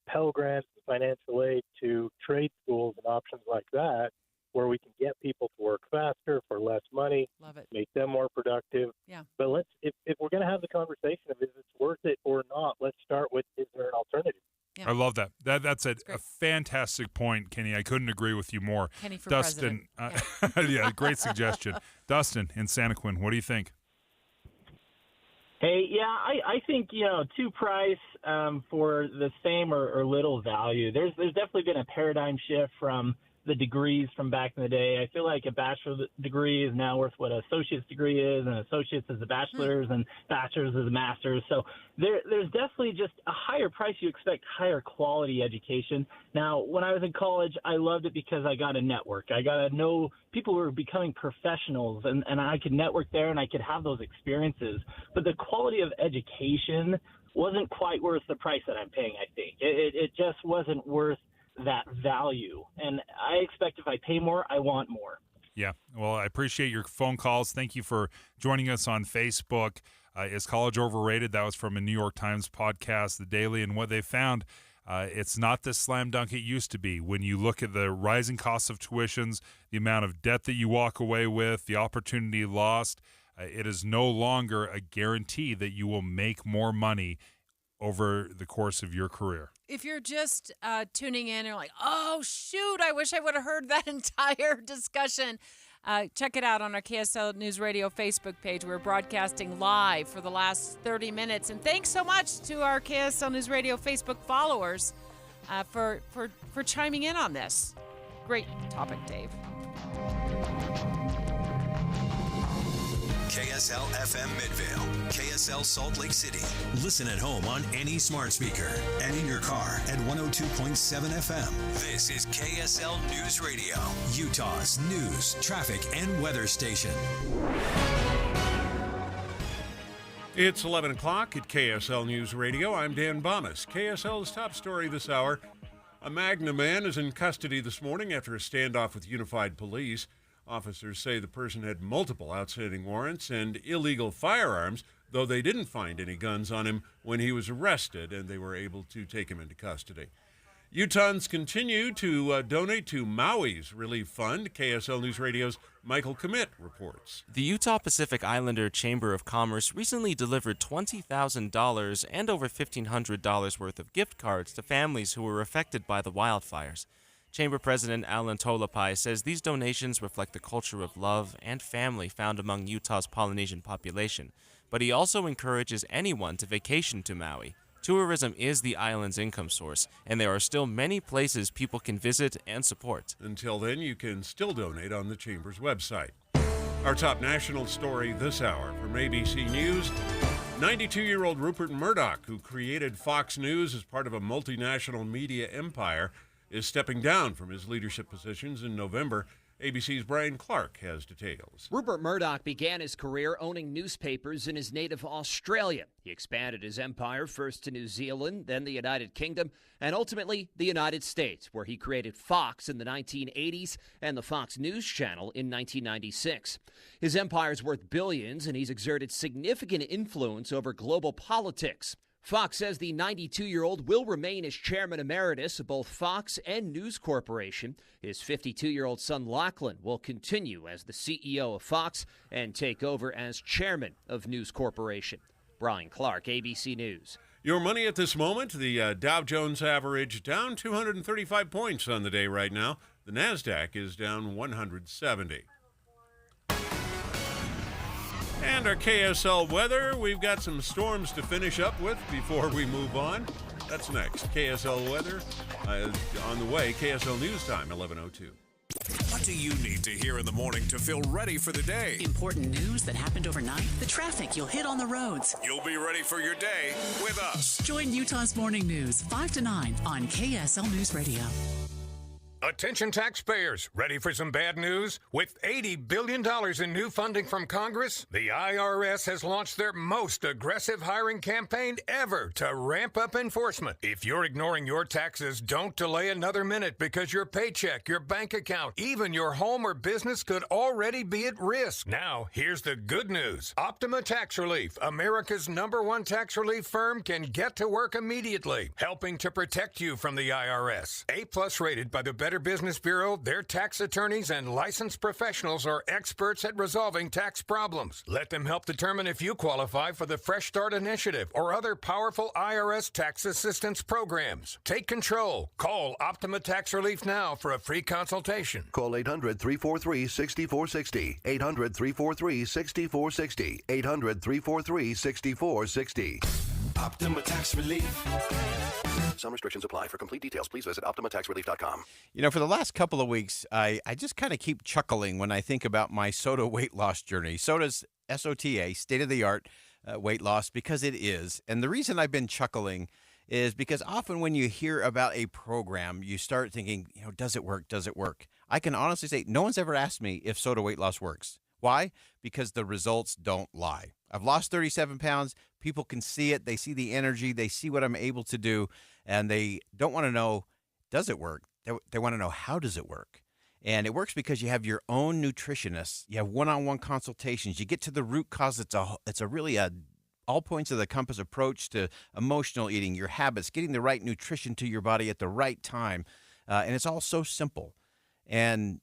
Pell Grants and financial aid to trade schools and options like that, where we can get people to work faster for less money, make them more productive. Yeah. But if we're going to have the conversation of is it worth it or not, let's start with, is there an alternative? I love that. That's a fantastic point, Kenny. I couldn't agree with you more. Kenny for Dustin, president. yeah, great suggestion. Dustin in Santaquin, what do you think? Hey, yeah, I think, to price for the same or little value. There's definitely been a paradigm shift from the degrees from back in the day. I feel like a bachelor's degree is now worth what an associate's degree is, and associate's is a bachelor's, and bachelor's is a master's. So there's definitely just a higher price. You expect higher quality education. Now, when I was in college, I loved it because I got a network. I got to know people who were becoming professionals, and I could network there, and I could have those experiences. But the quality of education wasn't quite worth the price that I'm paying, I think. It just wasn't worth that value. And I expect if I pay more, I want more. Yeah. Well, I appreciate your phone calls. Thank you for joining us on Facebook. Is college overrated? That was from a New York Times podcast, The Daily, and what they found, it's not the slam dunk it used to be. When you look at the rising costs of tuitions, the amount of debt that you walk away with, the opportunity lost, it is no longer a guarantee that you will make more money over the course of your career. If you're just tuning in and you're like, oh, shoot, I wish I would have heard that entire discussion, check it out on our KSL News Radio Facebook page. We're broadcasting live for the last 30 minutes. And thanks so much to our KSL News Radio Facebook followers for chiming in on this. Great topic, Dave. KSL FM Midvale, KSL Salt Lake City. Listen at home on any smart speaker and in your car at 102.7 FM. This is KSL News Radio, Utah's news, traffic, and weather station. It's 11 o'clock at KSL News Radio. I'm Dan Bomas. KSL's top story this hour. A Magna man is in custody this morning after a standoff with Unified Police. Officers say the person had multiple outstanding warrants and illegal firearms, though they didn't find any guns on him when he was arrested, and they were able to take him into custody. Utahns continue to donate to Maui's Relief Fund. KSL News Radio's Michael Commit reports. The Utah Pacific Islander Chamber of Commerce recently delivered $20,000 and over $1,500 worth of gift cards to families who were affected by the wildfires. Chamber President Alan Tolapai says these donations reflect the culture of love and family found among Utah's Polynesian population, but he also encourages anyone to vacation to Maui. Tourism is the island's income source, and there are still many places people can visit and support. Until then, you can still donate on the Chamber's website. Our top national story this hour from ABC News. 92-year-old Rupert Murdoch, who created Fox News as part of a multinational media empire, is stepping down from his leadership positions in November. ABC's Brian Clark has details. Rupert Murdoch began his career owning newspapers in his native Australia. He expanded his empire first to New Zealand, then the United Kingdom, and ultimately the United States, where he created Fox in the 1980s and the Fox News Channel in 1996. His empire is worth billions, and he's exerted significant influence over global politics. Fox says the 92-year-old will remain as chairman emeritus of both Fox and News Corporation. His 52-year-old son Lachlan will continue as the CEO of Fox and take over as chairman of News Corporation. Brian Clark, ABC News. Your money at this moment, the Dow Jones average down 235 points on the day right now. The NASDAQ is down 170. And our KSL weather, we've got some storms to finish up with before we move on. That's next. KSL weather on the way. KSL News Time, 11:02. What do you need to hear in the morning to feel ready for the day? Important news that happened overnight, the traffic you'll hit on the roads. You'll be ready for your day with us. Join Utah's Morning News 5 to 9 on KSL News Radio. Attention taxpayers, ready for some bad news? With $80 billion in new funding from Congress, the IRS has launched their most aggressive hiring campaign ever to ramp up enforcement. If you're ignoring your taxes, don't delay another minute because your paycheck, your bank account, even your home or business could already be at risk. Now, here's the good news. Optima Tax Relief, America's #1 tax relief firm, can get to work immediately, helping to protect you from the IRS. A+ rated by the Better Business Bureau, their tax attorneys and licensed professionals are experts at resolving tax problems. Let them help determine if you qualify for the Fresh Start Initiative or other powerful IRS tax assistance programs. Take control. Call Optima Tax Relief now for a free consultation. Call 800-343-6460. 800-343-6460. 800-343-6460. Optima Tax Relief. Some restrictions apply. For complete details, please visit OptimaTaxRelief.com. You know, for the last couple of weeks, I just kind of keep chuckling when I think about my SOTA weight loss journey. SOTA's SOTA, state-of-the-art weight loss, because it is. And the reason I've been chuckling is because often when you hear about a program, you start thinking, you know, does it work? Does it work? I can honestly say no one's ever asked me if SOTA weight loss works. Why? Because the results don't lie. I've lost 37 pounds. People can see it. They see the energy. They see what I'm able to do. And they don't want to know, does it work? They want to know, how does it work? And it works because you have your own nutritionist. You have one-on-one consultations. You get to the root cause. It's a really all points of the compass approach to emotional eating, your habits, getting the right nutrition to your body at the right time. And it's all so simple. And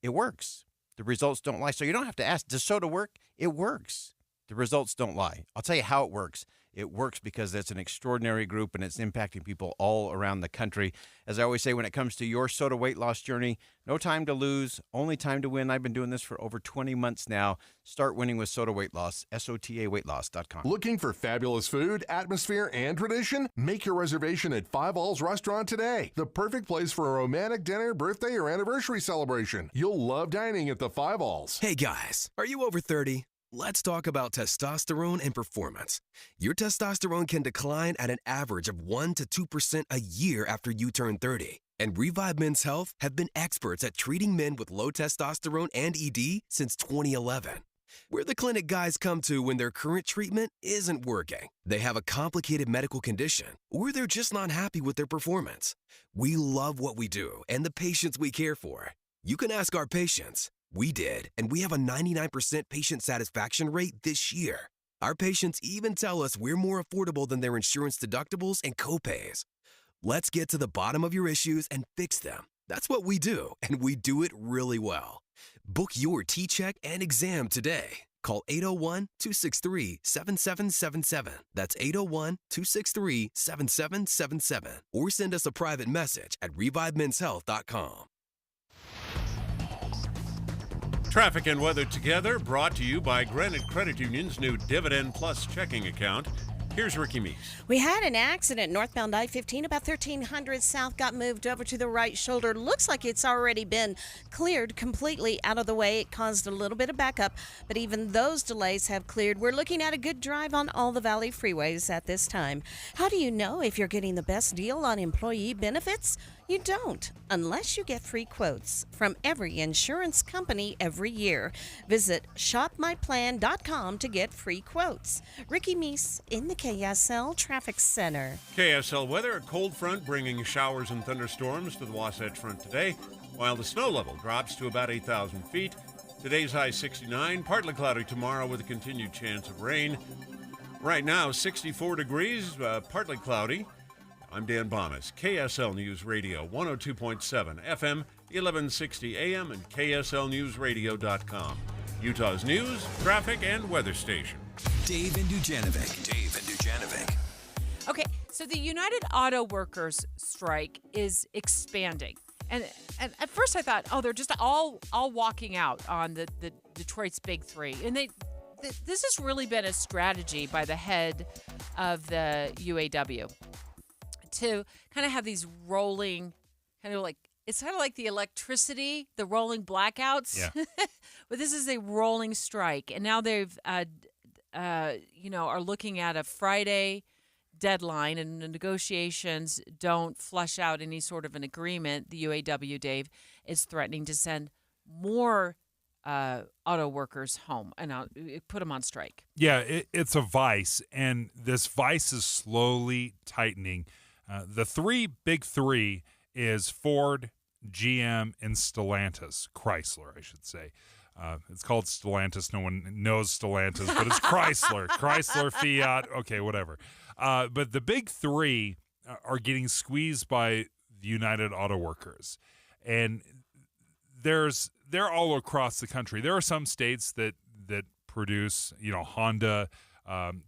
it works. The results don't lie. So you don't have to ask, does SOTA work? It works. The results don't lie. I'll tell you how it works. It works because it's an extraordinary group and it's impacting people all around the country. As I always say, when it comes to your SOTA weight loss journey, no time to lose, only time to win. I've been doing this for over 20 months now. Start winning with SOTA weight loss, SOTAweightloss.com. Looking for fabulous food, atmosphere, and tradition? Make your reservation at Five All's Restaurant today. The perfect place for a romantic dinner, birthday, or anniversary celebration. You'll love dining at the Five All's. Hey guys, are you over 30? Let's talk about testosterone and performance. Your testosterone can decline at an average of 1 to 2% a year after you turn 30. And Revive Men's Health have been experts at treating men with low testosterone and ED since 2011. We're the clinic guys come to when their current treatment isn't working. They have a complicated medical condition, or they're just not happy with their performance. We love what we do and the patients we care for. You can ask our patients. We did, and we have a 99% patient satisfaction rate this year. Our patients even tell us we're more affordable than their insurance deductibles and copays. Let's get to the bottom of your issues and fix them. That's what we do, and we do it really well. Book your T-Check and exam today. Call 801-263-7777. That's 801-263-7777. Or send us a private message at revivemenshealth.com. Traffic and weather together, brought to you by Granite Credit Union's new Dividend Plus checking account. Here's Ricky Meese. We had an accident northbound I-15 about 1300 south, got moved over to the right shoulder. Looks like it's already been cleared completely out of the way. It caused a little bit of backup, but even those delays have cleared. We're looking at a good drive on all the Valley freeways at this time. How do you know if you're getting the best deal on employee benefits? You don't, unless you get free quotes from every insurance company every year. Visit shopmyplan.com to get free quotes. Ricky Meese in the KSL Traffic Center. KSL weather, a cold front bringing showers and thunderstorms to the Wasatch Front today, while the snow level drops to about 8,000 feet. Today's high 69, partly cloudy tomorrow with a continued chance of rain. Right now, 64 degrees, partly cloudy. I'm Dan Bonas, KSL News Radio, 102.7 FM, 1160 AM, and KSLNewsRadio.com. Utah's news, traffic, and weather station. Dave and Dujanovic. Okay, so the United Auto Workers strike is expanding. And at first I thought, they're just all walking out on the Detroit's Big Three. And this has really been a strategy by the head of the UAW to kind of have these rolling, it's kind of like the electricity, the rolling blackouts. Yeah. But this is a rolling strike. And now they've, are looking at a Friday deadline, and the negotiations don't flush out any sort of an agreement. The UAW, Dave, is threatening to send more auto workers home and put them on strike. Yeah, it's a vice, and this vice is slowly tightening. The big three is Ford, GM, and Stellantis. Chrysler, I should say. It's called Stellantis. No one knows Stellantis, but it's Chrysler. Chrysler, Fiat, okay, whatever. But the big three are getting squeezed by the United Auto Workers. And they're all across the country. There are some states that produce, Honda,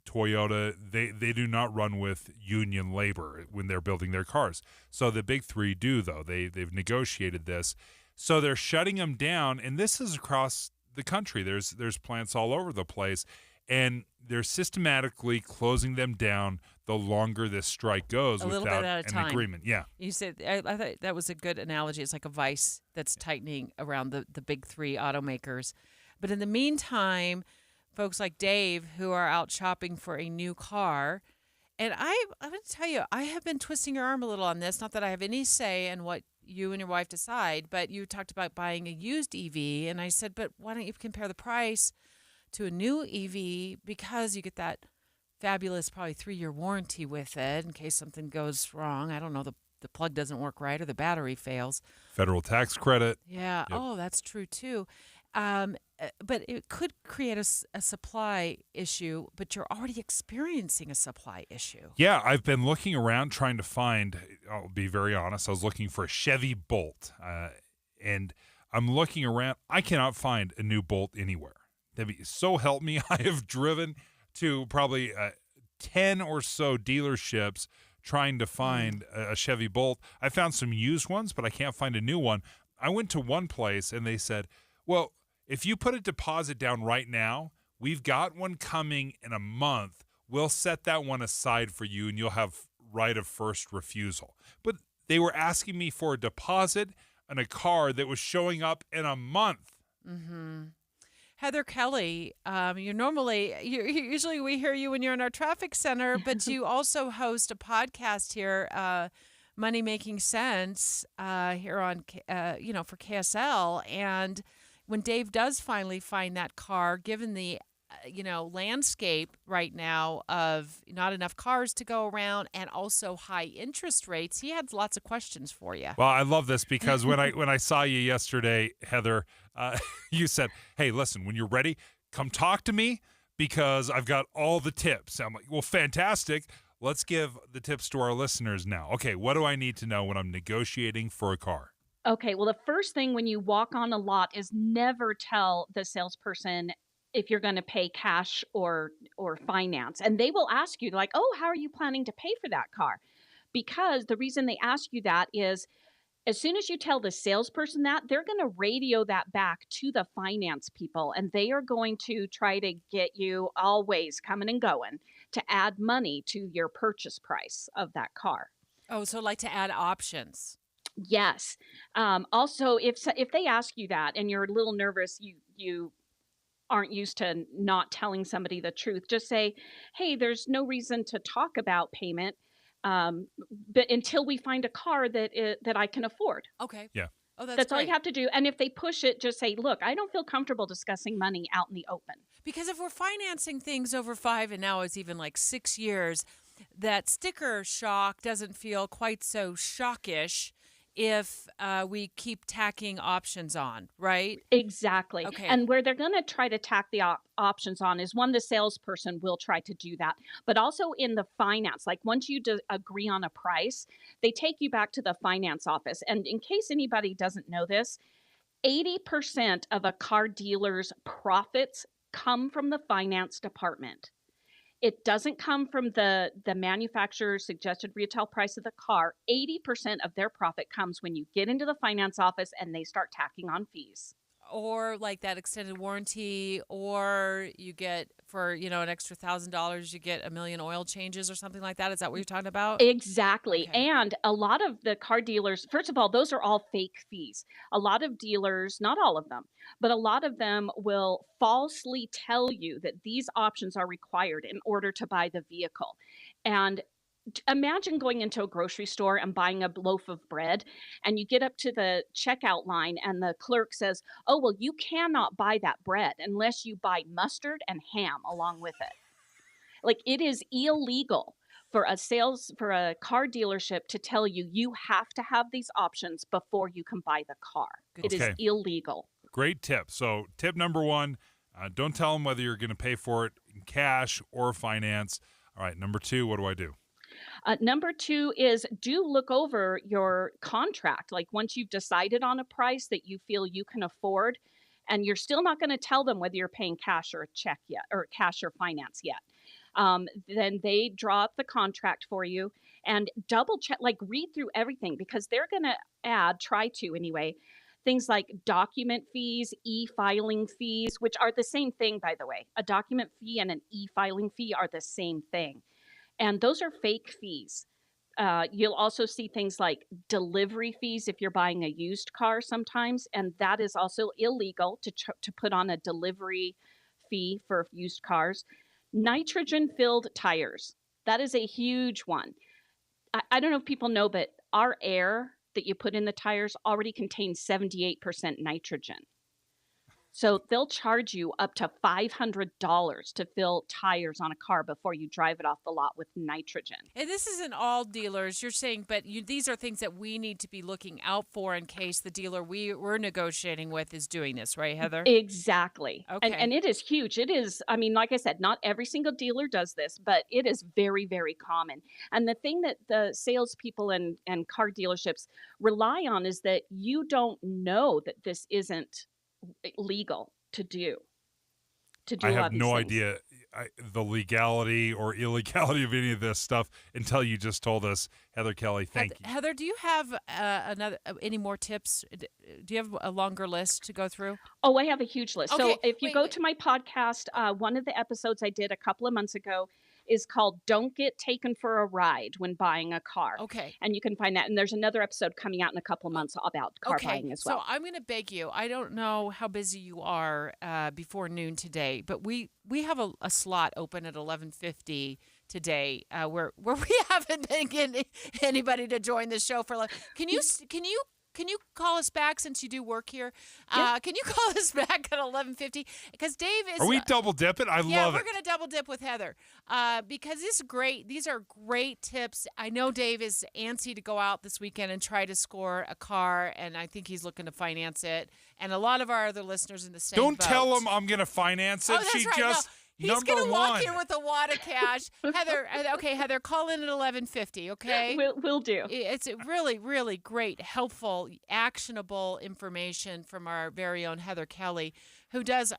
Toyota, they do not run with union labor when they're building their cars. So the big three do, though. They've negotiated this. So they're shutting them down, and this is across the country. There's plants all over the place, and they're systematically closing them down the longer this strike goes without an agreement. Yeah. You said, I thought that was a good analogy. It's like a vice that's tightening around the big three automakers. But in the meantime, folks like Dave who are out shopping for a new car, and I'm going to tell you, I have been twisting your arm a little on this. Not that I have any say in what you and your wife decide, but you talked about buying a used EV, and I said, but why don't you compare the price to a new EV, because you get that fabulous probably 3-year warranty with it in case something goes wrong. I don't know, the plug doesn't work right or the battery fails. Federal tax credit. Yeah. Yep. Oh, that's true too. But it could create a supply issue, but you're already experiencing a supply issue. Yeah, I've been looking around trying to find, I'll be very honest, I was looking for a Chevy Bolt, and I'm looking around. I cannot find a new Bolt anywhere. Debbie, so help me, I have driven to probably 10 or so dealerships trying to find a Chevy Bolt. I found some used ones, but I can't find a new one. I went to one place, and they said, well, if you put a deposit down right now, we've got one coming in a month. We'll set that one aside for you, and you'll have right of first refusal. But they were asking me for a deposit on a car that was showing up in a month. Mm-hmm. Heather Kelly, usually we hear you when you're in our traffic center, but you also host a podcast here, Money Making Sense, here on, for KSL. And when Dave does finally find that car, given the, landscape right now of not enough cars to go around and also high interest rates, he had lots of questions for you. Well, I love this because when I saw you yesterday, Heather, you said, hey, listen, when you're ready, come talk to me because I've got all the tips. I'm like, well, fantastic. Let's give the tips to our listeners now. Okay, what do I need to know when I'm negotiating for a car? Okay, well, the first thing when you walk on a lot is never tell the salesperson if you're going to pay cash or finance. And they will ask you, like, oh, how are you planning to pay for that car? Because the reason they ask you that is As soon as you tell the salesperson that, they're going to radio that back to the finance people, and they are going to try to get you always coming and going to add money to your purchase price of that car. Oh, so like to add options. Yes. Also, if they ask you that and you're a little nervous, you aren't used to not telling somebody the truth, just say, "Hey, there's no reason to talk about payment, but until we find a car that I can afford." Okay. Yeah. Oh, That's all you great. have to do. And if they push it, just say, "Look, I don't feel comfortable discussing money out in the open." Because if we're financing things over 5 and now it's even like 6 years, that sticker shock doesn't feel quite so shockish if we keep tacking options on, right? Exactly. Okay. And where they're going to try to tack the options on is one, the salesperson will try to do that, but also in the finance. Like once you agree on a price, they take you back to the finance office. And in case anybody doesn't know this, 80% of a car dealer's profits come from the finance department. It doesn't come from the manufacturer's suggested retail price of the car. 80% of their profit comes when you get into the finance office and they start tacking on fees. Or like that extended warranty, or you get for, an extra $1,000, you get 1 million oil changes or something like that. Is that what you're talking about? Exactly. And a lot of the car dealers, first of all, those are all fake fees. A lot of dealers, not all of them, but a lot of them will falsely tell you that these options are required in order to buy the vehicle. And imagine going into a grocery store and buying a loaf of bread, and you get up to the checkout line and the clerk says, "Oh, well, you cannot buy that bread unless you buy mustard and ham along with it." Like, it is illegal for a car dealership to tell you you have to have these options before you can buy the car. It is Okay. illegal. Great tip. So, tip number 1, don't tell them whether you're going to pay for it in cash or finance. All right. Number 2, what do I do? Number 2 is do look over your contract. Like once you've decided on a price that you feel you can afford, and you're still not going to tell them whether you're paying cash or a check yet, or cash or finance yet. Then they draw up the contract for you and double check, like read through everything, because they're going to try to anyway, things like document fees, e-filing fees, which are the same thing, by the way. A document fee and an e-filing fee are the same thing. And those are fake fees. You'll also see things like delivery fees if you're buying a used car sometimes, and that is also illegal to put on a delivery fee for used cars. Nitrogen-filled tires. That is a huge one. I don't know if people know, but our air that you put in the tires already contains 78% nitrogen. So they'll charge you up to $500 to fill tires on a car before you drive it off the lot with nitrogen. And this isn't all dealers, you're saying, but these are things that we need to be looking out for in case the dealer we're negotiating with is doing this, right, Heather? Exactly. Okay. And it is huge. It is, I mean, like I said, not every single dealer does this, but it is very, very common. And the thing that the salespeople and car dealerships rely on is that you don't know that this isn't legal to do. I a lot have of these no things. idea the legality or illegality of any of this stuff until you just told us. Heather Kelly, thank you. Heather, do you have any more tips? Do you have a longer list to go through? Oh, I have a huge list. Okay, So if you go to my podcast, one of the episodes I did a couple of months ago is called "Don't Get Taken for a Ride When Buying a Car." Okay. And you can find that. And there's another episode coming out in a couple of months about car buying as well. So I'm going to beg you. I don't know how busy you are before noon today, but we have a slot open at 11:50 today where we haven't been getting anybody to join the show for. Can you call us back since you do work here? Can you call us back at 11:50? Because Dave is. Are we double dipping? I yeah, love we're it. going to double dip with Heather because this is great. These are great tips. I know Dave is antsy to go out this weekend and try to score a car, and I think he's looking to finance it. And a lot of our other listeners in the same Don't boat. tell him I'm going to finance it. Oh, that's She right. just No, he's number gonna walk one. in with a wad of cash. Heather, call in at 11:50. Okay, we'll do. It's really, really great, helpful, actionable information from our very own Heather Kelly who does,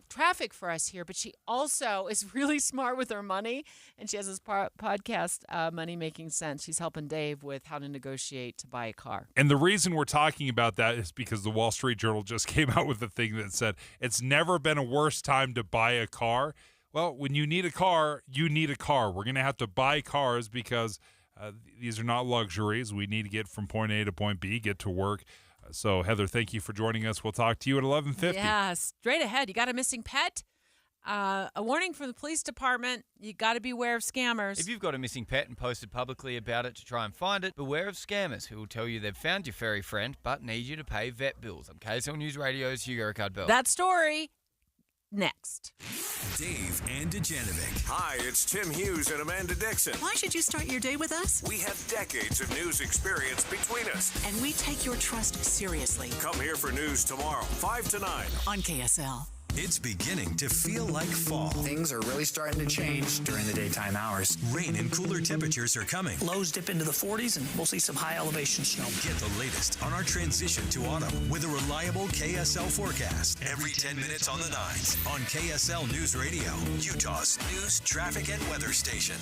traffic for us here, but she also is really smart with her money, and she has this podcast, Money Making Sense. She's helping Dave with how to negotiate to buy a car. And the reason we're talking about that is because the Wall Street Journal just came out with a thing that said it's never been a worse time to buy a car. Well, when you need a car, you need a car. We're going to have to buy cars because these are not luxuries. We need to get from point A to point B, get to work. So, Heather, thank you for joining us. We'll talk to you at 11:50. Yeah, straight ahead. You got a missing pet? A warning from the police department. You got to beware of scammers. If you've got a missing pet and posted publicly about it to try and find it, beware of scammers who will tell you they've found your furry friend but need you to pay vet bills. I'm KSL News Radio's Hugo Ricard-Bell. That story next. Dave and Dujanovic. Hi, it's Tim Hughes and Amanda Dixon. Why should you start your day with us? We have decades of news experience between us. And we take your trust seriously. Come here for news tomorrow, 5 to 9. On KSL. It's beginning to feel like fall. Things are really starting to change during the daytime hours. Rain and cooler temperatures are coming. Lows dip into the 40s, and we'll see some high elevation snow. Get the latest on our transition to autumn with a reliable KSL forecast every 10 minutes on the 9s on KSL News Radio, Utah's news, traffic, and weather station.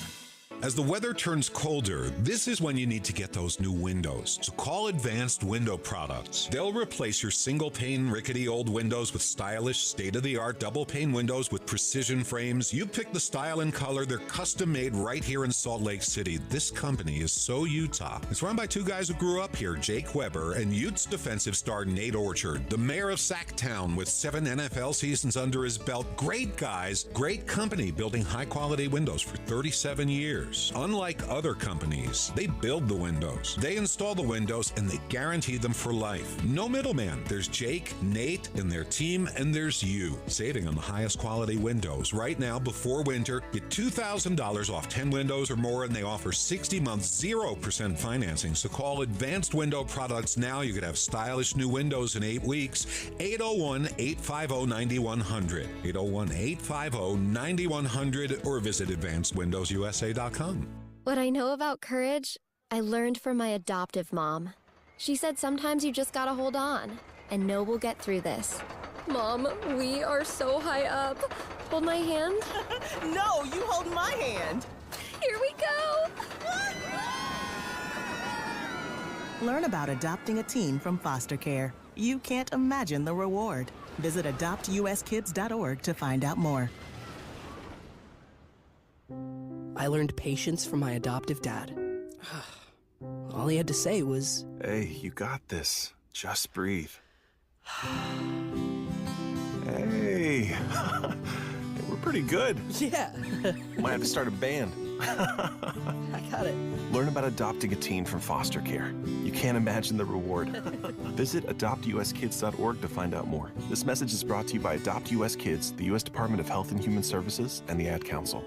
As the weather turns colder, this is when you need to get those new windows. So call Advanced Window Products. They'll replace your single-pane, rickety old windows with stylish, state-of-the-art double-pane windows with precision frames. You pick the style and color. They're custom-made right here in Salt Lake City. This company is so Utah. It's run by two guys who grew up here, Jake Weber and Utes defensive star Nate Orchard, the mayor of Sacktown with 7 NFL seasons under his belt. Great guys, great company building high-quality windows for 37 years. Unlike other companies, they build the windows, they install the windows, and they guarantee them for life. No middleman. There's Jake, Nate, and their team, and there's you, saving on the highest quality windows. Right now, before winter, get $2,000 off 10 windows or more, and they offer 60 months, 0% financing. So call Advanced Window Products now. You could have stylish new windows in 8 weeks. 801-850-9100. 801-850-9100, or visit AdvancedWindowsUSA.com. What I know about courage, I learned from my adoptive mom. She said sometimes you just gotta hold on and know we'll get through this. Mom, we are so high up. Hold my hand. No, you hold my hand. Here we go. Learn about adopting a teen from foster care. You can't imagine the reward. Visit adoptuskids.org to find out more. I learned patience from my adoptive dad. All he had to say was, "Hey, you got this. Just breathe." Hey, we're pretty good. Yeah. Might have to start a band. I got it. Learn about adopting a teen from foster care. You can't imagine the reward. Visit adoptuskids.org to find out more. This message is brought to you by Adopt US Kids, the U.S. Department of Health and Human Services, and the Ad Council.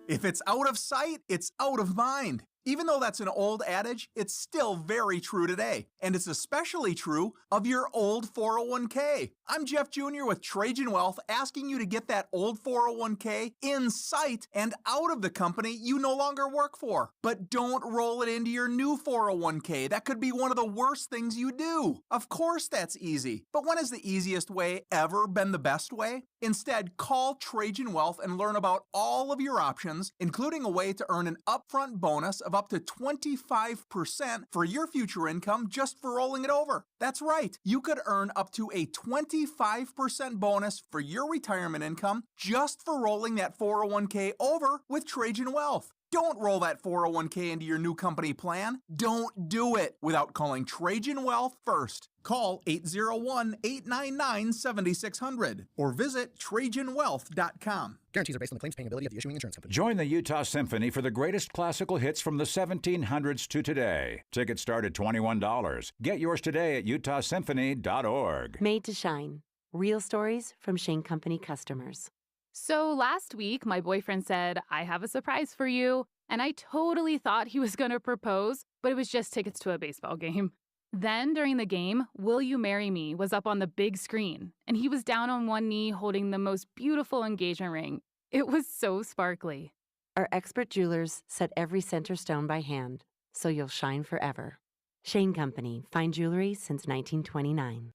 If it's out of sight, it's out of mind. Even though that's an old adage, it's still very true today. And it's especially true of your old 401k. I'm Jeff Jr. with Trajan Wealth, asking you to get that old 401k in sight and out of the company you no longer work for. But don't roll it into your new 401k. That could be one of the worst things you do. Of course that's easy. But when has the easiest way ever been the best way? Instead, call Trajan Wealth and learn about all of your options, including a way to earn an upfront bonus of up to 25% for your future income just for rolling it over. That's right. You could earn up to a 25% bonus for your retirement income just for rolling that 401k over with Trajan Wealth. Don't roll that 401k into your new company plan. Don't do it without calling Trajan Wealth first. Call 801-899-7600 or visit TrajanWealth.com. Guarantees are based on the claims paying ability of the issuing insurance company. Join the Utah Symphony for the greatest classical hits from the 1700s to today. Tickets start at $21. Get yours today at utahsymphony.org. Made to shine. Real stories from Shane Company customers. So last week, my boyfriend said, "I have a surprise for you." And I totally thought he was going to propose, but it was just tickets to a baseball game. Then during the game, "Will You Marry Me" was up on the big screen, and he was down on one knee holding the most beautiful engagement ring. It was so sparkly. Our expert jewelers set every center stone by hand, so you'll shine forever. Shane Company, fine jewelry since 1929.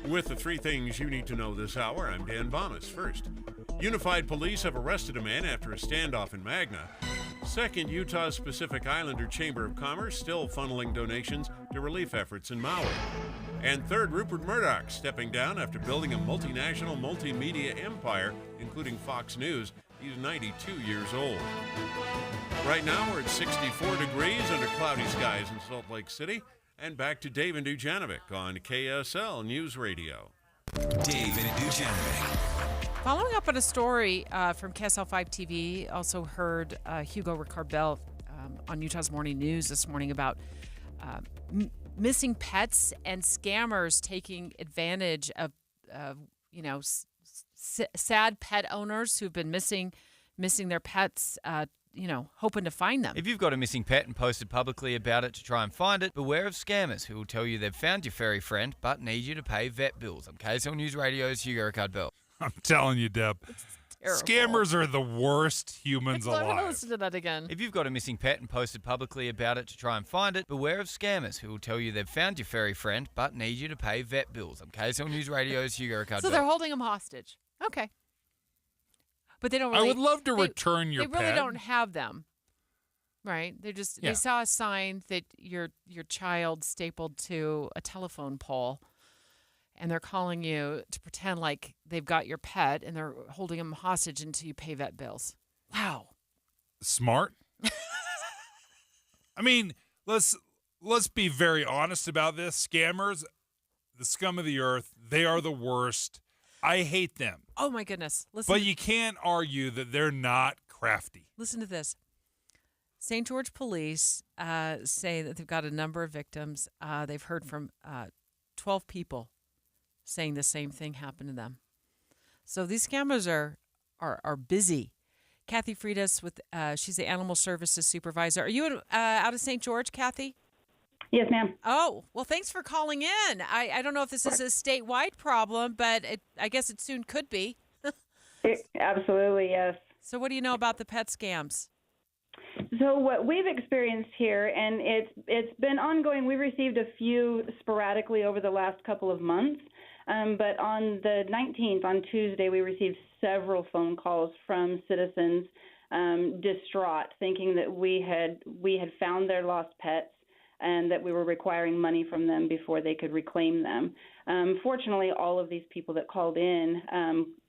With the three things you need to know this hour, I'm Dan Bonas. First, Unified Police have arrested a man after a standoff in Magna. Second, Utah's Pacific Islander Chamber of Commerce still funneling donations to relief efforts in Maui. And third, Rupert Murdoch stepping down after building a multinational multimedia empire, including Fox News. He's 92 years old. Right now, we're at 64 degrees under cloudy skies in Salt Lake City. And back to Dave and Dujanovic on KSL News Radio. Dave and Dujanovic. Following up on a story from KSL 5 TV, also heard Hugo Ricard-Bell on Utah's Morning News this morning about missing pets and scammers taking advantage of, sad pet owners who've been missing their pets, hoping to find them. If you've got a missing pet and posted publicly about it to try and find it, beware of scammers who will tell you they've found your furry friend but need you to pay vet bills. I'm KSL News Radio's Hugo Ricard-Bell. I'm telling you, Deb. Scammers are the worst humans I'm going to alive. listen to that again. If you've got a missing pet and posted publicly about it to try and find it, beware of scammers who will tell you they've found your furry friend but need you to pay vet bills. I'm KSL News Radio's Hugo Ricard-Bell. So they're holding them hostage. Okay. But they don't really... I would love to return your pet. pet. They really don't have them. Right? They Yeah. saw a sign that your child stapled to a telephone pole, and they're calling you to pretend like they've got your pet, and they're holding them hostage until you pay vet bills. Wow. Smart. I mean, let's be very honest about this. Scammers, the scum of the earth, they are the worst. I hate them. Oh, my goodness. Listen. But you can't argue that they're not crafty. Listen to this. St. George police say that they've got a number of victims. They've heard from 12 people saying the same thing happened to them. So these scammers are busy. Kathy Freitas, she's the Animal Services Supervisor. Are you out of St. George, Kathy? Yes, ma'am. Oh, well, thanks for calling in. I don't know if this is a statewide problem, but I guess it soon could be. Absolutely, yes. So what do you know about the pet scams? So what we've experienced here, and it's been ongoing. We received a few sporadically over the last couple of months, but on the 19th, on Tuesday, we received several phone calls from citizens distraught, thinking that we had found their lost pets and that we were requiring money from them before they could reclaim them. Fortunately, all of these people that called in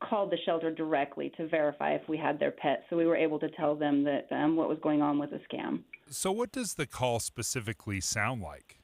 called the shelter directly to verify if we had their pets, so we were able to tell them that what was going on was a scam. So what does the call specifically sound like?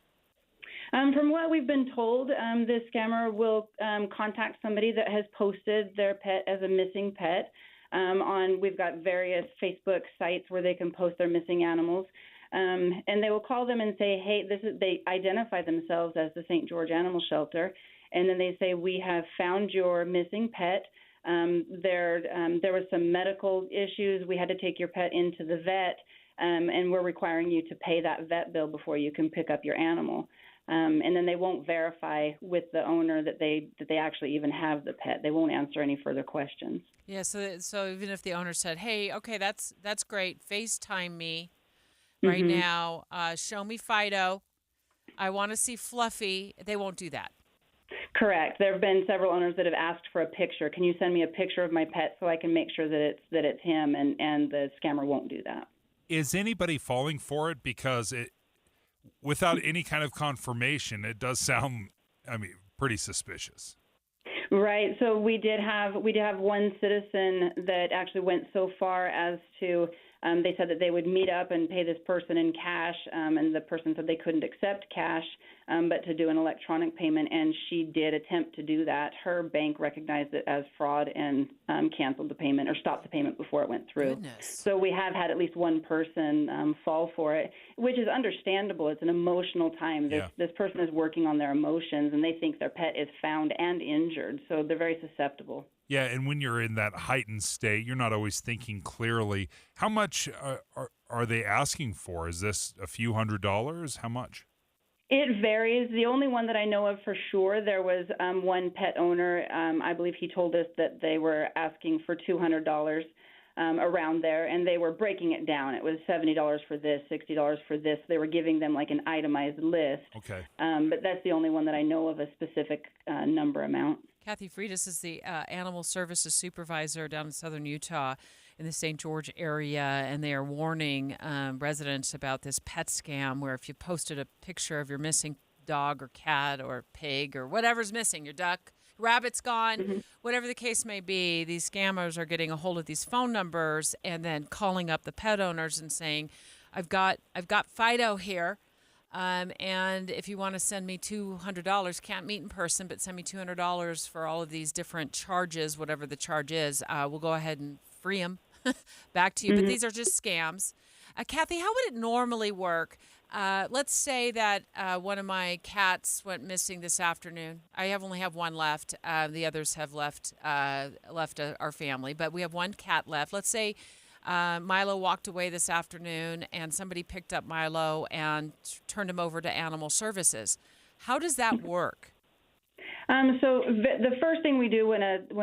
From what we've been told, this scammer will contact somebody that has posted their pet as a missing pet. We've got various Facebook sites where they can post their missing animals. And they will call them and say, hey, they identify themselves as the St. George Animal Shelter. And then they say, we have found your missing pet. There was some medical issues. We had to take your pet into the vet, and we're requiring you to pay that vet bill before you can pick up your animal. And then they won't verify with the owner that they actually even have the pet. They won't answer any further questions. Yeah, so even if the owner said, hey, okay, that's great, FaceTime me right now, show me Fido, I want to see Fluffy, they won't do that. Correct. There have been several owners that have asked for a picture. Can you send me a picture of my pet so I can make sure that it's him? And the scammer won't do that. Is anybody falling for it? Because without any kind of confirmation, it does sound, pretty suspicious. Right. So we did have one citizen that actually went so far as to they said that they would meet up and pay this person in cash, and the person said they couldn't accept cash, but to do an electronic payment, and she did attempt to do that. Her bank recognized it as fraud and canceled the payment or stopped the payment before it went through. Goodness. So we have had at least one person fall for it, which is understandable. It's an emotional time. This person is working on their emotions, and they think their pet is found and injured, so they're very susceptible. Yeah, and when you're in that heightened state, you're not always thinking clearly. How much are they asking for? Is this a few $100s? How much? It varies. The only one that I know of for sure, there was one pet owner. I believe he told us that they were asking for $200. around there, and they were breaking it down. It was $70 for this, $60 for this. They were giving them like an itemized list. Okay. But that's the only one that I know of a specific number amount. Kathy Freitas is the animal services supervisor down in southern Utah in the St. George area, and they are warning residents about this pet scam where if you posted a picture of your missing dog or cat or pig or whatever's missing, your duck, rabbit's gone, whatever the case may be, these scammers are getting a hold of these phone numbers and then calling up the pet owners and saying, I've got Fido here. And if you want to send me $200, can't meet in person, but send me $200 for all of these different charges, whatever the charge is, we'll go ahead and free them back to you. But these are just scams. Kathy, how would it normally work? Let's say that one of my cats went missing this afternoon. I only have one left. The others have left our family, but we have one cat left. Let's say Milo walked away this afternoon and somebody picked up Milo and turned him over to Animal Services. How does that work? So the first thing we do when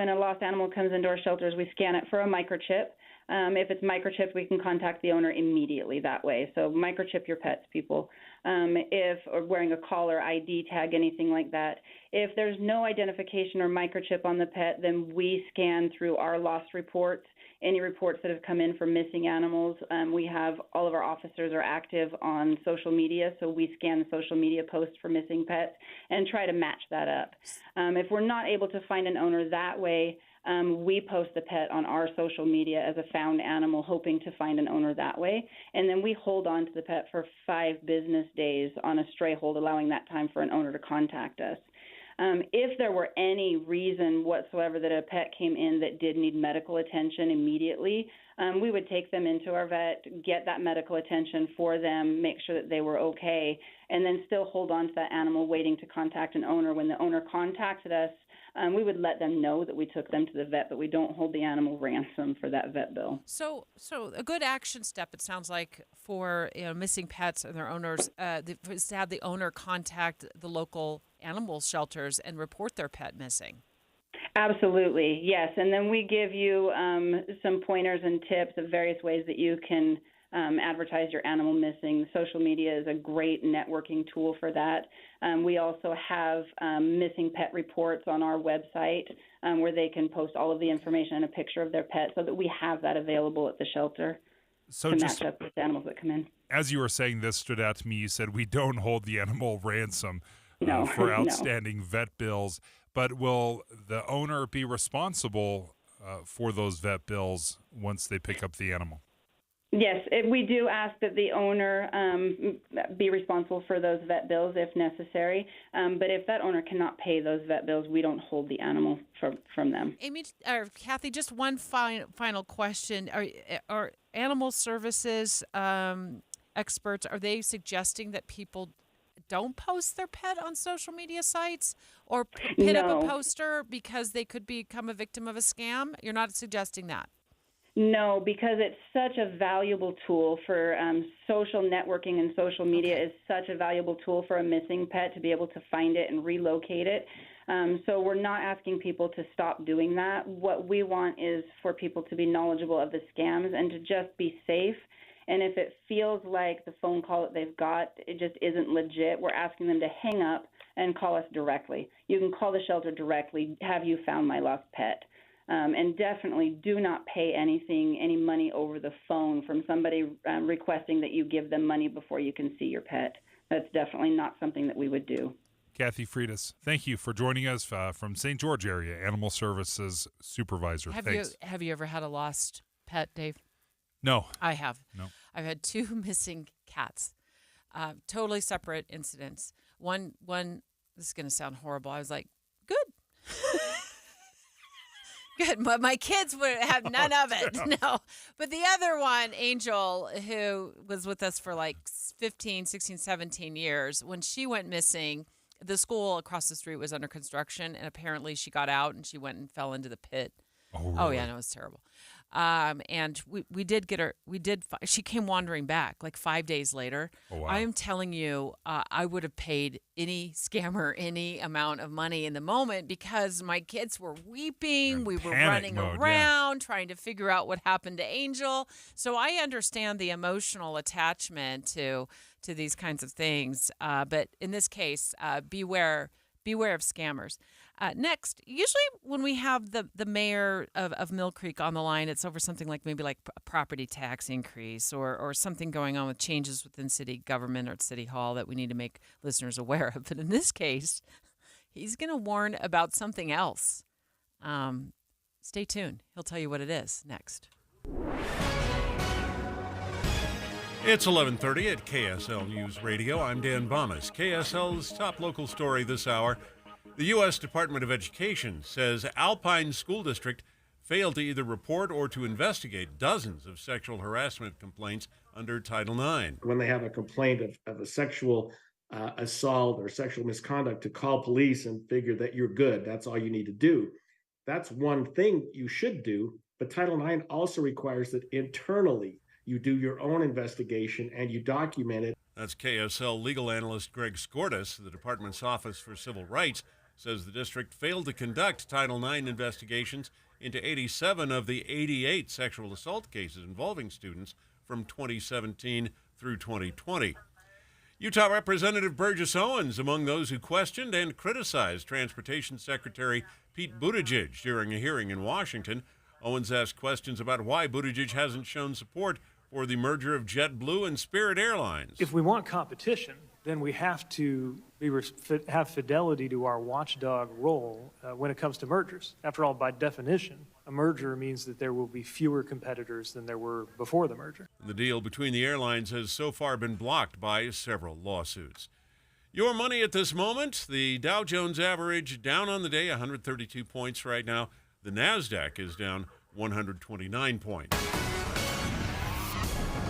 a lost animal comes into our shelter is we scan it for a microchip. If it's microchipped, we can contact the owner immediately that way. So microchip your pets, people. Or wearing a collar, ID tag, anything like that. If there's no identification or microchip on the pet, then we scan through our lost reports, any reports that have come in for missing animals. We have all of our officers are active on social media, so we scan the social media posts for missing pets and try to match that up. If we're not able to find an owner that way, we post the pet on our social media as a found animal, hoping to find an owner that way. And then we hold on to the pet for 5 business days on a stray hold, allowing that time for an owner to contact us. If there were any reason whatsoever that a pet came in that did need medical attention immediately, we would take them into our vet, get that medical attention for them, make sure that they were okay, and then still hold on to that animal waiting to contact an owner. When the owner contacted us, we would let them know that we took them to the vet, but we don't hold the animal ransom for that vet bill. So a good action step, it sounds like, for missing pets and their owners is to have the owner contact the local animal shelters and report their pet missing. Absolutely, yes. And then we give you some pointers and tips of various ways that you can advertise your animal missing. Social media is a great networking tool for that. We also have missing pet reports on our website where they can post all of the information and a picture of their pet so that we have that available at the shelter to match up with animals that come in. As you were saying this stood out to me, you said we don't hold the animal ransom for outstanding vet bills, but will the owner be responsible for those vet bills once they pick up the animal? Yes, we do ask that the owner be responsible for those vet bills if necessary. But if that owner cannot pay those vet bills, we don't hold the animal from them. Amy or Kathy, just one final question: Are animal services experts, are they suggesting that people don't post their pet on social media sites or put up a poster because they could become a victim of a scam? You're not suggesting that? No, because it's such a valuable tool for social networking, and social media is such a valuable tool for a missing pet to be able to find it and relocate it. So we're not asking people to stop doing that. What we want is for people to be knowledgeable of the scams and to just be safe. And if it feels like the phone call that they've got, it just isn't legit, we're asking them to hang up and call us directly. You can call the shelter directly, have you found my lost pet? And definitely do not pay any money over the phone from somebody requesting that you give them money before you can see your pet. That's definitely not something that we would do. Kathy Freitas, thank you for joining us from St. George area, Animal Services Supervisor. Thanks. Have you ever had a lost pet, Dave? No. I have. No. I've had 2 missing cats, totally separate incidents. One, this is going to sound horrible. I was like, good. Good, but my kids would have none of it. No. But the other one, Angel, who was with us for like 15, 16, 17 years, when she went missing, the school across the street was under construction, and apparently she got out and she went and fell into the pit. Oh, really? Oh yeah, no, it was terrible. And we did get her. She came wandering back like 5 days later. Oh, wow. I am telling you, I would have paid any scammer any amount of money in the moment because my kids were weeping. We were running around trying to figure out what happened to Angel. So I understand the emotional attachment to these kinds of things. But in this case, beware of scammers. Next, usually when we have the mayor of Mill Creek on the line, it's over something like maybe like a property tax increase or something going on with changes within city government or city hall that we need to make listeners aware of. But in this case, he's going to warn about something else. Stay tuned. He'll tell you what it is next. It's 11:30 at KSL News Radio. I'm Dan Bomas. KSL's top local story this hour. The U.S. Department of Education says Alpine School District failed to either report or to investigate dozens of sexual harassment complaints under Title IX. When they have a complaint of a sexual assault or sexual misconduct, to call police and figure that you're good, that's all you need to do. That's one thing you should do, but Title IX also requires that internally you do your own investigation and you document it. That's KSL legal analyst Greg Skordas. The department's Office for Civil Rights says the district failed to conduct Title IX investigations into 87 of the 88 sexual assault cases involving students from 2017 through 2020. Utah Representative Burgess Owens among those who questioned and criticized Transportation Secretary Pete Buttigieg during a hearing in Washington. Owens asked questions about why Buttigieg hasn't shown support for the merger of JetBlue and Spirit Airlines. If we want competition, then we have to have fidelity to our watchdog role when it comes to mergers. After all, by definition, a merger means that there will be fewer competitors than there were before the merger. The deal between the airlines has so far been blocked by several lawsuits. Your money at this moment, the Dow Jones average down on the day, 132 points right now. The NASDAQ is down 129 points.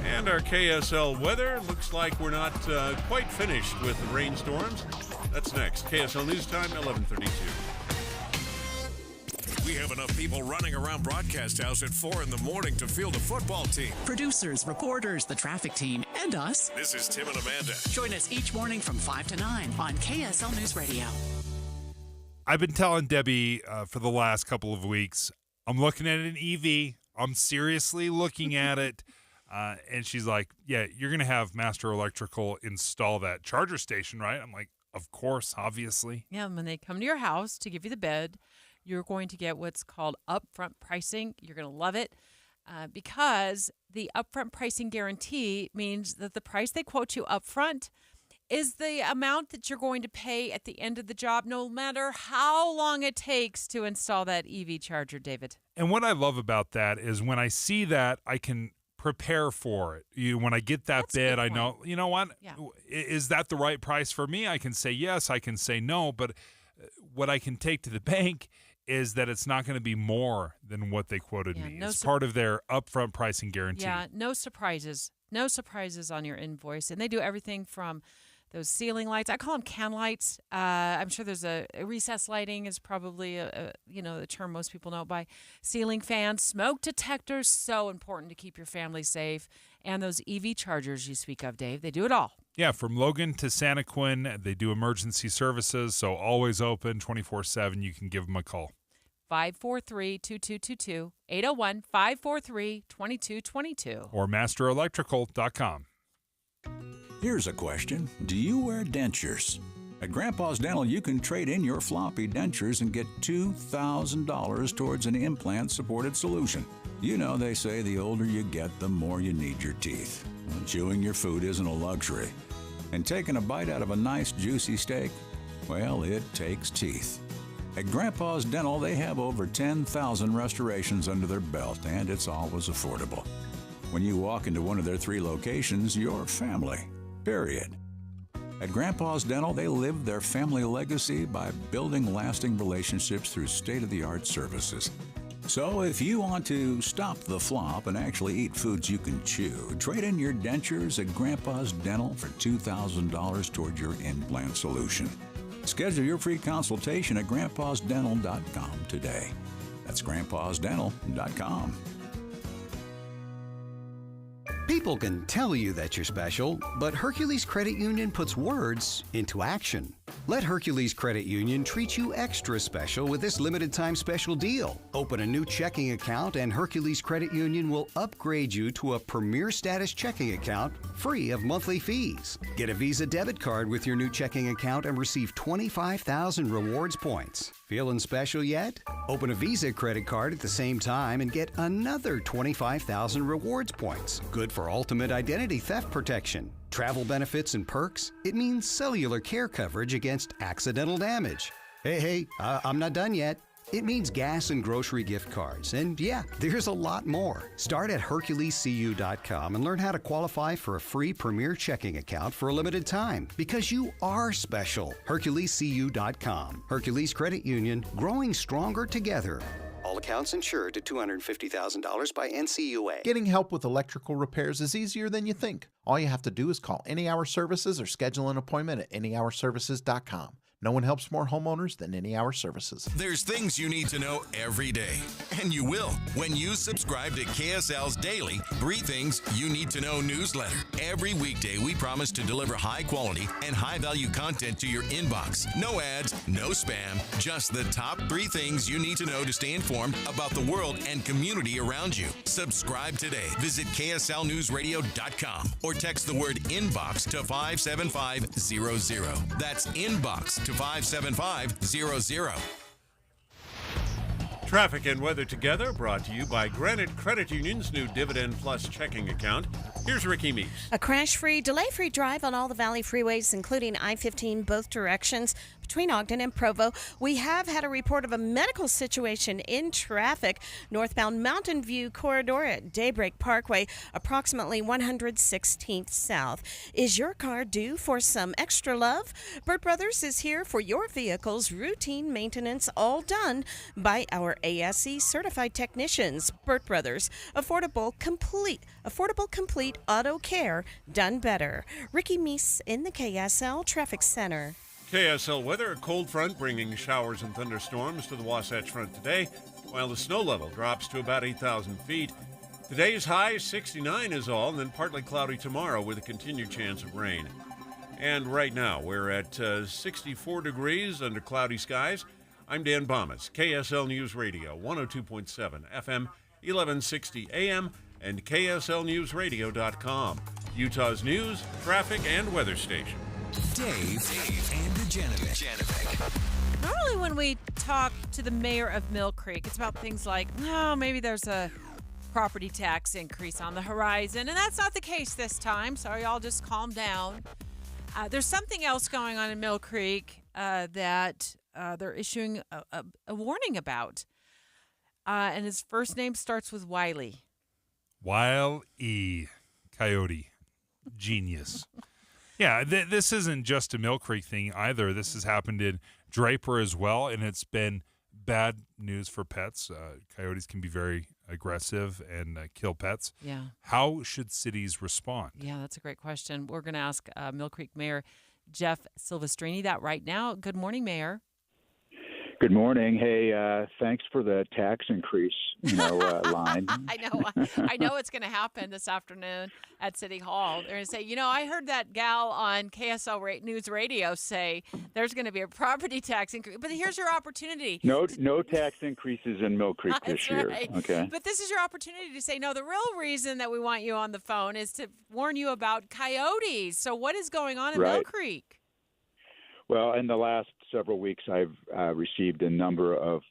And our KSL weather, looks like we're not quite finished with the rainstorms. That's next. KSL News Time, 11:32. We have enough people running around Broadcast House at 4 in the morning to field a football team. Producers, reporters, the traffic team, and us. This is Tim and Amanda. Join us each morning from 5 to 9 on KSL News Radio. I've been telling Debbie for the last couple of weeks, I'm looking at an EV. I'm seriously looking at it. And she's like, yeah, you're going to have Master Electrical install that charger station, right? I'm like, of course, obviously. Yeah, when they come to your house to give you the bed, you're going to get what's called upfront pricing. You're going to love it because the upfront pricing guarantee means that the price they quote you upfront is the amount that you're going to pay at the end of the job, no matter how long it takes to install that EV charger, David. And what I love about that is when I see that, I can prepare for it. When I get that bid, I know, you know what? Yeah. Is that the right price for me? I can say yes, I can say no, but what I can take to the bank is that it's not going to be more than what they quoted me. It's part of their upfront pricing guarantee. Yeah, no surprises. No surprises on your invoice. And they do everything from those ceiling lights. I call them can lights. I'm sure there's a recess lighting is probably a term most people know it by. Ceiling fans, smoke detectors, so important to keep your family safe. And those EV chargers you speak of, Dave, they do it all. Yeah, from Logan to Santaquin, they do emergency services, so always open 24/7. You can give them a call. 543-2222, 801-543-2222. Or masterelectrical.com. Here's a question. Do you wear dentures? At Grandpa's Dental, you can trade in your floppy dentures and get $2,000 towards an implant-supported solution. You know, they say the older you get, the more you need your teeth. Well, chewing your food isn't a luxury. And taking a bite out of a nice, juicy steak, well, it takes teeth. At Grandpa's Dental, they have over 10,000 restorations under their belt, and it's always affordable. When you walk into one of their 3 locations, you're family. Period. At Grandpa's Dental, they live their family legacy by building lasting relationships through state-of-the-art services. So if you want to stop the flop and actually eat foods you can chew, trade in your dentures at Grandpa's Dental for $2,000 toward your implant solution. Schedule your free consultation at grandpasdental.com today. That's grandpasdental.com. People can tell you that you're special, but Hercules Credit Union puts words into action. Let Hercules Credit Union treat you extra special with this limited time special deal. Open a new checking account and Hercules Credit Union will upgrade you to a premier status checking account free of monthly fees. Get a Visa debit card with your new checking account and receive 25,000 rewards points. Feeling special yet? Open a Visa credit card at the same time and get another 25,000 rewards points. Good for ultimate identity theft protection. Travel benefits and perks? It means cellular care coverage against accidental damage. Hey, I'm not done yet. It means gas and grocery gift cards. And yeah, there's a lot more. Start at HerculesCU.com and learn how to qualify for a free premier checking account for a limited time. Because you are special. HerculesCU.com. Hercules Credit Union, growing stronger together. All accounts insured to $250,000 by NCUA. Getting help with electrical repairs is easier than you think. All you have to do is call Any Hour Services or schedule an appointment at anyhourservices.com. No one helps more homeowners than Any Hour Services. There's things you need to know every day, and you will when you subscribe to KSL's daily 3 Things You Need to Know newsletter. Every weekday, we promise to deliver high quality and high value content to your inbox. No ads, no spam, just the top 3 things you need to know to stay informed about the world and community around you. Subscribe today. Visit KSLNewsRadio.com or text the word inbox to 57500. That's inbox to 57500. Traffic and weather together, brought to you by Granite Credit Union's new Dividend Plus checking account. Here's Ricky Meese. A crash-free, delay-free drive on all the Valley freeways, including I-15 both directions between Ogden and Provo. We have had a report of a medical situation in traffic northbound Mountain View corridor at Daybreak Parkway, approximately 116th South. Is your car due for some extra love? Burt Brothers is here for your vehicle's routine maintenance, all done by our ASE certified technicians. Burt Brothers, affordable, complete auto care done better. Ricky Meese in the KSL Traffic Center. KSL weather, a cold front bringing showers and thunderstorms to the Wasatch Front today, while the snow level drops to about 8,000 feet. Today's high, 69 is all, and then partly cloudy tomorrow with a continued chance of rain. And right now, we're at 64 degrees under cloudy skies. I'm Dan Bomas, KSL News Radio, 102.7 FM, 1160 AM, and KSLNewsRadio.com, Utah's news, traffic, and weather station. Dave and Dujanovic. Normally when we talk to the mayor of Mill Creek, it's about things like, maybe there's a property tax increase on the horizon, and that's not the case this time. Sorry, y'all, just calm down. There's something else going on in Mill Creek that they're issuing a warning about, and his first name starts with Wiley. Wile E. Coyote. Genius. Yeah, this isn't just a Mill Creek thing either. This has happened in Draper as well, and it's been bad news for pets. Coyotes can be very aggressive and kill pets. Yeah. How should cities respond? Yeah, that's a great question. We're going to ask Mill Creek Mayor Jeff Silvestrini that right now. Good morning, Mayor. Good morning. Hey, thanks for the tax increase, line. I know it's going to happen this afternoon at City Hall. They're going to say, I heard that gal on KSL News Radio say there's going to be a property tax increase. But here's your opportunity. No tax increases in Mill Creek this year. Right. Okay. But this is your opportunity to say, no, the real reason that we want you on the phone is to warn you about coyotes. So what is going on in Mill Creek? Well, in the last several weeks, I've received a number of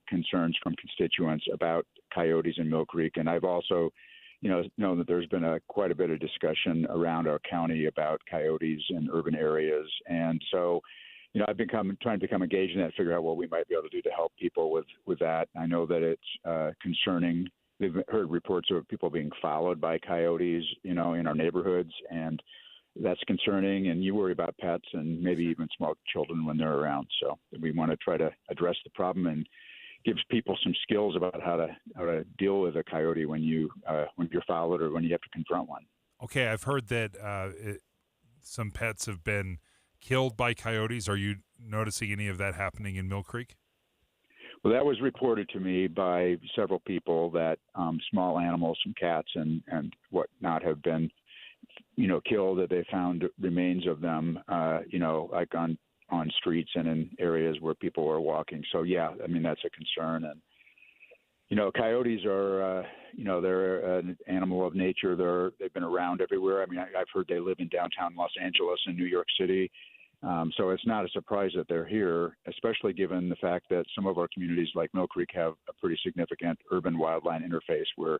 concerns from constituents about coyotes in Mill Creek, and I've also, known that there's been quite a bit of discussion around our county about coyotes in urban areas, and so, I've been trying to become engaged in that, figure out what we might be able to do to help people with that. I know that it's concerning. We've heard reports of people being followed by coyotes, in our neighborhoods, and that's concerning, and you worry about pets and maybe even small children when they're around. So we want to try to address the problem and give people some skills about how to deal with a coyote when you're followed or when you have to confront one. Okay, I've heard that some pets have been killed by coyotes. Are you noticing any of that happening in Mill Creek? Well, that was reported to me by several people that small animals, some cats and whatnot, have been, killed. That they found remains of them, like on streets and in areas where people are walking. So yeah, I mean that's a concern. And coyotes are, they're an animal of nature. They've been around everywhere. I mean, I've heard they live in downtown Los Angeles and New York City. So it's not a surprise that they're here, especially given the fact that some of our communities like Mill Creek have a pretty significant urban wildland interface where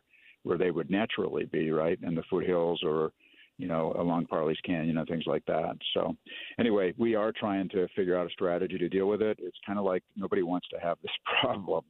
they would naturally be, right, in the foothills or, along Parley's Canyon and things like that. So anyway, we are trying to figure out a strategy to deal with it. It's kind of like nobody wants to have this problem,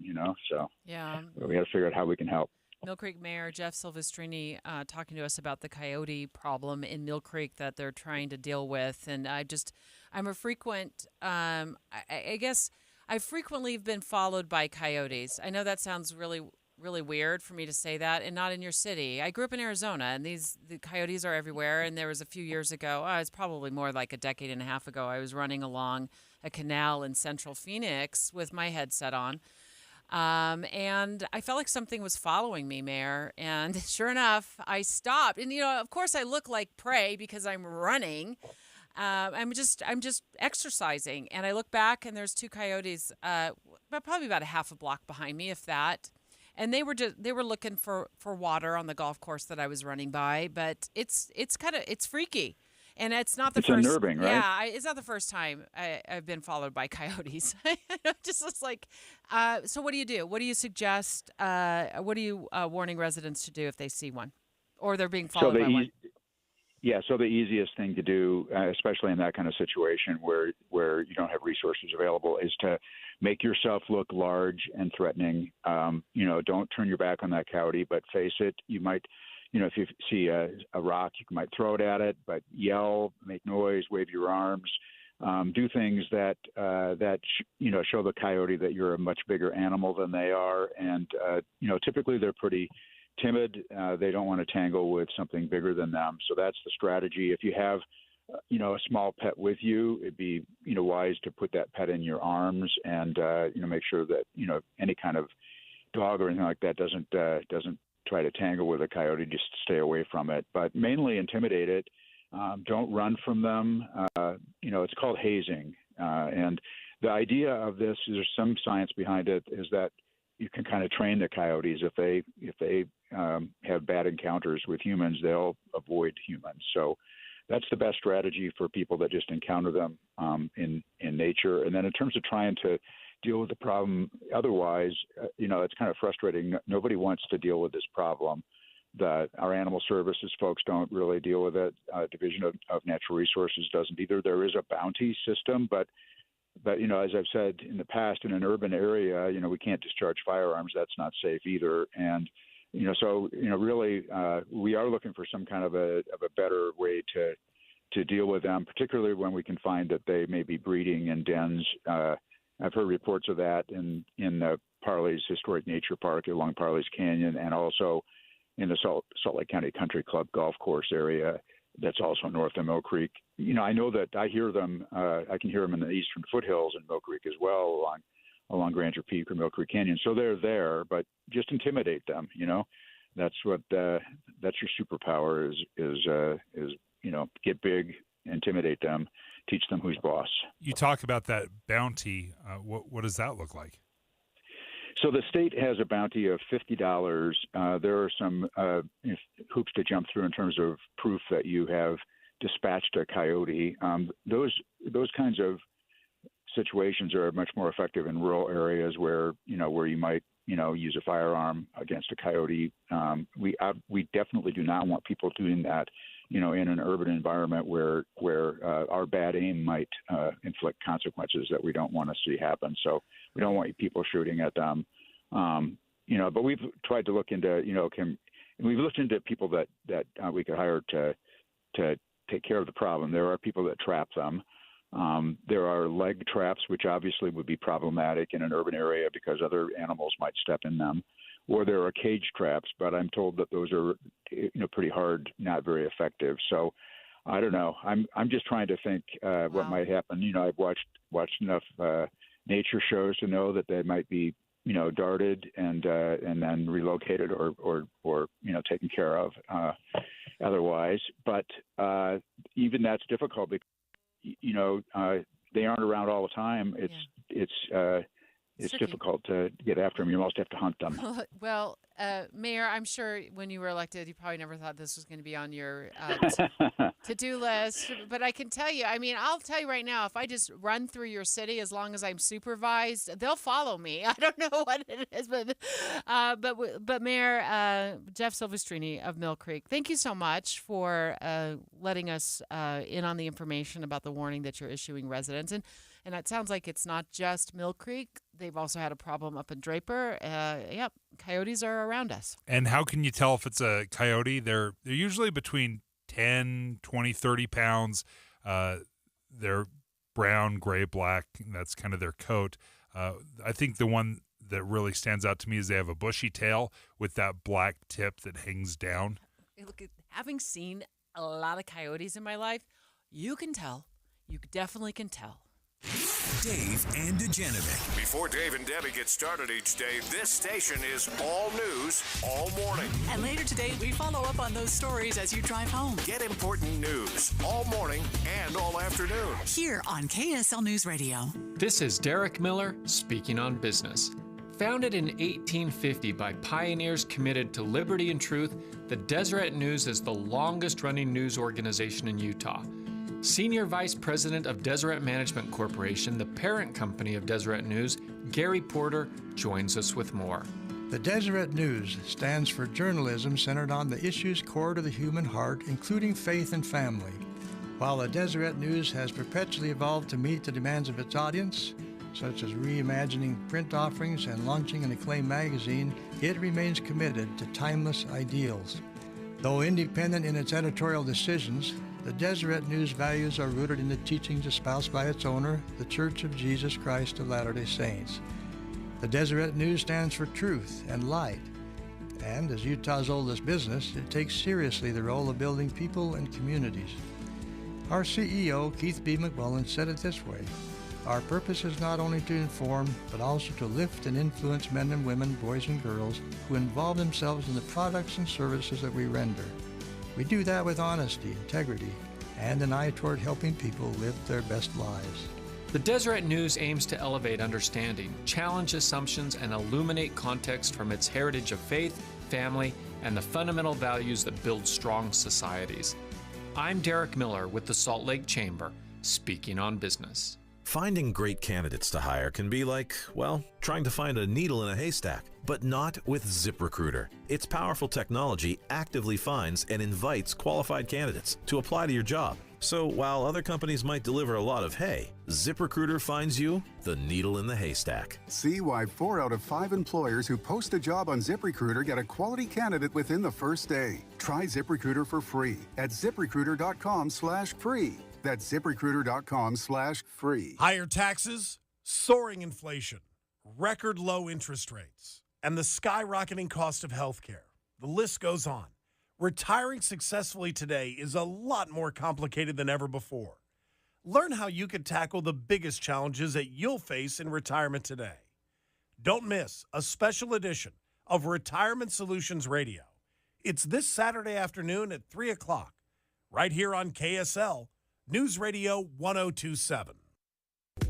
so yeah, we got to figure out how we can help. Mill Creek Mayor Jeff Silvestrini talking to us about the coyote problem in Mill Creek that they're trying to deal with. And I'm a frequent, I guess I've frequently been followed by coyotes. I know that sounds really, really weird for me to say that, and not in your city. I grew up in Arizona, and the coyotes are everywhere. And there was a few years ago, it's probably more like a decade and a half ago, I was running along a canal in central Phoenix with my headset on. And I felt like something was following me, Mayor. And sure enough, I stopped. And, of course I look like prey because I'm running. I'm just exercising. And I look back and there's two coyotes, probably about a half a block behind me, if that. And they were looking for water on the golf course that I was running by. But it's freaky. And it's not the first. It's unnerving, right? Yeah, it's not the first time I've been followed by coyotes. Just like, so what do you do? What do you suggest? What are you warning residents to do if they see one, or they're being followed by one? Yeah, so the easiest thing to do, especially in that kind of situation where you don't have resources available, is to make yourself look large and threatening. Don't turn your back on that coyote, but face it. You might. If you see a rock, you might throw it at it, but yell, make noise, wave your arms, do things that show the coyote that you're a much bigger animal than they are. And, typically they're pretty timid. They don't want to tangle with something bigger than them. So that's the strategy. If you have, a small pet with you, it'd be, wise to put that pet in your arms and, make sure that, any kind of dog or anything like that doesn't try to tangle with a coyote, just stay away from it, but mainly intimidate it. Don't run from them. It's called hazing. And the idea of this, there's some science behind it, is that you can kind of train the coyotes. If they have bad encounters with humans, they'll avoid humans. So that's the best strategy for people that just encounter them in nature. And then in terms of trying to deal with the problem otherwise, it's kind of frustrating. Nobody wants to deal with this problem. Our animal services folks don't really deal with it. Division of Natural Resources doesn't either. There is a bounty system, but as I've said in the past, in an urban area, we can't discharge firearms. That's not safe either. And really, we are looking for some kind of a better way to deal with them, particularly when we can find that they may be breeding in dens. I've heard reports of that in Parley's Historic Nature Park along Parley's Canyon, and also in the Salt Lake County Country Club golf course area that's also north of Mill Creek. I know that I hear them. I can hear them in the eastern foothills in Mill Creek as well, along Granger Peak or Mill Creek Canyon. So they're there, but just intimidate them. That's what that's your superpower is get big, intimidate them, teach them who's boss. You talk about that bounty. What does that look like? So the state has a bounty of $50. There are some hoops to jump through in terms of proof that you have dispatched a coyote. Those kinds of situations are much more effective in rural areas where you might use a firearm against a coyote. We definitely do not want people doing that in an urban environment where our bad aim might inflict consequences that we don't want to see happen. So we don't want people shooting at them. But we've tried to look into, we've looked into people that we could hire to take care of the problem. There are people that trap them. There are leg traps, which obviously would be problematic in an urban area because other animals might step in them. Or there are cage traps, but I'm told that those are, pretty hard, not very effective. So I don't know. I'm just trying to think what might happen. I've watched enough nature shows to know that they might be darted and then relocated or taken care of otherwise. But even that's difficult because they aren't around all the time. It's difficult to get after them. You almost have to hunt them. Well, Mayor, I'm sure when you were elected, you probably never thought this was going to be on your to-do list. But I can tell you, I'll tell you right now, if I just run through your city, as long as I'm supervised, they'll follow me. I don't know what it is, but Mayor Jeff Silvestrini of Mill Creek, thank you so much for letting us in on the information about the warning that you're issuing residents. And it sounds like it's not just Mill Creek. They've also had a problem up in Draper. Coyotes are around us. And how can you tell if it's a coyote? They're usually between 10, 20, 30 pounds. They're brown, gray, black. That's kind of their coat. I think the one that really stands out to me is they have a bushy tail with that black tip that hangs down. Look, having seen a lot of coyotes in my life, you can tell. You definitely can tell. Dave and Dujanovic. Before Dave and Debbie get started each day, this station is all news, all morning. And later today, we follow up on those stories as you drive home. Get important news all morning and all afternoon. Here on KSL News Radio. This is Derek Miller speaking on business. Founded in 1850 by pioneers committed to liberty and truth, the Deseret News is the longest-running news organization in Utah. Senior Vice President of Deseret Management Corporation, the parent company of Deseret News, Gary Porter, joins us with more. The Deseret News stands for journalism centered on the issues core to the human heart, including faith and family. While the Deseret News has perpetually evolved to meet the demands of its audience, such as reimagining print offerings and launching an acclaimed magazine, it remains committed to timeless ideals. Though independent in its editorial decisions, the Deseret News values are rooted in the teachings espoused by its owner, the Church of Jesus Christ of Latter-day Saints. The Deseret News stands for truth and light, and as Utah's oldest business, it takes seriously the role of building people and communities. Our CEO, Keith B. McMullen, said it this way: our purpose is not only to inform, but also to lift and influence men and women, boys and girls, who involve themselves in the products and services that we render. We do that with honesty, integrity, and an eye toward helping people live their best lives. The Deseret News aims to elevate understanding, challenge assumptions, and illuminate context from its heritage of faith, family, and the fundamental values that build strong societies. I'm Derek Miller with the Salt Lake Chamber, speaking on business. Finding great candidates to hire can be like, well, trying to find a needle in a haystack, but not with ZipRecruiter. Its powerful technology actively finds and invites qualified candidates to apply to your job. So while other companies might deliver a lot of hay, ZipRecruiter finds you the needle in the haystack. See why 4 out of 5 employers who post a job on ZipRecruiter get a quality candidate within the first day. Try ZipRecruiter for free at ZipRecruiter.com/free. That's ZipRecruiter.com/free. Higher taxes, soaring inflation, record low interest rates, and the skyrocketing cost of healthcare. The list goes on. Retiring successfully today is a lot more complicated than ever before. Learn how you can tackle the biggest challenges that you'll face in retirement today. Don't miss a special edition of Retirement Solutions Radio. It's this Saturday afternoon at 3 o'clock, right here on KSL News Radio 1027.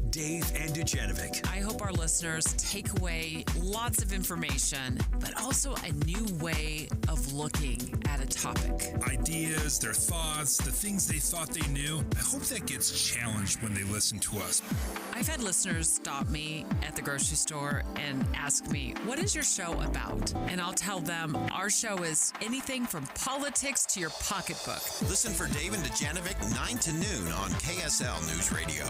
Dave and Dujanovic. I hope our listeners take away lots of information, but also a new way of looking at a topic. Ideas, their thoughts, the things they thought they knew. I hope that gets challenged when they listen to us. I've had listeners stop me at the grocery store and ask me, what is your show about? And I'll tell them our show is anything from politics to your pocketbook. Listen for Dave and Dujanovic 9 to noon on KSL News Radio.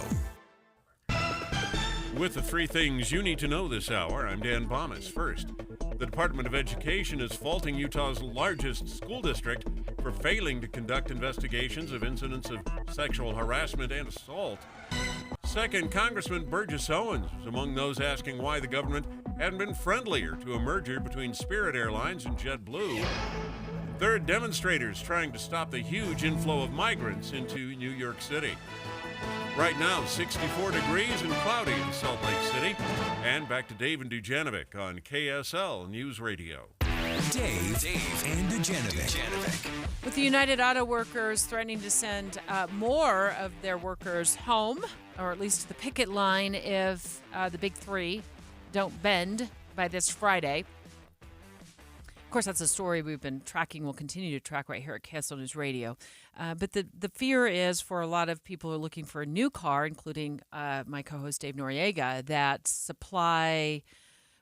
With the 3 things you need to know this hour, I'm Dan Bomas. First, the Department of Education is faulting Utah's largest school district for failing to conduct investigations of incidents of sexual harassment and assault. Second, Congressman Burgess Owens is among those asking why the government hadn't been friendlier to a merger between Spirit Airlines and JetBlue. Third, demonstrators trying to stop the huge inflow of migrants into New York City. Right now, 64 degrees and cloudy in Salt Lake City. And back to Dave and Dujanovic on KSL News Radio. Dave and Dujanovic. With the United Auto Workers threatening to send more of their workers home, or at least to the picket line, if the big three don't bend by this Friday. Of course, that's a story we've been tracking, we'll continue to track right here at KSL News Radio. But the fear is for a lot of people who are looking for a new car, including my co-host Dave Noriega, that supply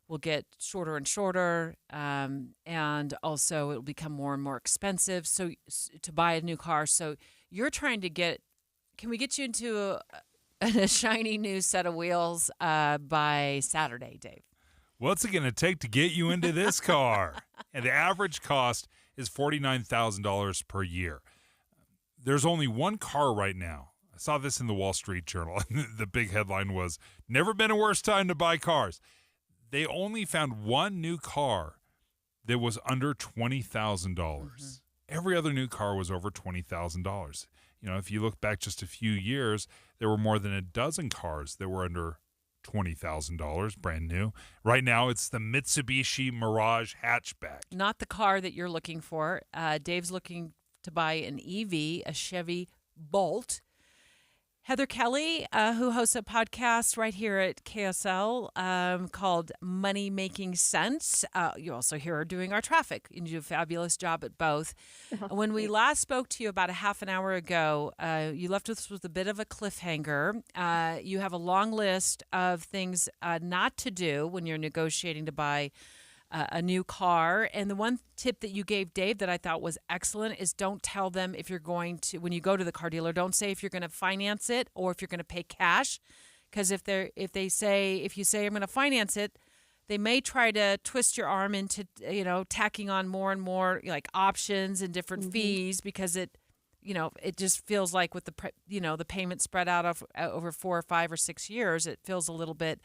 will get shorter and shorter, and also it will become more and more expensive to buy a new car. So you're trying to can we get you into a shiny new set of wheels by Saturday, Dave? What's it going to take to get you into this car? And the average cost is $49,000 per year. There's only one car right now. I saw this in the Wall Street Journal. The big headline was, "Never been a worse time to buy cars." They only found one new car that was under $20,000. Every other new car was over $20,000. You know, if you look back just a few years, there were more than a dozen cars that were under $20,000, brand new. Right now, it's the Mitsubishi Mirage hatchback. Not the car that you're looking for. Dave's looking to buy an EV, a Chevy Bolt. Heather Kelly, who hosts a podcast right here at KSL called Money Making Sense. You also hear her doing our traffic. You do a fabulous job at both. When we last spoke to you about a half an hour ago, you left us with a bit of a cliffhanger. You have a long list of things not to do when you're negotiating to buy a new car. And the one tip that you gave Dave that I thought was excellent is don't tell them if you're going to, when you go to the car dealer, don't say if you're going to finance it or if you're going to pay cash. Because if you say I'm going to finance it, they may try to twist your arm into, tacking on more and more like options and different fees, because it just feels like with the payment spread out over 4 or 5 or 6 years, it feels a little bit,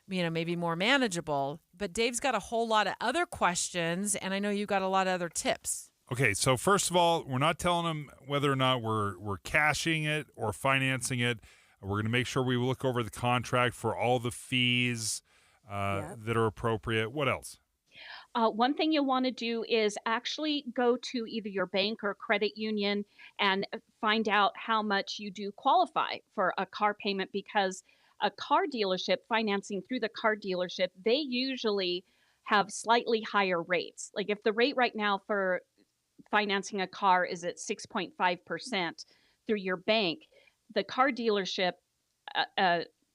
maybe more manageable. But Dave's got a whole lot of other questions, and I know you got a lot of other tips. Okay, so first of all, we're not telling them whether or not we're cashing it or financing it. We're going to make sure we look over the contract for all the fees that are appropriate. What else? One thing you'll want to do is actually go to either your bank or credit union and find out how much you do qualify for a car payment, because a car dealership, financing through the car dealership, they usually have slightly higher rates. Like if the rate right now for financing a car is at 6.5% through your bank, the car dealership,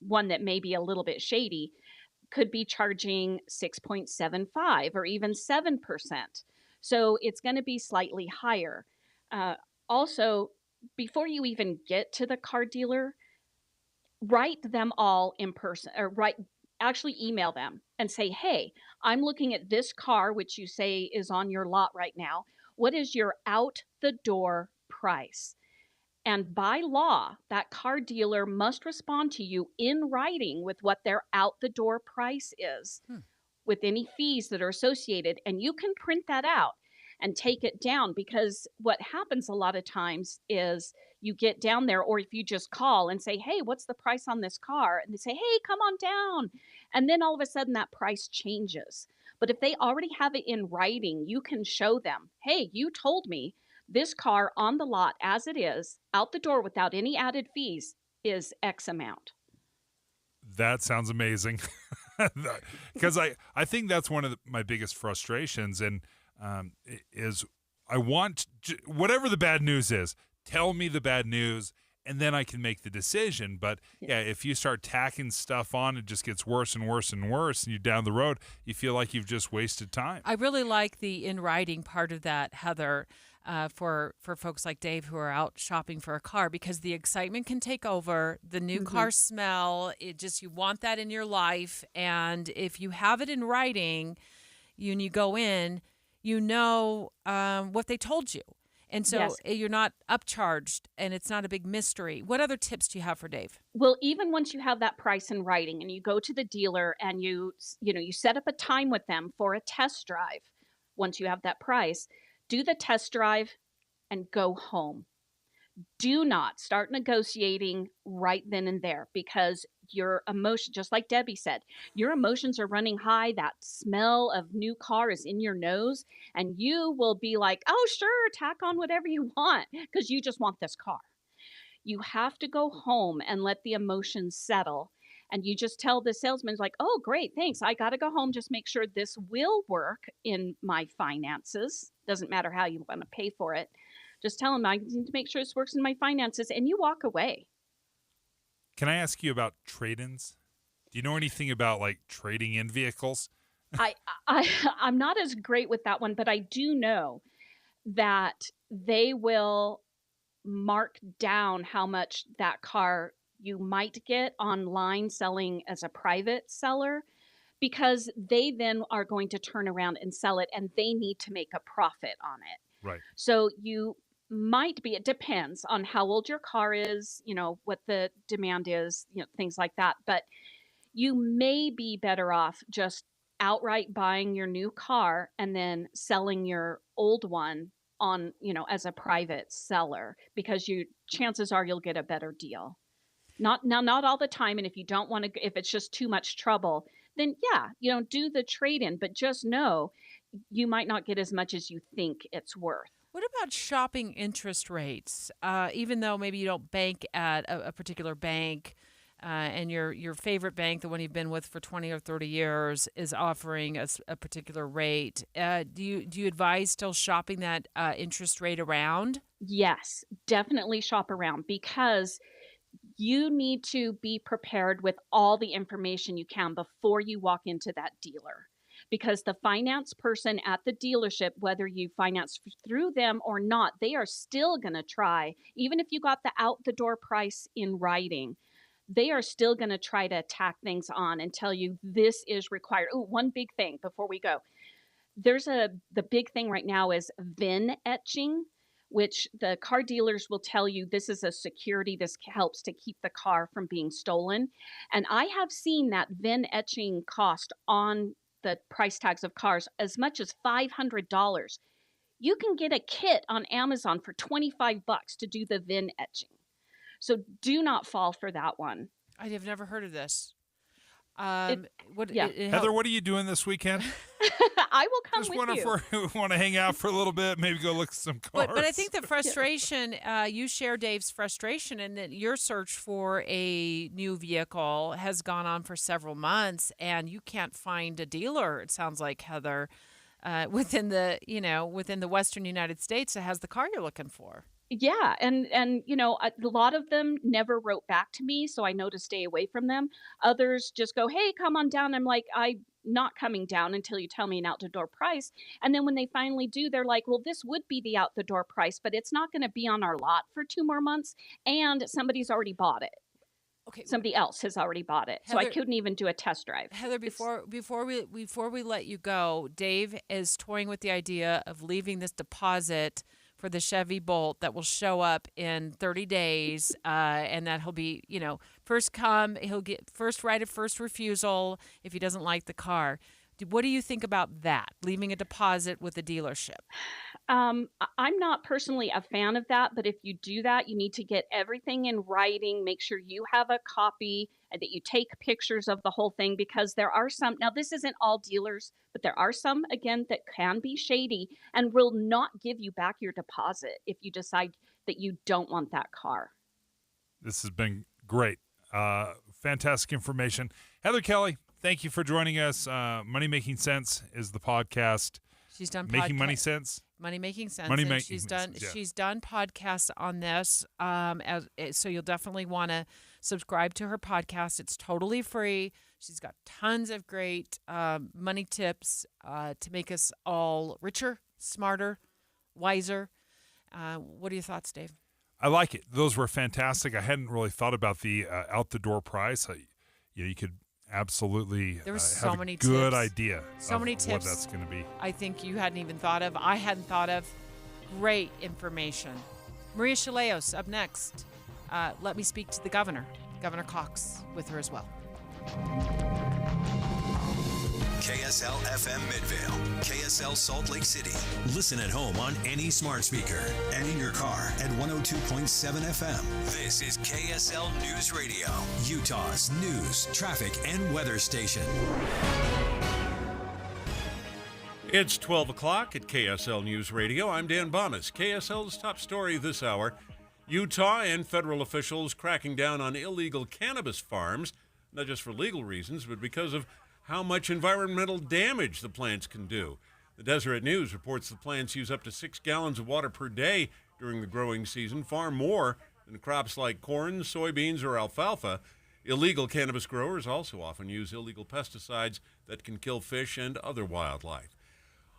one that may be a little bit shady, could be charging 6.75 or even 7%. So it's going to be slightly higher. Also, before you even get to the car dealer, write them all in person, or actually email them and say, hey, I'm looking at this car, which you say is on your lot right now. What is your out the door price? And by law, that car dealer must respond to you in writing with what their out the door price is, with any fees that are associated. And you can print that out and take it down, because what happens a lot of times is you get down there, or if you just call and say, hey, what's the price on this car? And they say, hey, come on down. And then all of a sudden that price changes. But if they already have it in writing, you can show them, hey, you told me this car on the lot as it is, out the door without any added fees, is X amount. That sounds amazing. Because I think that's one of my biggest frustrations, and is I want whatever the bad news is, tell me the bad news, and then I can make the decision. But if you start tacking stuff on, it just gets worse and worse and worse, and you're down the road, you feel like you've just wasted time. I really like the in writing part of that, Heather, for folks like Dave who are out shopping for a car, because the excitement can take over, the new car smell, you want that in your life. And if you have it in writing, when you go in, what they told you. And so you're not upcharged, and it's not a big mystery. What other tips do you have for Dave? Well, even once you have that price in writing and you go to the dealer and you set up a time with them for a test drive, once you have that price, do the test drive and go home. Do not start negotiating right then and there, because your emotion, just like Debbie said, your emotions are running high. That smell of new car is in your nose, and you will be like, oh, sure, tack on whatever you want because you just want this car. You have to go home and let the emotions settle. And you just tell the salesman, like, oh, great, thanks. I got to go home. Just make sure this will work in my finances. Doesn't matter how you want to pay for it. Just tell him I need to make sure this works in my finances, and you walk away. Can I ask you about trade-ins? Do you know anything about like trading in vehicles? I'm not as great with that one, but I do know that they will mark down how much that car you might get online selling as a private seller, because they then are going to turn around and sell it, and they need to make a profit on it. Right. So you might be, it depends on how old your car is, what the demand is, things like that. But you may be better off just outright buying your new car and then selling your old one on, as a private seller, because chances are you'll get a better deal. Not all the time. And if you don't want to, if it's just too much trouble, then do the trade-in, but just know you might not get as much as you think it's worth. What about shopping interest rates? Even though maybe you don't bank at a particular bank, and your favorite bank, the one you've been with for 20 or 30 years, is offering a particular rate, do you advise still shopping that interest rate around? Yes, definitely shop around, because you need to be prepared with all the information you can before you walk into that dealer. Because the finance person at the dealership, whether you finance through them or not, they are still going to try, even if you got the out-the-door price in writing, they are still going to try to tack things on and tell you this is required. Oh, one big thing before we go. The big thing right now is VIN etching, which the car dealers will tell you this is a security. This helps to keep the car from being stolen. And I have seen that VIN etching cost on the price tags of cars as much as $500. You can get a kit on Amazon for $25 to do the VIN etching. So do not fall for that one. I have never heard of this. Heather, what are you doing this weekend? I will come just with you. Want to hang out for a little bit, maybe go look at some cars. But I think the frustration, you share Dave's frustration, and that your search for a new vehicle has gone on for several months, and you can't find a dealer, it sounds like, Heather, within the Western United States that has the car you're looking for. Yeah. And a lot of them never wrote back to me, so I know to stay away from them. Others just go, hey, come on down. I'm like, I'm not coming down until you tell me an out-the-door price. And then when they finally do, they're like, well, this would be the out-the-door price, but it's not going to be on our lot for 2 more months. And somebody's already bought it. Okay. Somebody else has already bought it. Heather, so I couldn't even do a test drive. Heather, before we let you go, Dave is toying with the idea of leaving this deposit for the Chevy Bolt that will show up in 30 days, and that he'll be, first come, he'll get first right of first refusal if he doesn't like the car. What do you think about that, leaving a deposit with the dealership? I'm not personally a fan of that, but if you do that, you need to get everything in writing, make sure you have a copy, that you take pictures of the whole thing, because there are some, now this isn't all dealers, but there are some, again, that can be shady and will not give you back your deposit if you decide that you don't want that car. This has been great. Fantastic information. Heather Kelly, thank you for joining us. Money Making Sense is the podcast. She's done Making Money Sense. Money Making Sense. She's done podcasts on this. So you'll definitely want to subscribe to her podcast. It's totally free. She's got tons of great money tips to make us all richer, smarter, wiser. What are your thoughts, Dave? I like it. Those were fantastic. I hadn't really thought about the out-the-door price. You could absolutely there was have so many a good tips. idea so of many tips what that's going to be. I think you hadn't even thought of. I hadn't thought of. Great information. Maria Chaleos up next. Let me speak to the governor, Governor Cox, with her as well. KSL FM Midvale, KSL Salt Lake City. Listen at home on any smart speaker and in your car at 102.7 FM. This is KSL News Radio, Utah's news, traffic, and weather station. It's 12 o'clock at KSL News Radio. I'm Dan Bonas. KSL's top story this hour: Utah and federal officials cracking down on illegal cannabis farms, not just for legal reasons, but because of how much environmental damage the plants can do. The Deseret News reports the plants use up to 6 gallons of water per day during the growing season, far more than crops like corn, soybeans, or alfalfa. Illegal cannabis growers also often use illegal pesticides that can kill fish and other wildlife.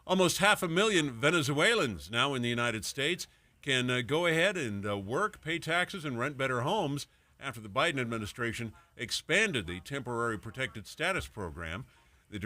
Almost 500,000 Venezuelans now in the United States can go ahead and work, pay taxes, and rent better homes after the Biden administration expanded the temporary protected status program. The